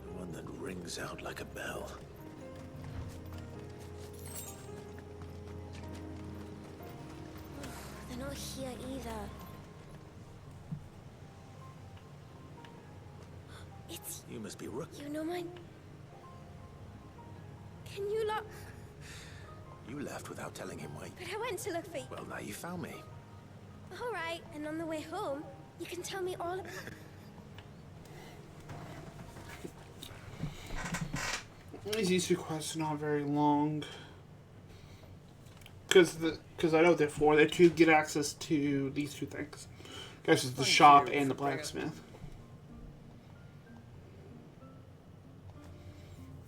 The one that rings out like a bell. not here either. It's... You must be Rook. You know mine? Can you look? You left without telling him why. But I went to look for you. Well, now you found me. All right, and on the way home, you can tell me all about... These two quests are not very long. Because I know they're four. They're to get access to these two things. I guess it's the shop and the blacksmith.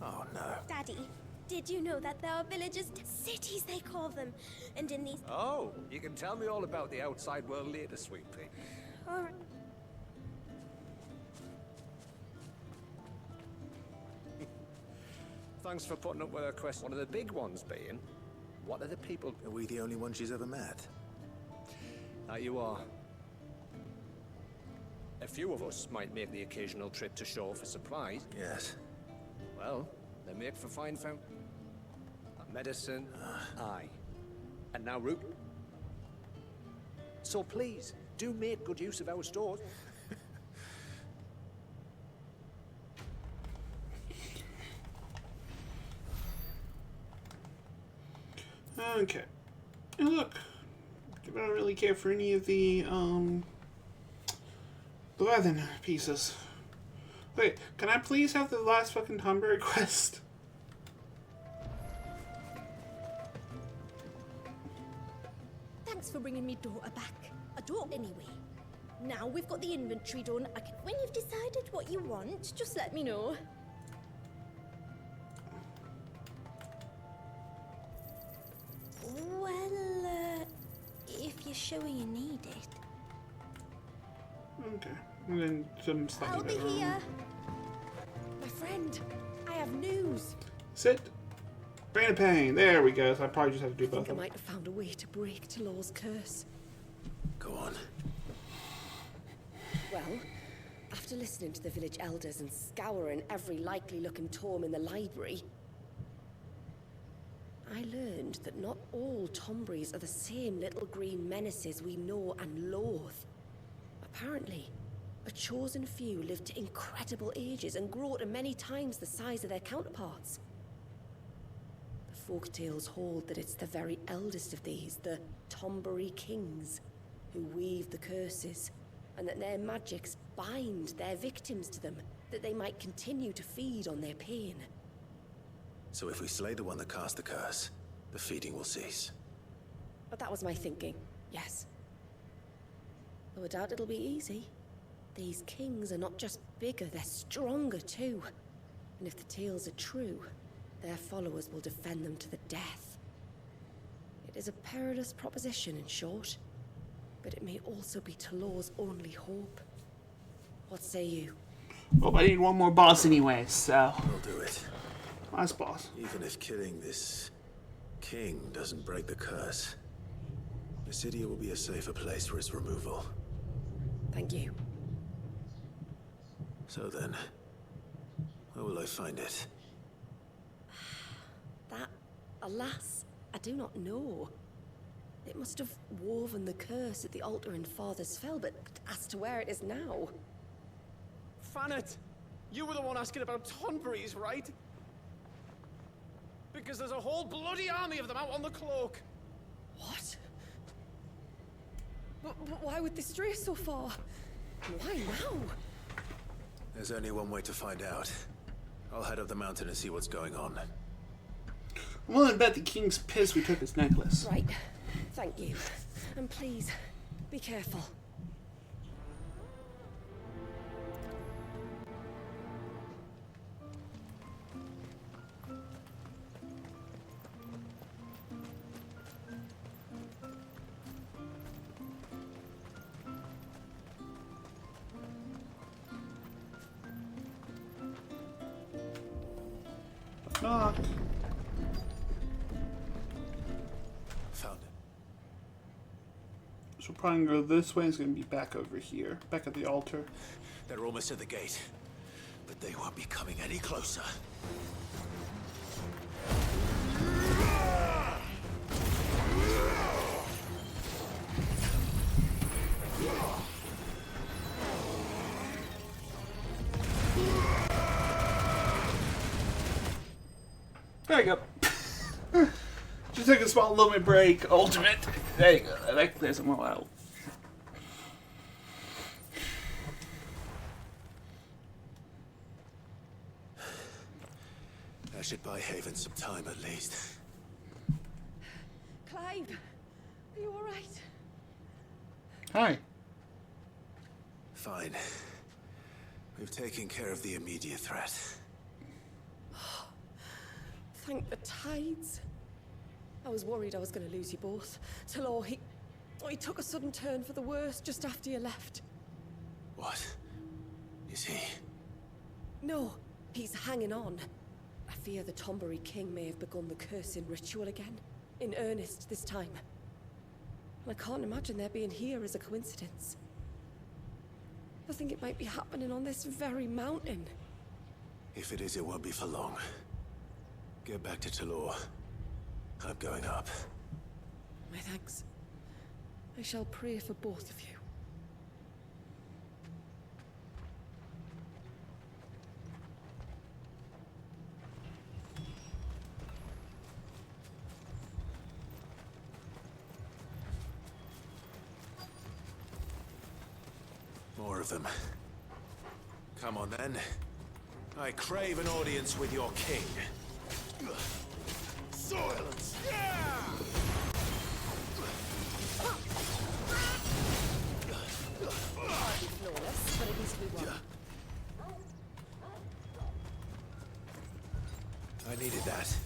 Oh no. Daddy, did you know that there are villages, cities they call them, and in these... Oh, you can tell me all about the outside world later, sweet pea. All right. Thanks for putting up with her quest. One of the big ones being, what are the people... Are we the only ones she's ever met? That you are. A few of us might make the occasional trip to shore for supplies. Yes. Well, they make for fine found. Medicine, aye. And now root. So please, do make good use of our stores. Okay. And look, I don't really care for any of the leather pieces. Wait, can I please have the last fucking Tonberry quest? Thanks for bringing me daughter back. A daughter anyway. Now we've got the inventory done. When you've decided what you want, just let me know. Well, if you're sure you need it. Okay. And then some stuff. I'll be here. My friend, I have news. Sit. Brain of Pain. There we go. So I probably just have to do both. I think I might have found a way to break Talor's curse. Go on. Well, after listening to the village elders and scouring every likely-looking tome in the library, I learned that not all Tombries are the same little green menaces we know and loathe. Apparently, a chosen few live to incredible ages and grow to many times the size of their counterparts. The folktales hold that it's the very eldest of these, the Tombury Kings, who weave the curses, and that their magics bind their victims to them, that they might continue to feed on their pain. So if we slay the one that cast the curse, the feeding will cease. But that was my thinking, yes. Though I doubt it'll be easy. These kings are not just bigger, they're stronger too. And if the tales are true, their followers will defend them to the death. It is a perilous proposition, in short. But it may also be Talor's only hope. What say you? Well, I need one more boss anyway, so... We'll do it. Last boss. Even if killing this king doesn't break the curse, Mysidia will be a safer place for its removal. Thank you. So then, where will I find it? That, alas, I do not know. It must have woven the curse at the altar in Father's Fell, but as to where it is now... Fanet! You were the one asking about Tonberries, right? Because there's a whole bloody army of them out on the cloak! What? Why would they stray so far? Why now? There's only one way to find out. I'll head up the mountain and see what's going on. I'm willing to bet the king's pissed we took his necklace. Right. Thank you. And please, be careful. Knock. Found it. So we're probably gonna go this way. It's gonna be back over here, back at the altar. They're almost at the gate, but they won't be coming any closer. There you go. Just take a small little bit break. Ultimate. There you go. That clears them all out. I should buy Haven some time at least. Clive, are you alright? Hi. Fine. We've taken care of the immediate threat. Thank the tides. I was worried I was going to lose you both. Talor, he took a sudden turn for the worse just after you left. What? Is he? No, he's hanging on. I fear the Tombury King may have begun the cursing ritual again. In earnest this time. And I can't imagine their being here as a coincidence. I think it might be happening on this very mountain. If it is, it won't be for long. Get back to Talor. I'm going up. My thanks. I shall pray for both of you. More of them. Come on then. I crave an audience with your king. Silence! Hardly flawless, but at least we won. I needed that.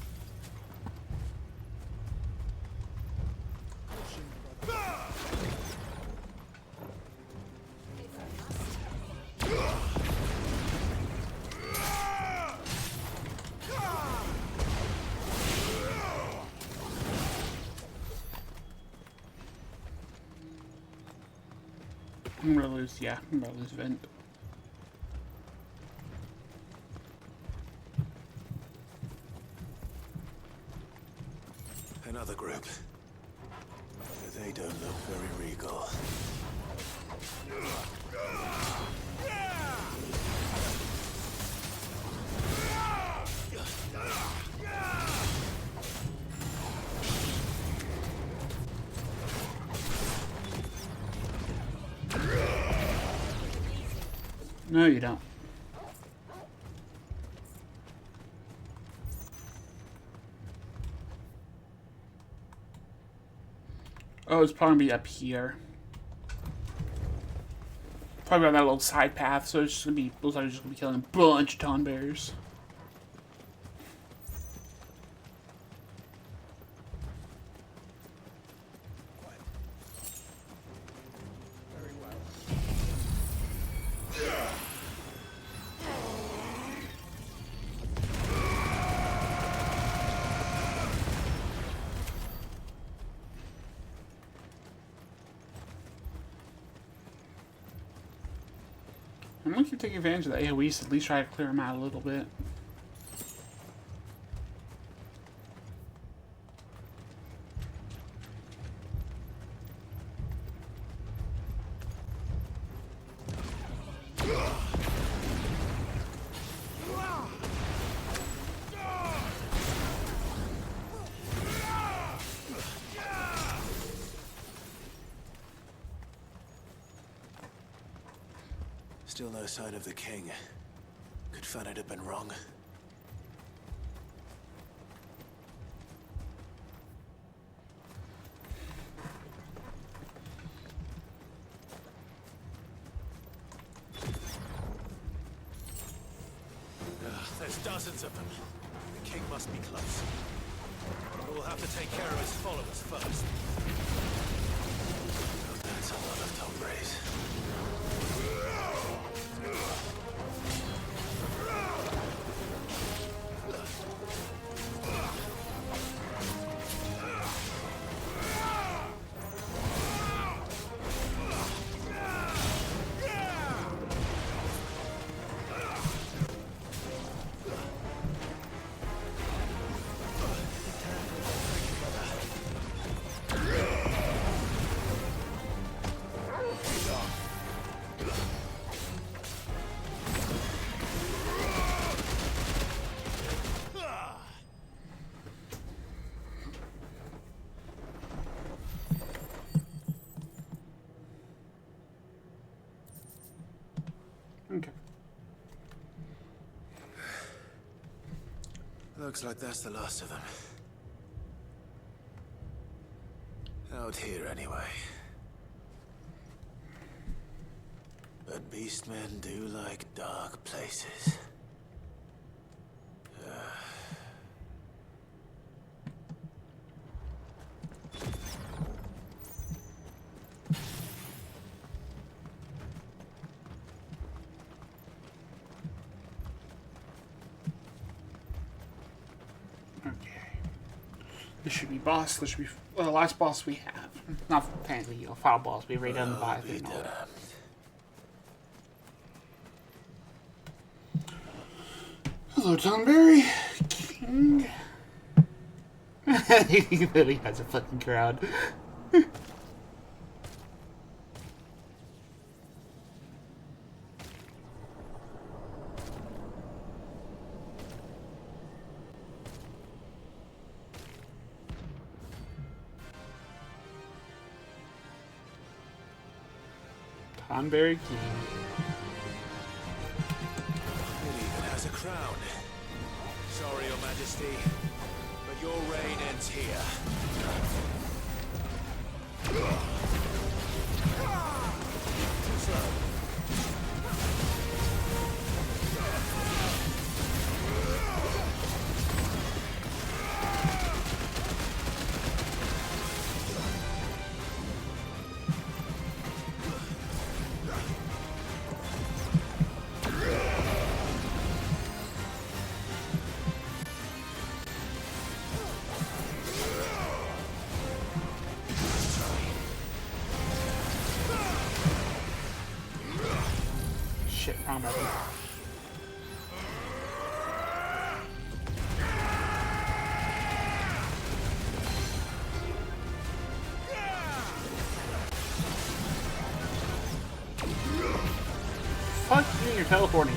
I'm gonna lose, yeah, I'm gonna lose Vent. Another group. They don't look very regal. No, you don't. Oh, it's probably up here. Probably on that little side path, so it's just gonna be, looks like it's just gonna be killing a bunch of Ton Bears. I'm gonna keep taking advantage of the AoEs, at least try to clear them out a little bit. Still no sign of the king. Could Fanad have been wrong? There's dozens of them. The king must be close. We'll have to take care of his followers first. Oh, that's a lot of Tombrays. Looks like that's the last of them. Out here, anyway. But beastmen do like dark places. This should be boss. This should be the last boss we have. Not technically a final boss. We've already done 5 and all that. Hello, Tonberry. King. He literally has a fucking crowd. Tonberry King. It even has a crown. Sorry, Your Majesty, but your reign ends here. Too slow. Shit, wrong button. Fuck you, you're teleporting.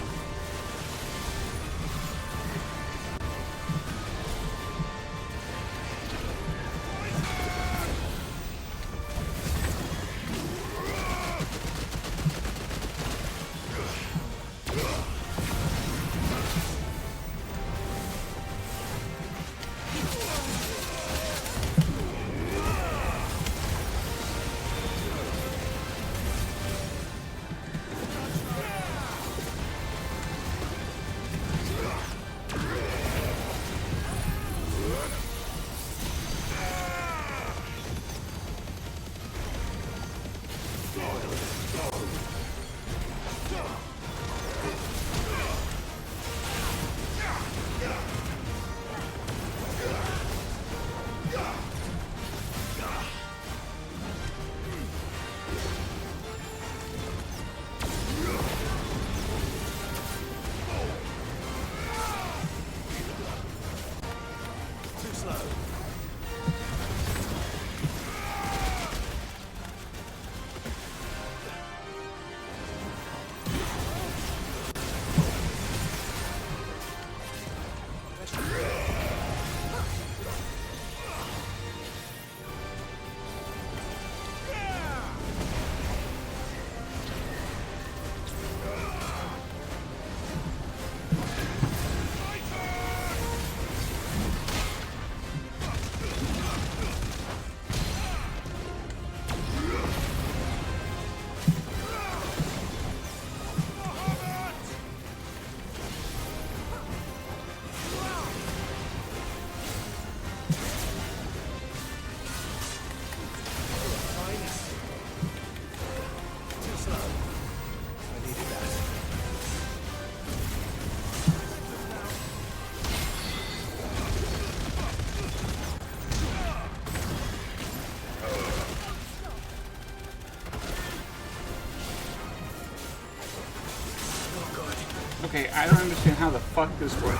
Okay, I don't understand how the fuck this works.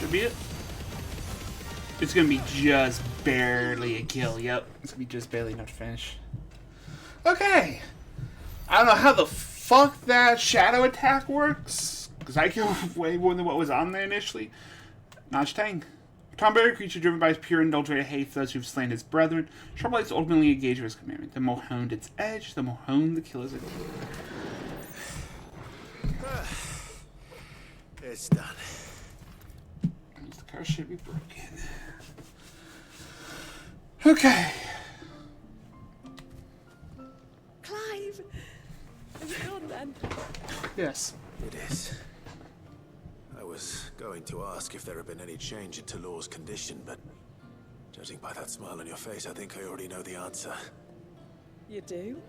Should be it. It's gonna be just barely a kill. Yep, it's gonna be just barely enough to finish. Okay. I don't know how the fuck that shadow attack works, because I killed way more than what was on there initially. Notch Tang. Tomberry creature driven by his pure indulgent hate for those who've slain his brethren. Sharplights ultimately engage with his commandment. The more honed its edge, the more honed the kill is. It's done. The car should be broken. Okay. Clive! Is it done then? Yes. It is. I was going to ask if there had been any change in Talor's condition, but judging by that smile on your face, I think I already know the answer. You do?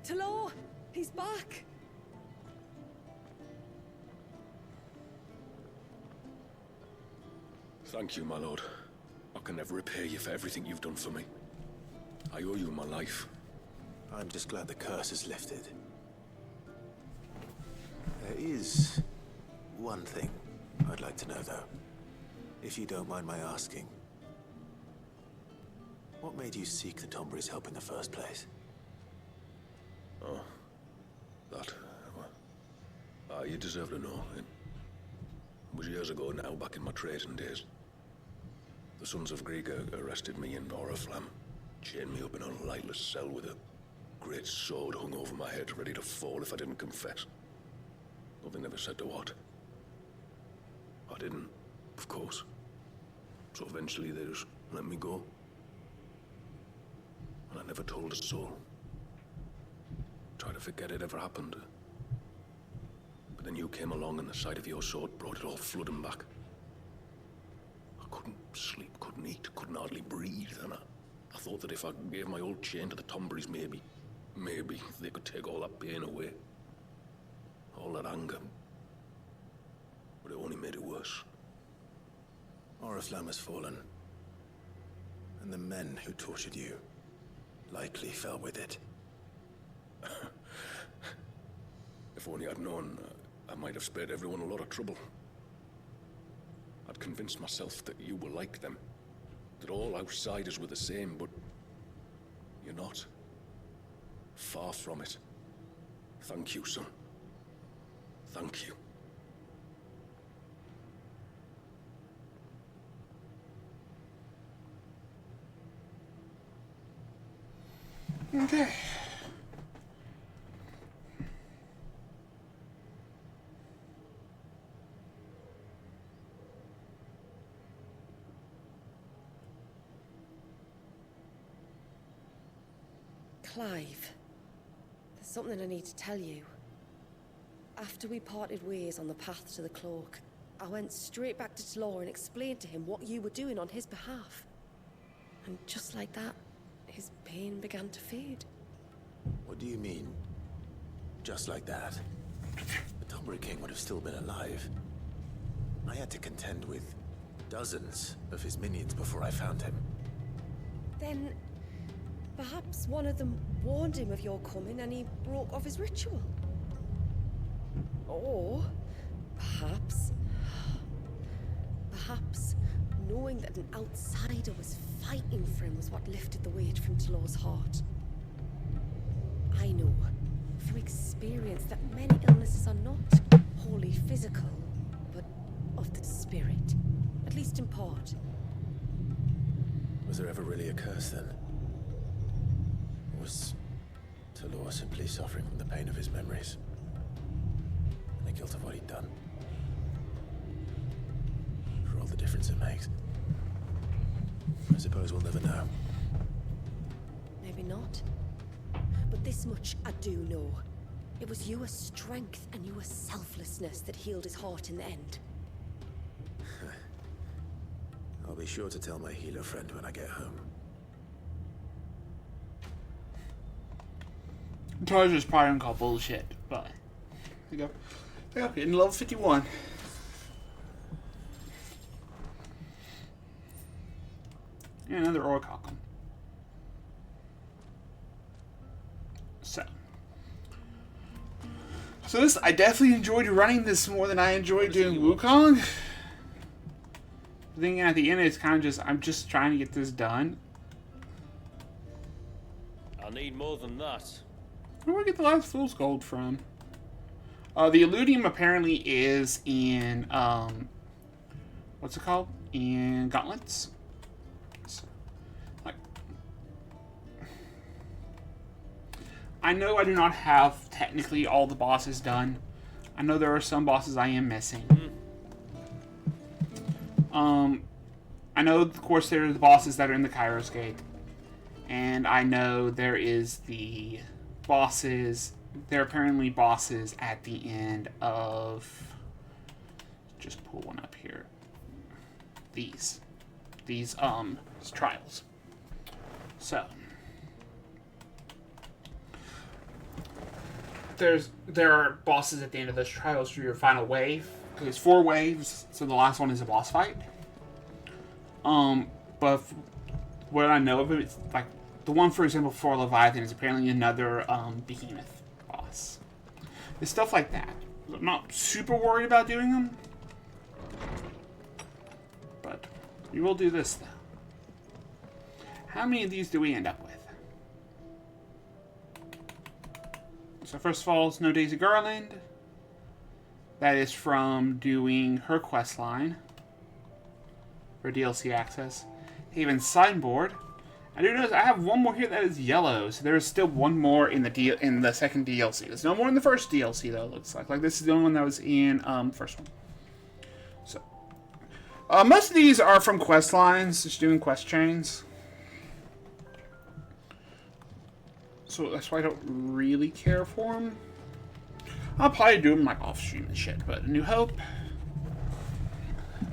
Talor! He's back! Thank you, my lord. I can never repay you for everything you've done for me. I owe you my life. I'm just glad the curse is lifted. There is one thing I'd like to know, though. If you don't mind my asking. What made you seek the Tombury's help in the first place? Oh. That. Well, you deserve to know. It was years ago now, back in my trading days. The Sons of Griga arrested me in Oriflamme, chained me up in a lightless cell with a great sword hung over my head, ready to fall if I didn't confess. Though they never said to what. I didn't, of course. So eventually they just let me go. And I never told a soul. Tried to forget it ever happened. But then you came along and the sight of your sword brought it all flooding back. I couldn't sleep, couldn't eat, couldn't hardly breathe, and I thought that if I gave my old chain to the Tomburys, maybe they could take all that pain away. All that anger. But it only made it worse. Oriflamme has fallen. And the men who tortured you likely fell with it. If only I'd known, I might have spared everyone a lot of trouble. I'd convinced myself that you were like them. That all outsiders were the same, but you're not. Far from it. Thank you, son. Thank you. Okay. Clive, there's something I need to tell you. After we parted ways on the path to the cloak, I went straight back to Talor and explained to him what you were doing on his behalf. And just like that, his pain began to fade. What do you mean? Just like that? The Tombury King would have still been alive. I had to contend with dozens of his minions before I found him. Then, perhaps one of them warned him of your coming and he broke off his ritual. Or, perhaps knowing that an outsider was fighting for him was what lifted the weight from Talor's heart. I know, from experience, that many illnesses are not wholly physical, but of the spirit, at least in part. Was there ever really a curse then? Or was Talor simply suffering from the pain of his memories? And the guilt of what he'd done? For all the difference it makes. I suppose we'll never know. Maybe not. But this much I do know. It was your strength and your selflessness that healed his heart in the end. I'll be sure to tell my healer friend when I get home. Tar's just probably gonna call bullshit, but there you go. There you go, getting level 51. Yeah, another Orichalcum. So So this, I definitely enjoyed running this more than I enjoyed doing Wukong. The thing at the end is kind of just, I'm just trying to get this done. I'll need more than that. Where do I get the last fool's gold from? The Illudium apparently is in, what's it called? In Gauntlets. So, like, I know I do not have technically all the bosses done. I know there are some bosses I am missing. I know, of course, there are the bosses that are in the Kairos Gate. And I know there is the bosses. There are apparently bosses at the end of... Just pull one up here. These trials. So... There are bosses at the end of those trials for your final wave. There's 4 waves, so the last one is a boss fight. But what I know of it, it's like the one, for example, for Leviathan is apparently another behemoth boss. There's stuff like that. I'm not super worried about doing them, but we will do this though. How many of these do we end up with? So first of all, it's No Daisy Garland. That is from doing her quest line for DLC access. Haven Signboard. I do notice I have one more here that is yellow, so there is still one more in the second DLC. There's no more in the first DLC though. It looks like this is the only one that was in the first one. So most of these are from quest lines, just doing quest chains. So that's why I don't really care for them. I'll probably do them like off stream and shit, but New Hope.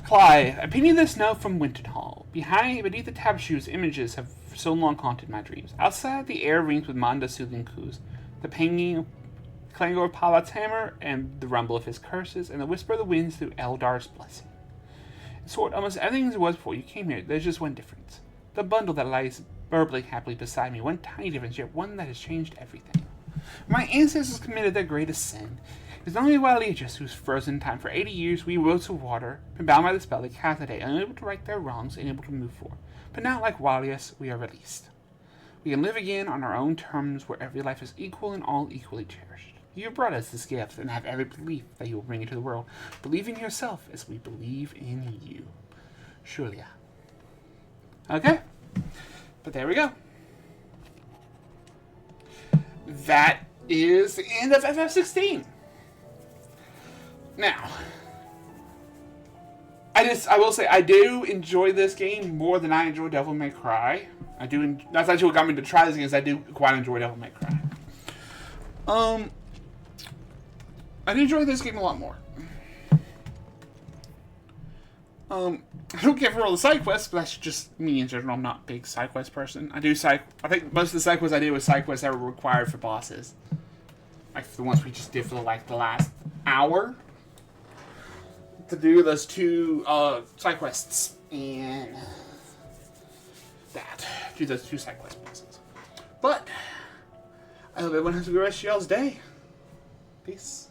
Clive, I painted this note from Winterhall. Beneath the tapestries, images have so long haunted my dreams. Outside, the air rings with Manda's soothing coos, the clangor of Palat's hammer, and the rumble of his curses, and the whisper of the winds through Eldar's blessing. In short, almost everything as it was before you came here, there's just one difference. The bundle that lies burbling happily beside me, one tiny difference, yet one that has changed everything. My ancestors committed their greatest sin. It was only Walius who was frozen in time. For 80 years, we rose to water, been bound by the spell they cast that day, unable to right their wrongs, and able to move forward. But now, like Walius, we are released. We can live again on our own terms, where every life is equal and all equally cherished. You have brought us this gift, and have every belief that you will bring it to the world. Believe in yourself as we believe in you. Julia. Okay? But there we go. That is the end of FF16. Now, I will say I do enjoy this game more than I enjoy Devil May Cry. That's actually what got me to try this game, is I do quite enjoy Devil May Cry. I do enjoy this game a lot more. I don't care for all the side quests, but that's just me in general. I'm not a big side quest person. I think most of the side quests I did was side quests that were required for bosses. Like the ones we just did for the last hour. To do those 2 side quests and that. Do those 2 side quest bosses. But I hope everyone has a good rest of y'all's day. Peace.